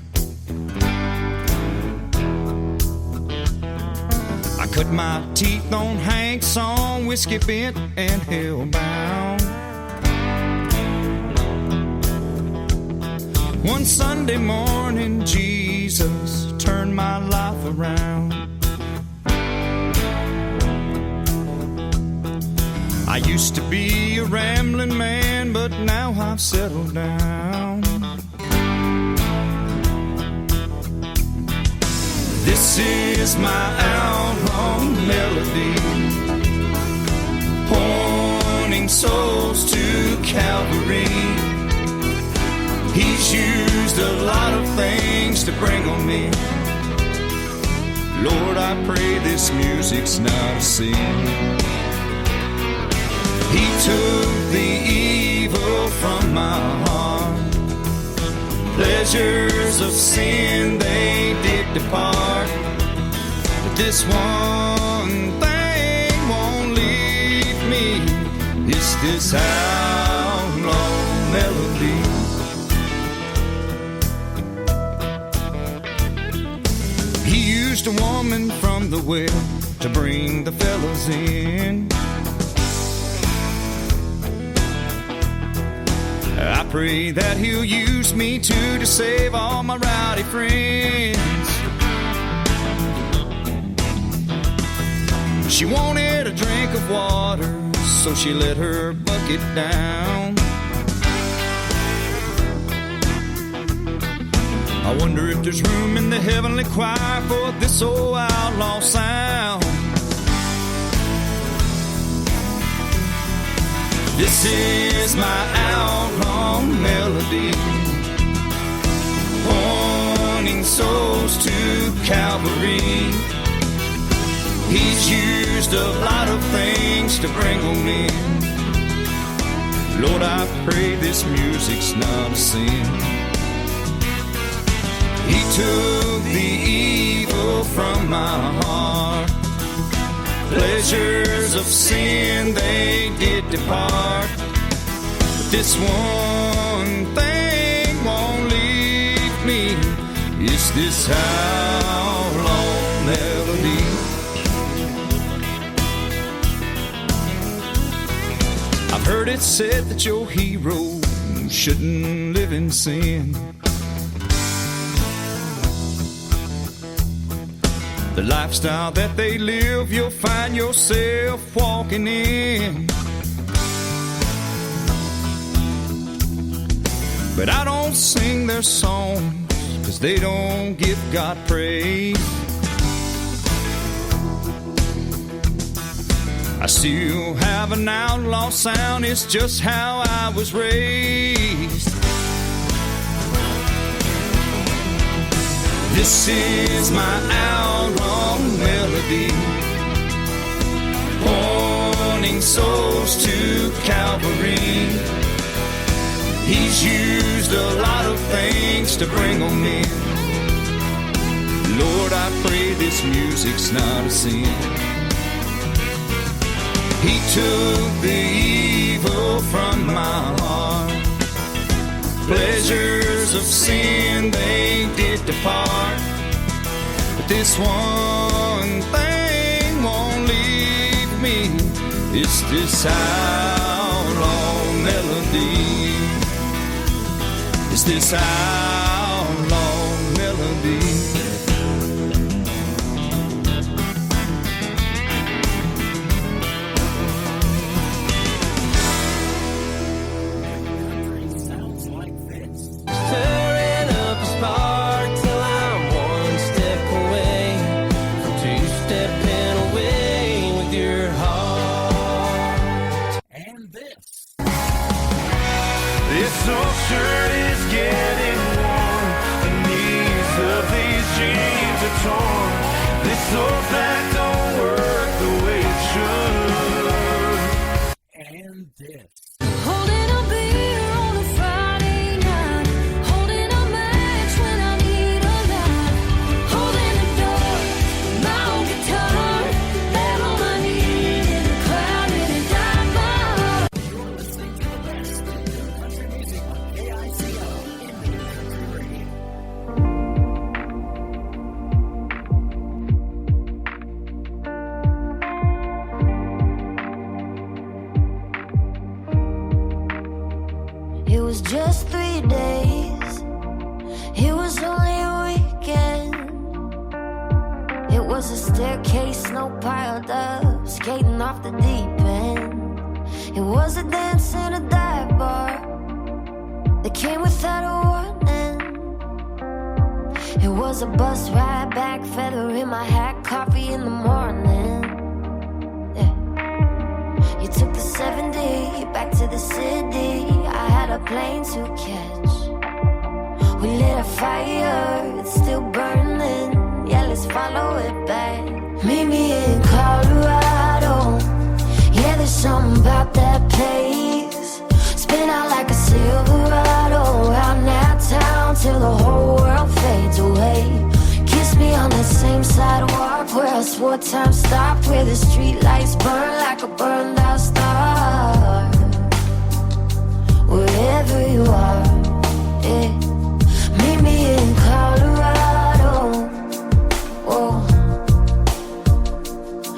I cut my teeth on Hank's song, Whiskey Bent and Hellbound. One Sunday morning, Jesus turned my life around. I used to be a rambling man, but now I've settled down. This is my outlaw melody, pointing souls to Calvary. He's used a lot of things to bring on me. Lord, I pray this music's not a sin. He took the evil from my heart. Pleasures of sin, they did depart. But this one thing won't leave me. It's this outlaw melody. He used a woman from the well to bring the fellas in. I pray that he'll use me too to save all my rowdy friends. She wanted a drink of water, so she let her bucket down. I wonder if there's room in the heavenly choir for this old outlaw sound. This is my outlaw melody, pointing souls to Calvary. He's used a lot of things to bring on in. Lord, I pray this music's not a sin. He took the evil from my heart. Pleasures of sin, they did depart. But this one thing won't leave me. It's this outlaw melody. I've heard it said that your hero shouldn't live in sin. The lifestyle that they live, you'll find yourself walking in. But I don't sing their songs, 'cause they don't give God praise. I still have an outlaw sound, it's just how I was raised. This is my outlawed melody, pointing souls to Calvary. He's used a lot of things to bring them in. Lord, I pray this music's not a sin. He took the evil from my heart. Pleasures of sin, they did depart. But this one thing won't leave me. It's this outlaw melody. It's this outlaw melody. Stirring up a spark till I'm one step away from two-stepping away with your heart. And this old shirt is getting worn. The knees of these jeans are torn. This old back don't work the way it should. And this. Holding a beer on a Friday night, holding a match when I need a light, holding the door, my own guitar, and all I need is a cloud and a dive bar. You're listening to the best in new country music on KICR in New Country Radio. It was just 3 days. It was only a weekend. It was a staircase, snow piled up, skating off the deep end. It was a dance in a dive bar that came without a warning. It was a bus ride back, feather in my hat, coffee in the morning. Yeah. You took the 70 back to the city. I had a plane to catch. We lit a fire, it's still burning. Yeah, let's follow it back. Meet me in Colorado. Yeah, there's something about that place. Spin out like a Silverado around that town till the whole world fades away. Kiss me on that same sidewalk where I swore time stopped, where the street lights burn like a burned out star. Wherever you are, yeah. Meet me in Colorado. Oh,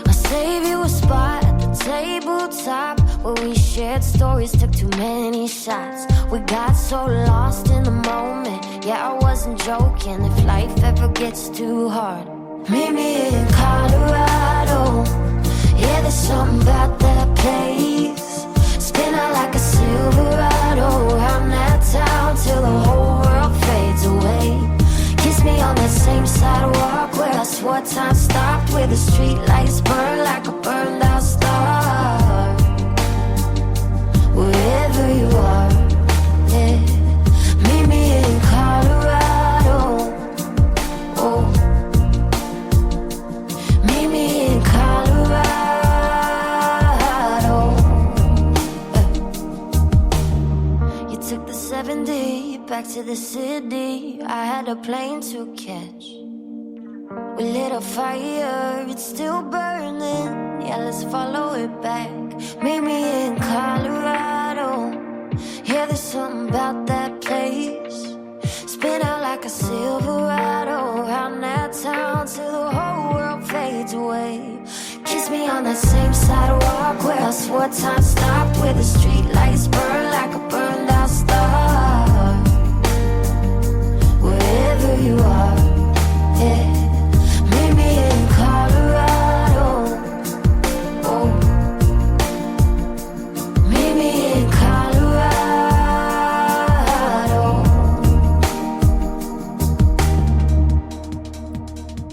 I'll save you a spot at the tabletop where we shared stories, took too many shots. We got so lost in the moment. Yeah, I wasn't joking. If life ever gets too hard, meet me in Colorado. Yeah, there's something about that place. Spin out like a Silverado around that town till the whole world fades away. Kiss me on that same sidewalk where I swore time stopped, where the street lights burn like a burned out star. Wherever you are, yeah. Meet me in Colorado. Oh, meet me in Colorado. You took the 70 back to the city. I had a plane to catch. We lit a fire, it's still burning. Yeah, let's follow it back. Meet me in Colorado. Yeah, there's something about that place. Spin out like a Silverado around that town till the whole world fades away. Kiss me on that same sidewalk where I swore time stopped, where the street lights burn like a burned out star. Wherever you are, yeah. Meet me in Colorado. Oh, meet me in Colorado.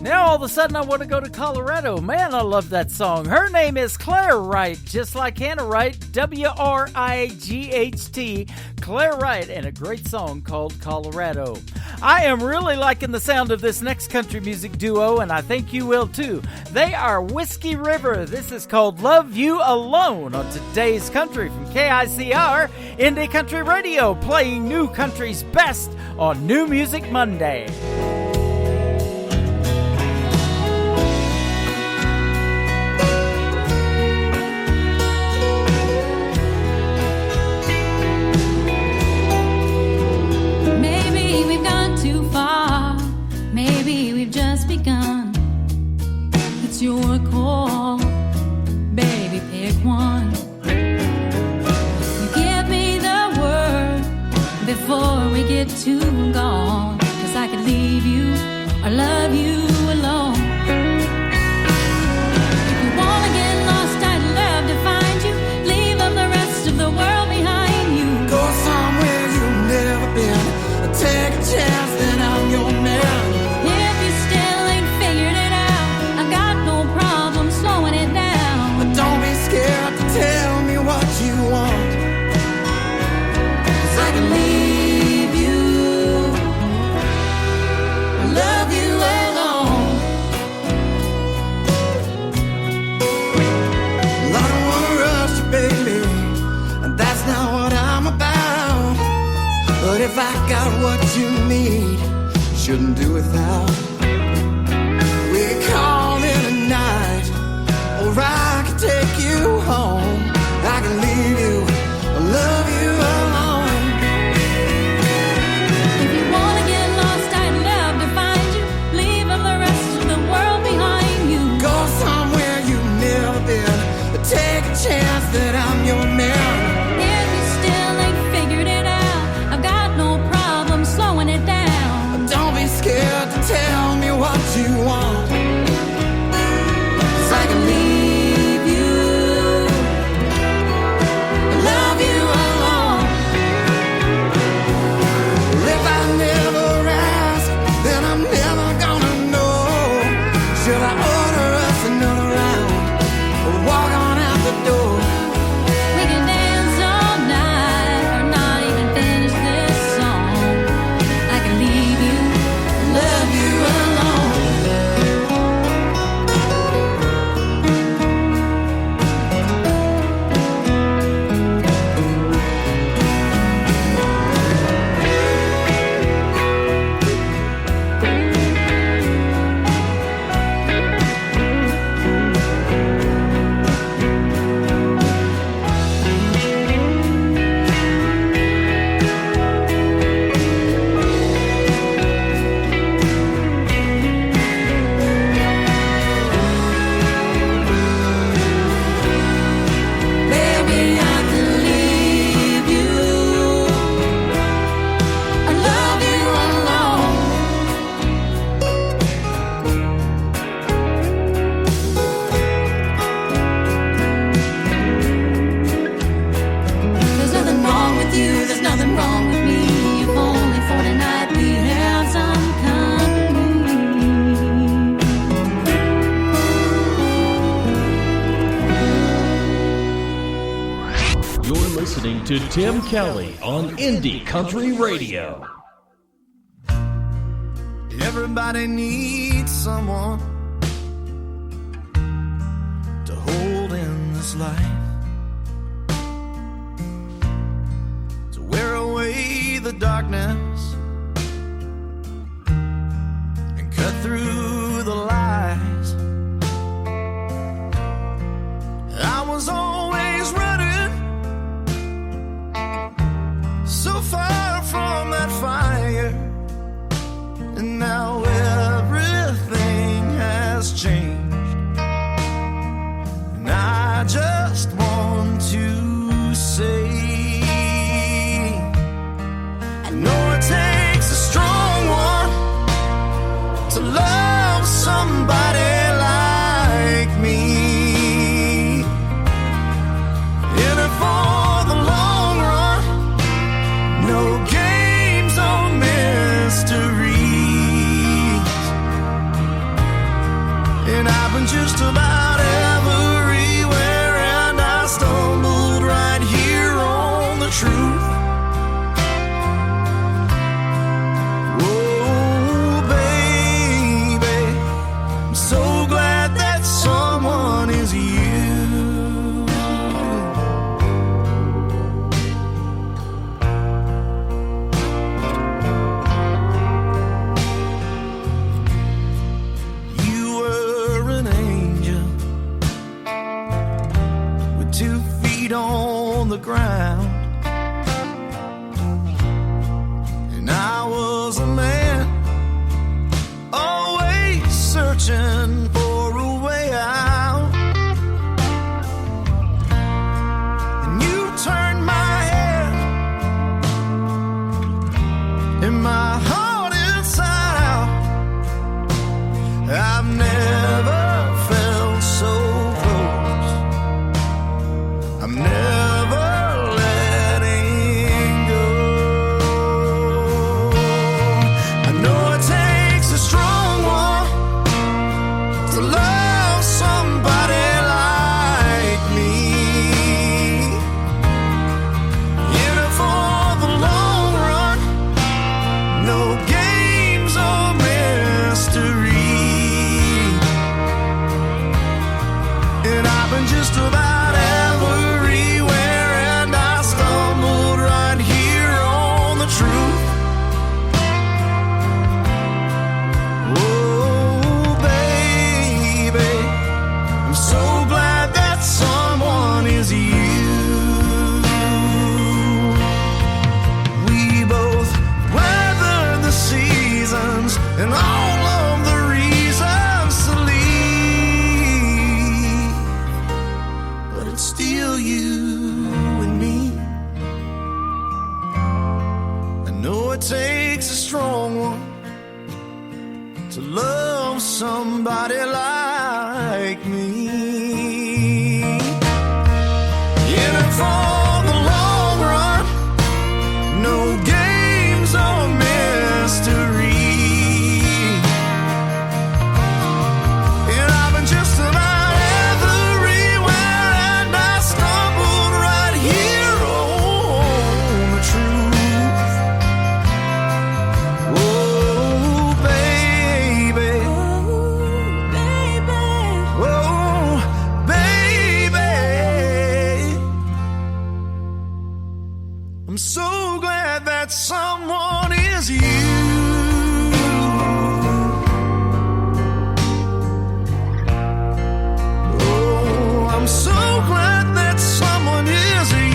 Now all of a sudden I want to go to Colorado. Man, I love that song. Her name is Claire Wright, just like Hannah Wright, W-R-I-G-H-T, Claire Wright, and a great song called Colorado. I am really liking the sound of this next country music duo, and I think you will too. They are Whiskey River. This is called Love You Alone on today's country from KICR, Indie Country Radio, playing new country's best on New Music Monday. Maybe we've gone too far. Maybe we've just begun. It's your call. Baby, pick one. You give me the word before we get too gone. 'Cause I could leave you or love you alone. If you wanna get lost, I'd love to find you. Leave all the rest of the world behind you. Go somewhere you've never been. Take a chance that I'm your man. If you still ain't figured it out, I got no problem slowing it down. But don't be scared to tell me what you want. 'Cause I can leave you, love you alone. I don't wanna rush you, baby, and that's not what I'm about. But if I got what you need, shouldn't do without. We call it a night, or I can take you home. I can leave you, love you alone. If you wanna get lost, I'd love to find you. Leave all the rest of the world behind you. Go somewhere you've never been. Take a chance that I'm your man. If you still ain't figured it out, I've got no problem slowing it down. Don't be scared to tell me what you want. 'Cause I can leave you, love you alone. If I never ask, then I'm never gonna know. Should I order us another round or walk on out the door? We can dance all night or not even finish this song. I can leave you, love you alone. Baby, I can leave you, I love you alone. There's nothing wrong with you, there's nothing wrong with me. If only for tonight we have some company. You're listening to Tim Kelly on Indie Country Radio. Everybody needs someone to hold in this life, to wear away the darkness and cut through the lies. I was always running so far from that fire, and now everything has changed. And I just want to say, I know it takes a strong one to love somebody like me. In it for the long run, no games or mysteries. feet on the ground. And I was a man, always searching for a way out. And you turned my head and my heart inside out. I've never felt so close. I'm never letting go. I know it takes a strong one to love somebody like me. In it for the long run, no games or mystery. And I've been just about everywhere, and I stumbled right here on the truth. Oh, baby, I'm so glad that someone is you. We both weathered the seasons and all of the reasons to leave, but it's still you and me. I know it takes a strong one to love somebody like me. In it for the long run, no games or mystery. And I've been just about everywhere, and I stumbled right here on the truth. Oh, baby. Oh, baby. I'm so glad that someone is you. Oh, I'm so glad that someone is you.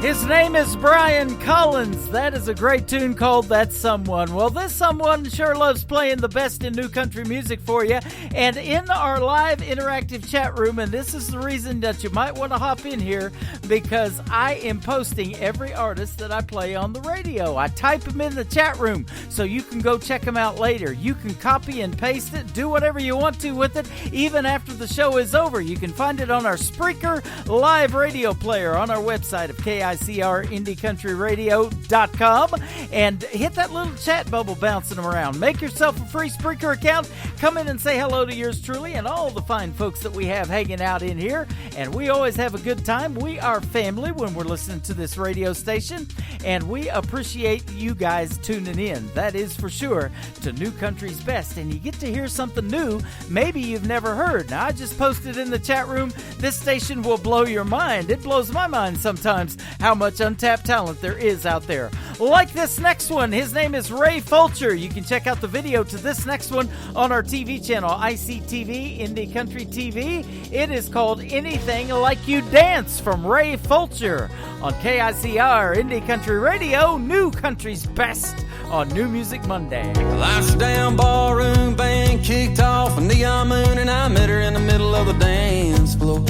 His name is Brian Collins. That is a great tune called That's Someone. Well, this someone sure loves playing the best in new country music for you. And in our live interactive chat room, and this is the reason that you might want to hop in here, because I am posting every artist that I play on the radio. I type them in the chat room so you can go check them out later. You can copy and paste it, do whatever you want to with it, even after the show is over. You can find it on our Spreaker live radio player on our website of KICR IndieCountryRadio.com, and hit that little chat bubble bouncing around. Make yourself a free Spreaker account. Come in and say hello to yours truly and all the fine folks that we have hanging out in here, and we always have a good time. We are family when we're listening to this radio station, and we appreciate you guys tuning in. That is for sure to New Country's Best, and you get to hear something new maybe you've never heard. Now, I just posted in the chat room, this station will blow your mind. It blows my mind sometimes how much untapped talent there is out there. Like this next one, his name is Ray Fulcher. You can check out the video to this next one on our TV channel, ICTV, Indie Country TV. It is called Anything Like You Dance from Ray Fulcher on KICR Indie Country Radio, New Country's Best on New Music Monday. Life's down ballroom band kicked off a neon moon, and I met her in the middle of the dance floor.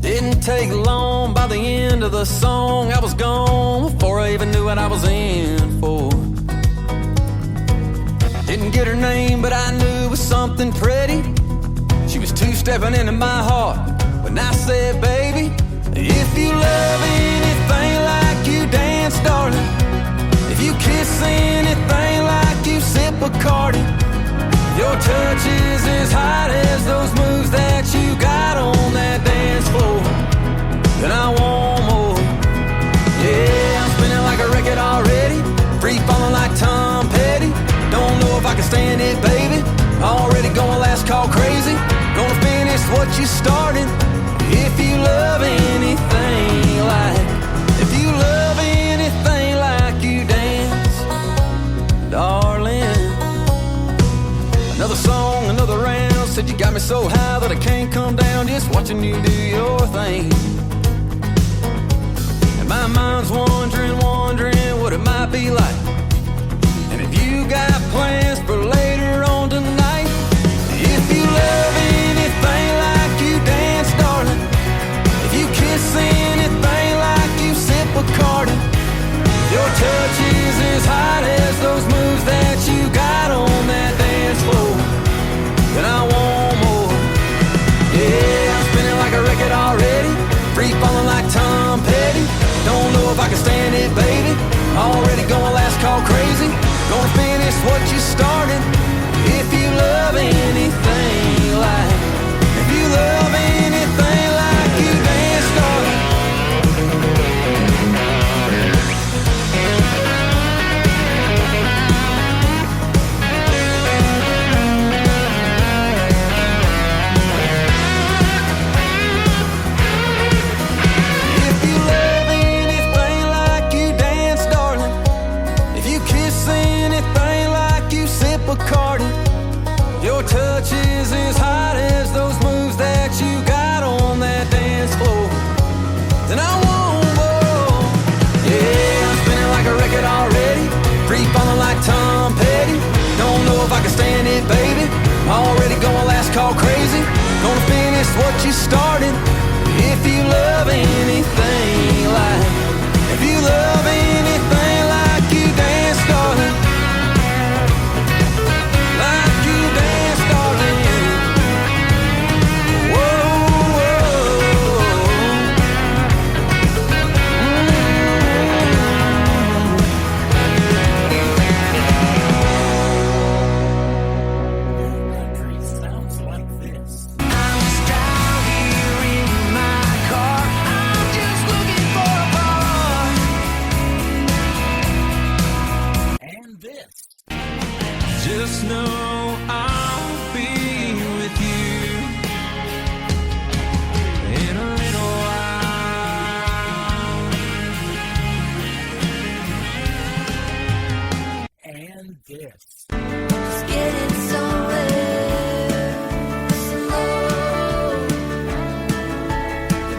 Didn't take long, by the end of the song I was gone before I even knew what I was in for. Didn't get her name, but I knew it was something pretty. She was two-stepping into my heart when I said, baby, if you love anything like you dance, darling, if you kiss anything like you sip Bacardi, your touch is as hot as those moves that you got on that dance floor, then I want more. Yeah, I'm spinning like a record already, free falling like Tom Petty. Don't know if I can stand it, baby. Already going last call crazy. Gonna finish what you started. If you love anything said you got me so high that I can't come down, just watching you do your thing. And my mind's wondering what it might be like. And if you got plans for later on tonight, if you love anything like you dance, darling, if you kiss anything like you sip Bacardi, your touch is as hot as those moves that you got on that dance floor, then I want more. Yeah, I'm spinning like a record already, free falling like Tom Petty. Don't know if I can stand it, baby. Already going last call crazy. Gonna finish what you started. If you love anything like, if you love anything like you dance, darling. If you love anything like you dance, darling. If you kiss anything like you sip Bacardi, your touch is as hot as those moves that you got on that dance floor, then I want more. Yeah, I'm spinning like a record already, free falling like Tom Petty. Don't know if I can stand it, baby. Already going last call crazy. Gonna finish what you started. If you love anything like, if you love anything like you dance, darling. Like you dance, darling. Whoa, Sounds like this. I'm just out here in my car. I'm just looking for a bar. And this. just know I'll be with you in a little while. And this. Just getting somewhere slow.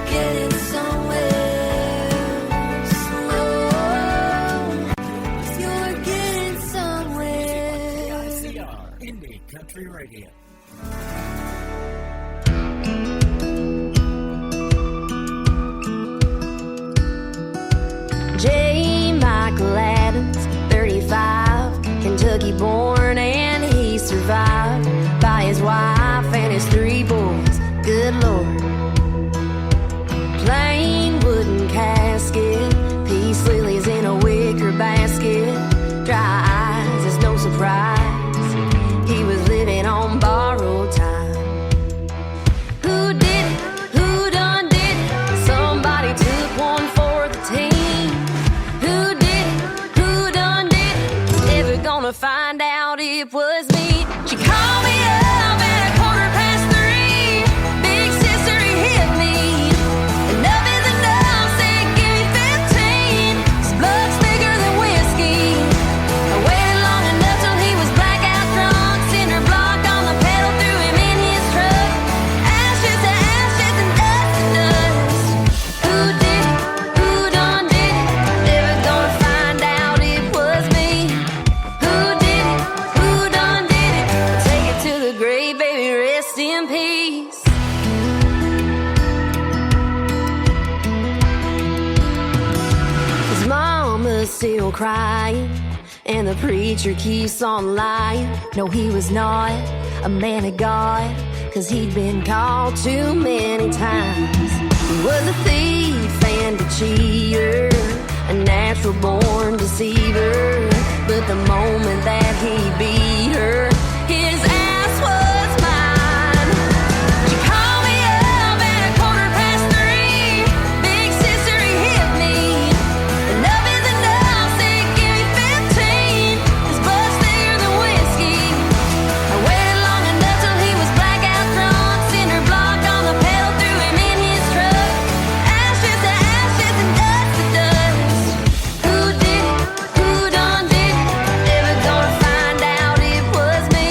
Getting somewhere slow. You're getting somewhere. KICR, Indie Country Radio. J. Michael Adams, 35, Kentucky born, and he survived by his wife and his 3 boys. Good Lord. Plain wooden casket, peace lilies in a wicker basket. Dry eyes, it's no surprise. He was living on borrowed time. Who did it? Who done did it? Somebody took one for the team. Who did it? Who done did it? Never gonna find out it was me. She called me up at 3:15. Big sister, he hit me. Enough is enough, said give me 15. His blood's thicker than whiskey. I waited long enough till he was blackout drunk. Cinder block on the pedal, threw him in his truck. Ashes to ashes and dust to dust. Who did it? Who done did it? Never gonna find out it was me. Who did it? Who done did it? Take it to the grave, baby, rest in peace. His mama's still crying, and the preacher keeps on lying. No, he was not a man of God, 'cause he'd been called too many times. He was a thief and a cheater, a natural born deceiver. But the moment that he beat her, his ass was mine. She called me up at 3:15. Big sister, he hit me. Enough is enough, said give me 15. His blood's thicker than whiskey. I waited long enough till he was blackout drunk. Cinder block on the pedal, threw him in his truck. Ashes to ashes and dust to dust. Who did it? Who done did it? Never gonna find out it was me.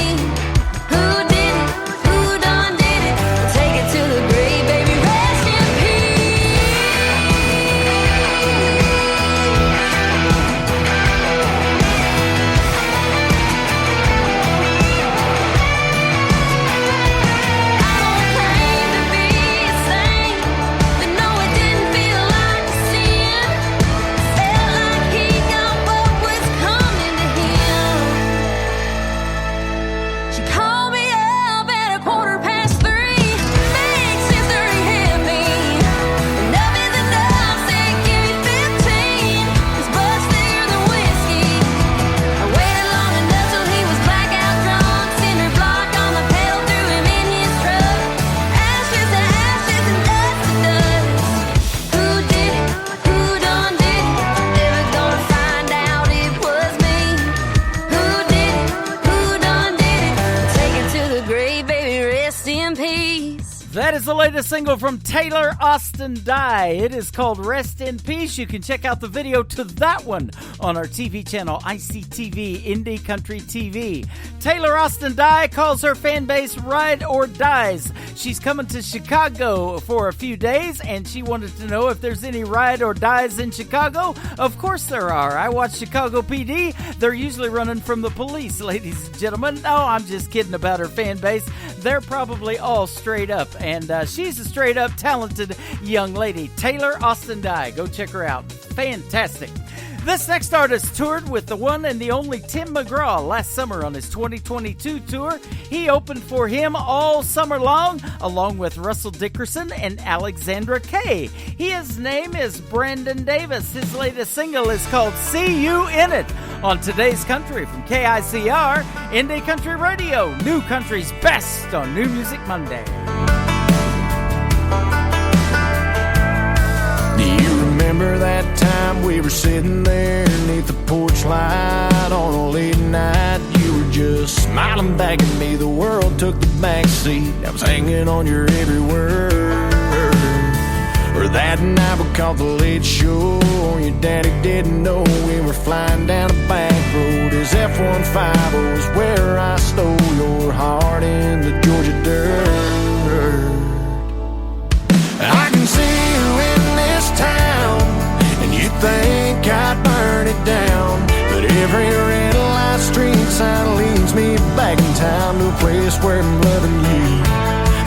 latest single from Taylor Austin Dye. It is called Rest in Peace. You can check out the video to that one on our TV channel, ICTV, Indie Country TV. Taylor Austin Dye calls her fan base Ride or Dies. She's coming to Chicago for a few days, and she wanted to know if there's any Ride or Dies in Chicago. Of course there are. I watch Chicago PD. They're usually running from the police, ladies and gentlemen. No, I'm just kidding about her fan base. They're probably all straight up, and she's a straight up talented young lady. Taylor Austin Dye. Go check her out. Fantastic. This next artist toured with the one and the only Tim McGraw last summer on his 2022 tour. He opened for him all summer long, along with Russell Dickerson and Alexandra Kay. His name is Brandon Davis. His latest single is called See You In It on Today's Country from KICR, Indie Country Radio, New Country's best on New Music Monday. Do you remember that time we were sitting there beneath the porch light on a late night? You were just smiling back at me. The world took the back seat. I was hanging on your every word. Or that night we caught the late show. Your daddy didn't know we were flying down a back road. His F-150 was where I stole your heart in the Georgia dirt. I can see you in this town, and you think I'd burn it down, but every red light street sign leads me back in town to a place where I'm loving you.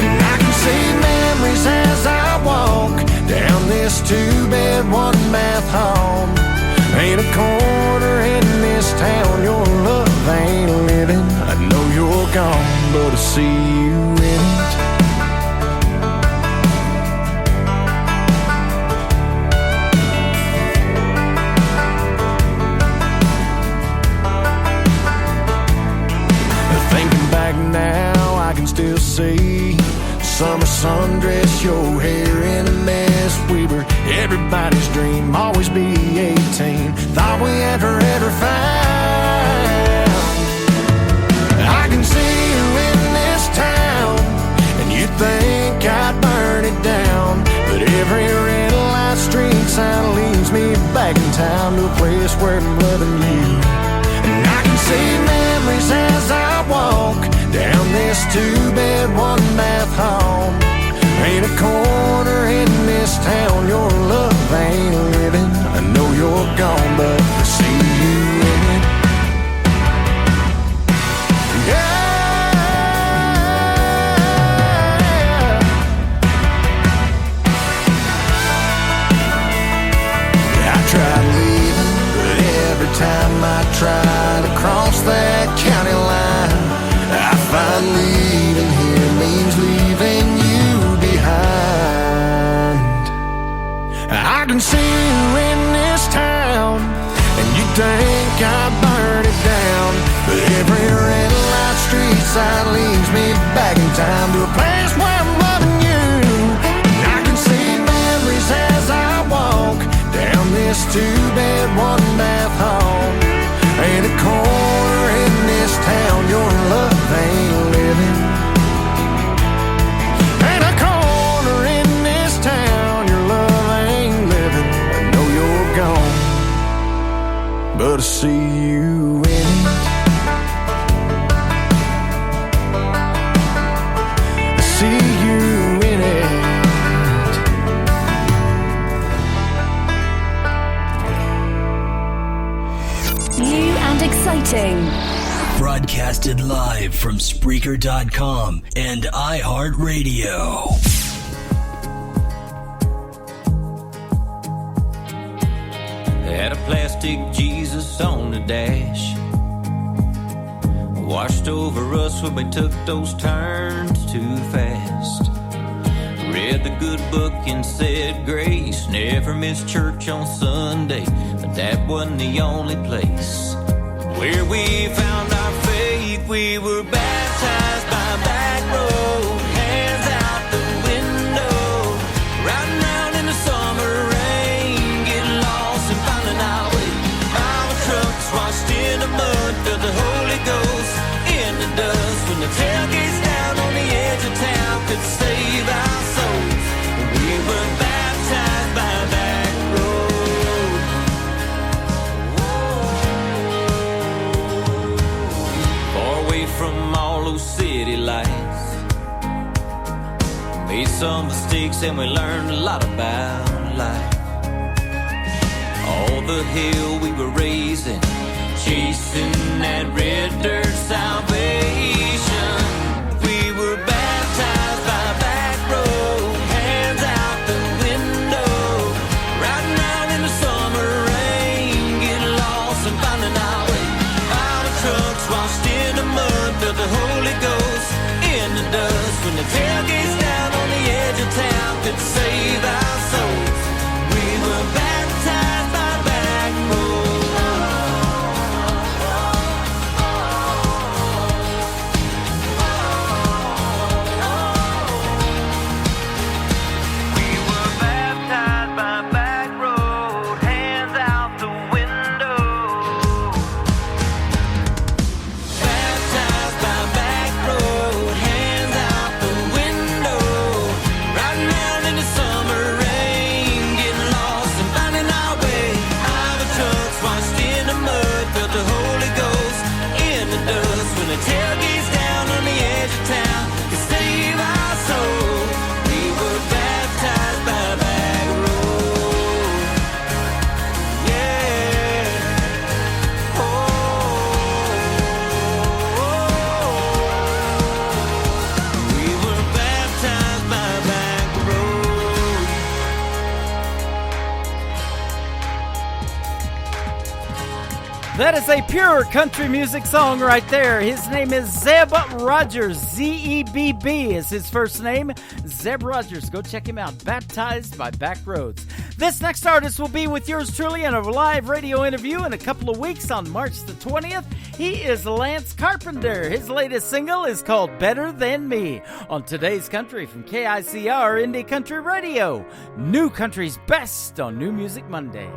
And I can see memories as I walk down this two-bed, one-bath home. Ain't a corner in this town your love ain't living. I know you're gone, but I see you in it. Now I can still see summer sundress, your hair in a mess. We were everybody's dream, always be 18. Thought we had forever found. I can see you in this town, and you think I'd burn it down, but every red light street sign leads me back in town to a place where I'm loving you. And I can see memories as I walk down this two-bed, one-bath home. Ain't a corner in this town your love ain't living. I know you're gone, but I see you in it. I tried leaving, but every time I try to cross that county line, I find leaving here means leaving you behind. I can see you in this town, and you think I'd burn it down, but every red light street sign leads me back in time to a place where I'm loving you. And I can see memories as I walk down this two-bed, one-bath home. Ain't a corner in this town your love ain't living. Ain't a corner in this town your love ain't living. I know you're gone, but I see you in it. I see you in it. New and exciting. Broadcasted live from Spreaker.com and iHeartRadio. Had a plastic Jesus on the dash, washed over us when we took those turns too fast. Read the good book and said grace, never missed church on Sunday, but that wasn't the only place where we found our faith. We were baptized by a back road, hands out the window, riding around in the summer rain, getting lost and finding our way. Our trucks washed in the mud, filled the Holy Ghost in the dust. When the tailgates down on the edge of town could save our soul. then we learned a lot about life. All the hill we were raising, chasing that red dirt salvation. We were baptized by a back road, hands out the window, riding out in the summer rain, getting lost and finding our way. Out of trucks, washed in the mud, felt the Holy Ghost in the dust. When the tailgates down on the edge of town could save our souls, we were baptized by back road. We were baptized by back road, hands out the window. Baptized by back road, hands out the window. Riding out in the summer rain, getting lost and finding our way. Our trucks washed in the mud, felt the Holy Ghost in the dust. When the tailgates down on the edge of town could save our soul, we were baptized by back road. Yeah. We were baptized by back road. That is a pure country music song right there. His name is Zeb Rogers. Z-E-B-B is his first name. Zeb Rogers. Go check him out. Baptized by Back Roads. This next artist will be with yours truly in a live radio interview in a couple of weeks on March the 20th. He is Lance Carpenter. His latest single is called Better Than Me on Today's Country from KICR Indie Country Radio. New Country's best on New Music Monday.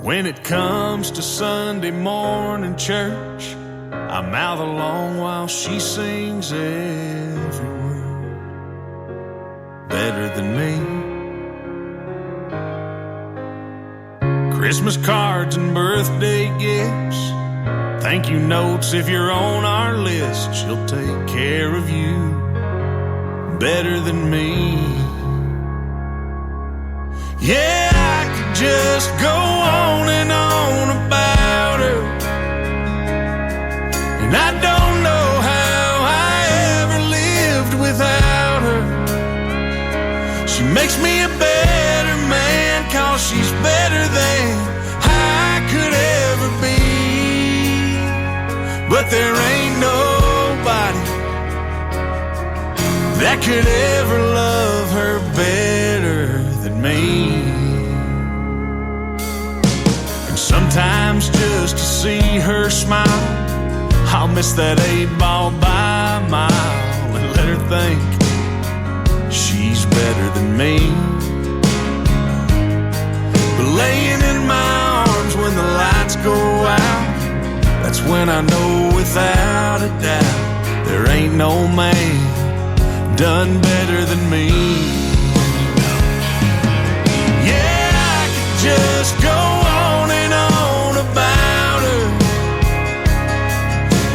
When it comes to Sunday morning church, I'm out alone while she sings every word. Better than me. Christmas cards and birthday gifts, thank you notes if you're on our list. She'll take care of you better than me. Yeah, I could just go on and on about her, and I don't know how I ever lived without her. She makes me a better man, 'cause she's better than I could ever be. But there ain't nobody that could ever love her better than me. And sometimes just to see her smile, I'll miss that 8-ball by a mile and let her think she's better than me. But laying in my arms when the lights go out, that's when I know without a doubt there ain't no man done better than me. Yeah, I could just go on and on about her,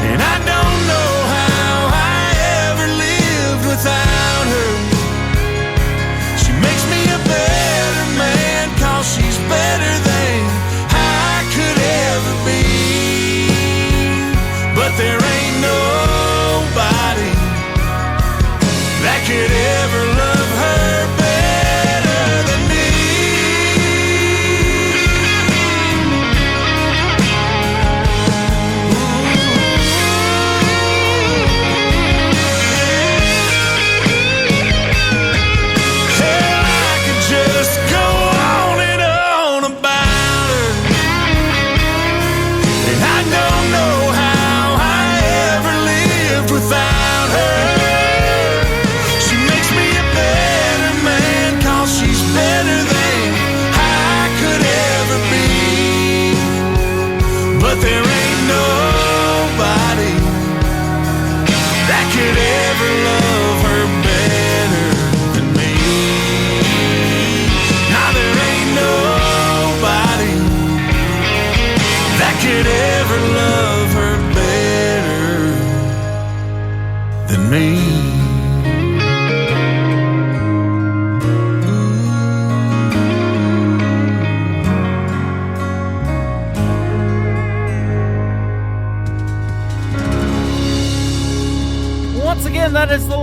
and I don't know how I ever lived without her. She makes me a better man, 'cause she's better than I could ever be. But there ain't nobody that could ever love her better than me. Hell, I could just go on and on about her, and I don't know how I ever lived without her. She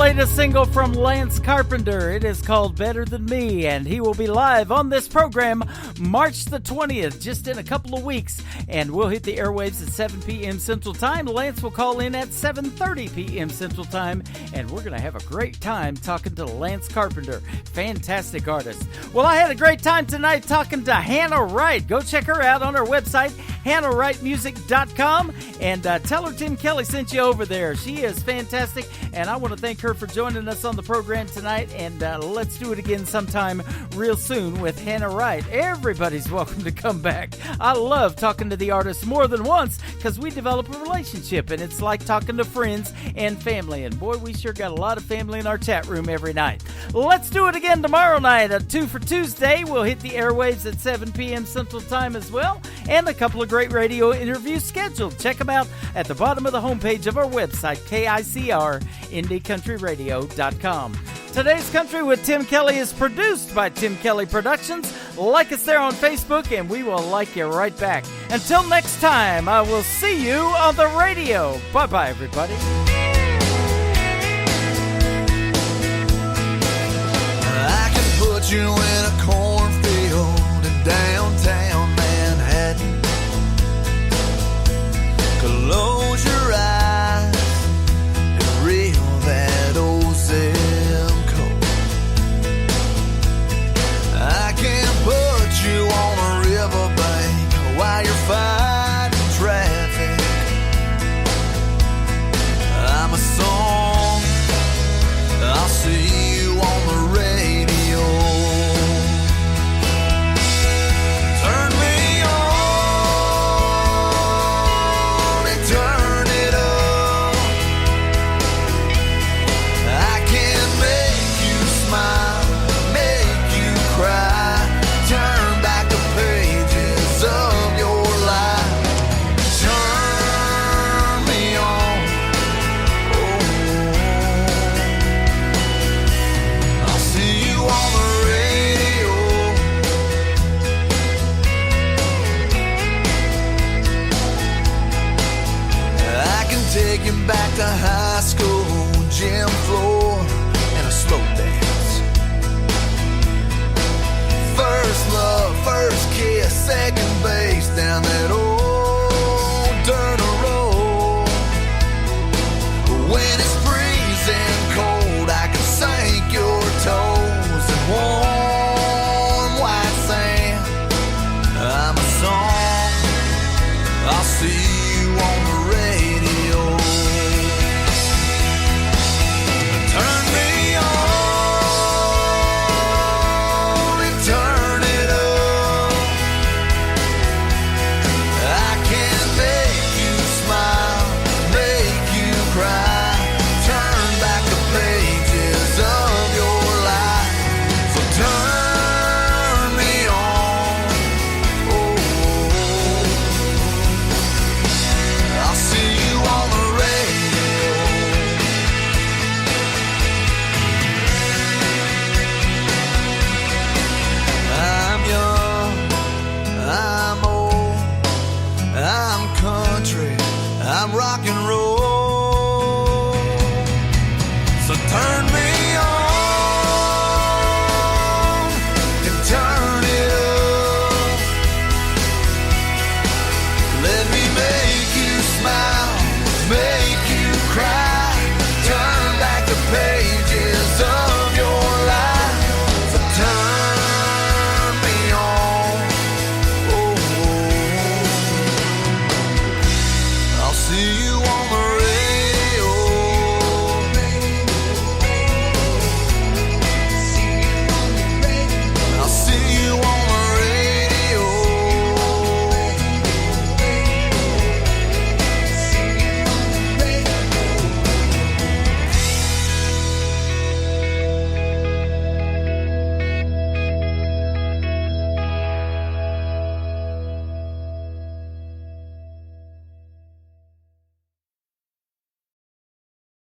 latest single from Lance Carpenter. It is called Better Than Me, and he will be live on this program March the 20th, just in a couple of weeks. And we'll hit the airwaves at 7 p.m. Central Time. Lance will call in at 7:30 p.m. Central Time, and we're going to have a great time talking to Lance Carpenter. Fantastic artist. Well, I had a great time tonight talking to Hannah Wright. Go check her out on her website, HannahWrightMusic.com, and tell her Tim Kelly sent you over there. She is fantastic, and I want to thank her for joining us on the program tonight, and let's do it again sometime real soon with Hannah Wright. Everybody's welcome to come back. I love talking to the artists more than once because we develop a relationship, and it's like talking to friends and family, and boy, we sure got a lot of family in our chat room every night. Let's do it again tomorrow night at 2 for Tuesday. We'll hit the airwaves at 7 p.m. Central Time as well, and a couple of great radio interviews scheduled. Check them out at the bottom of the homepage of our website, KICR, IndieCountryRadio.com. Today's Country with Tim Kelly is produced by Tim Kelly Productions. Like us there on Facebook, and we will like you right back. Until next time, I will see you on the radio. Bye-bye, everybody. I can put you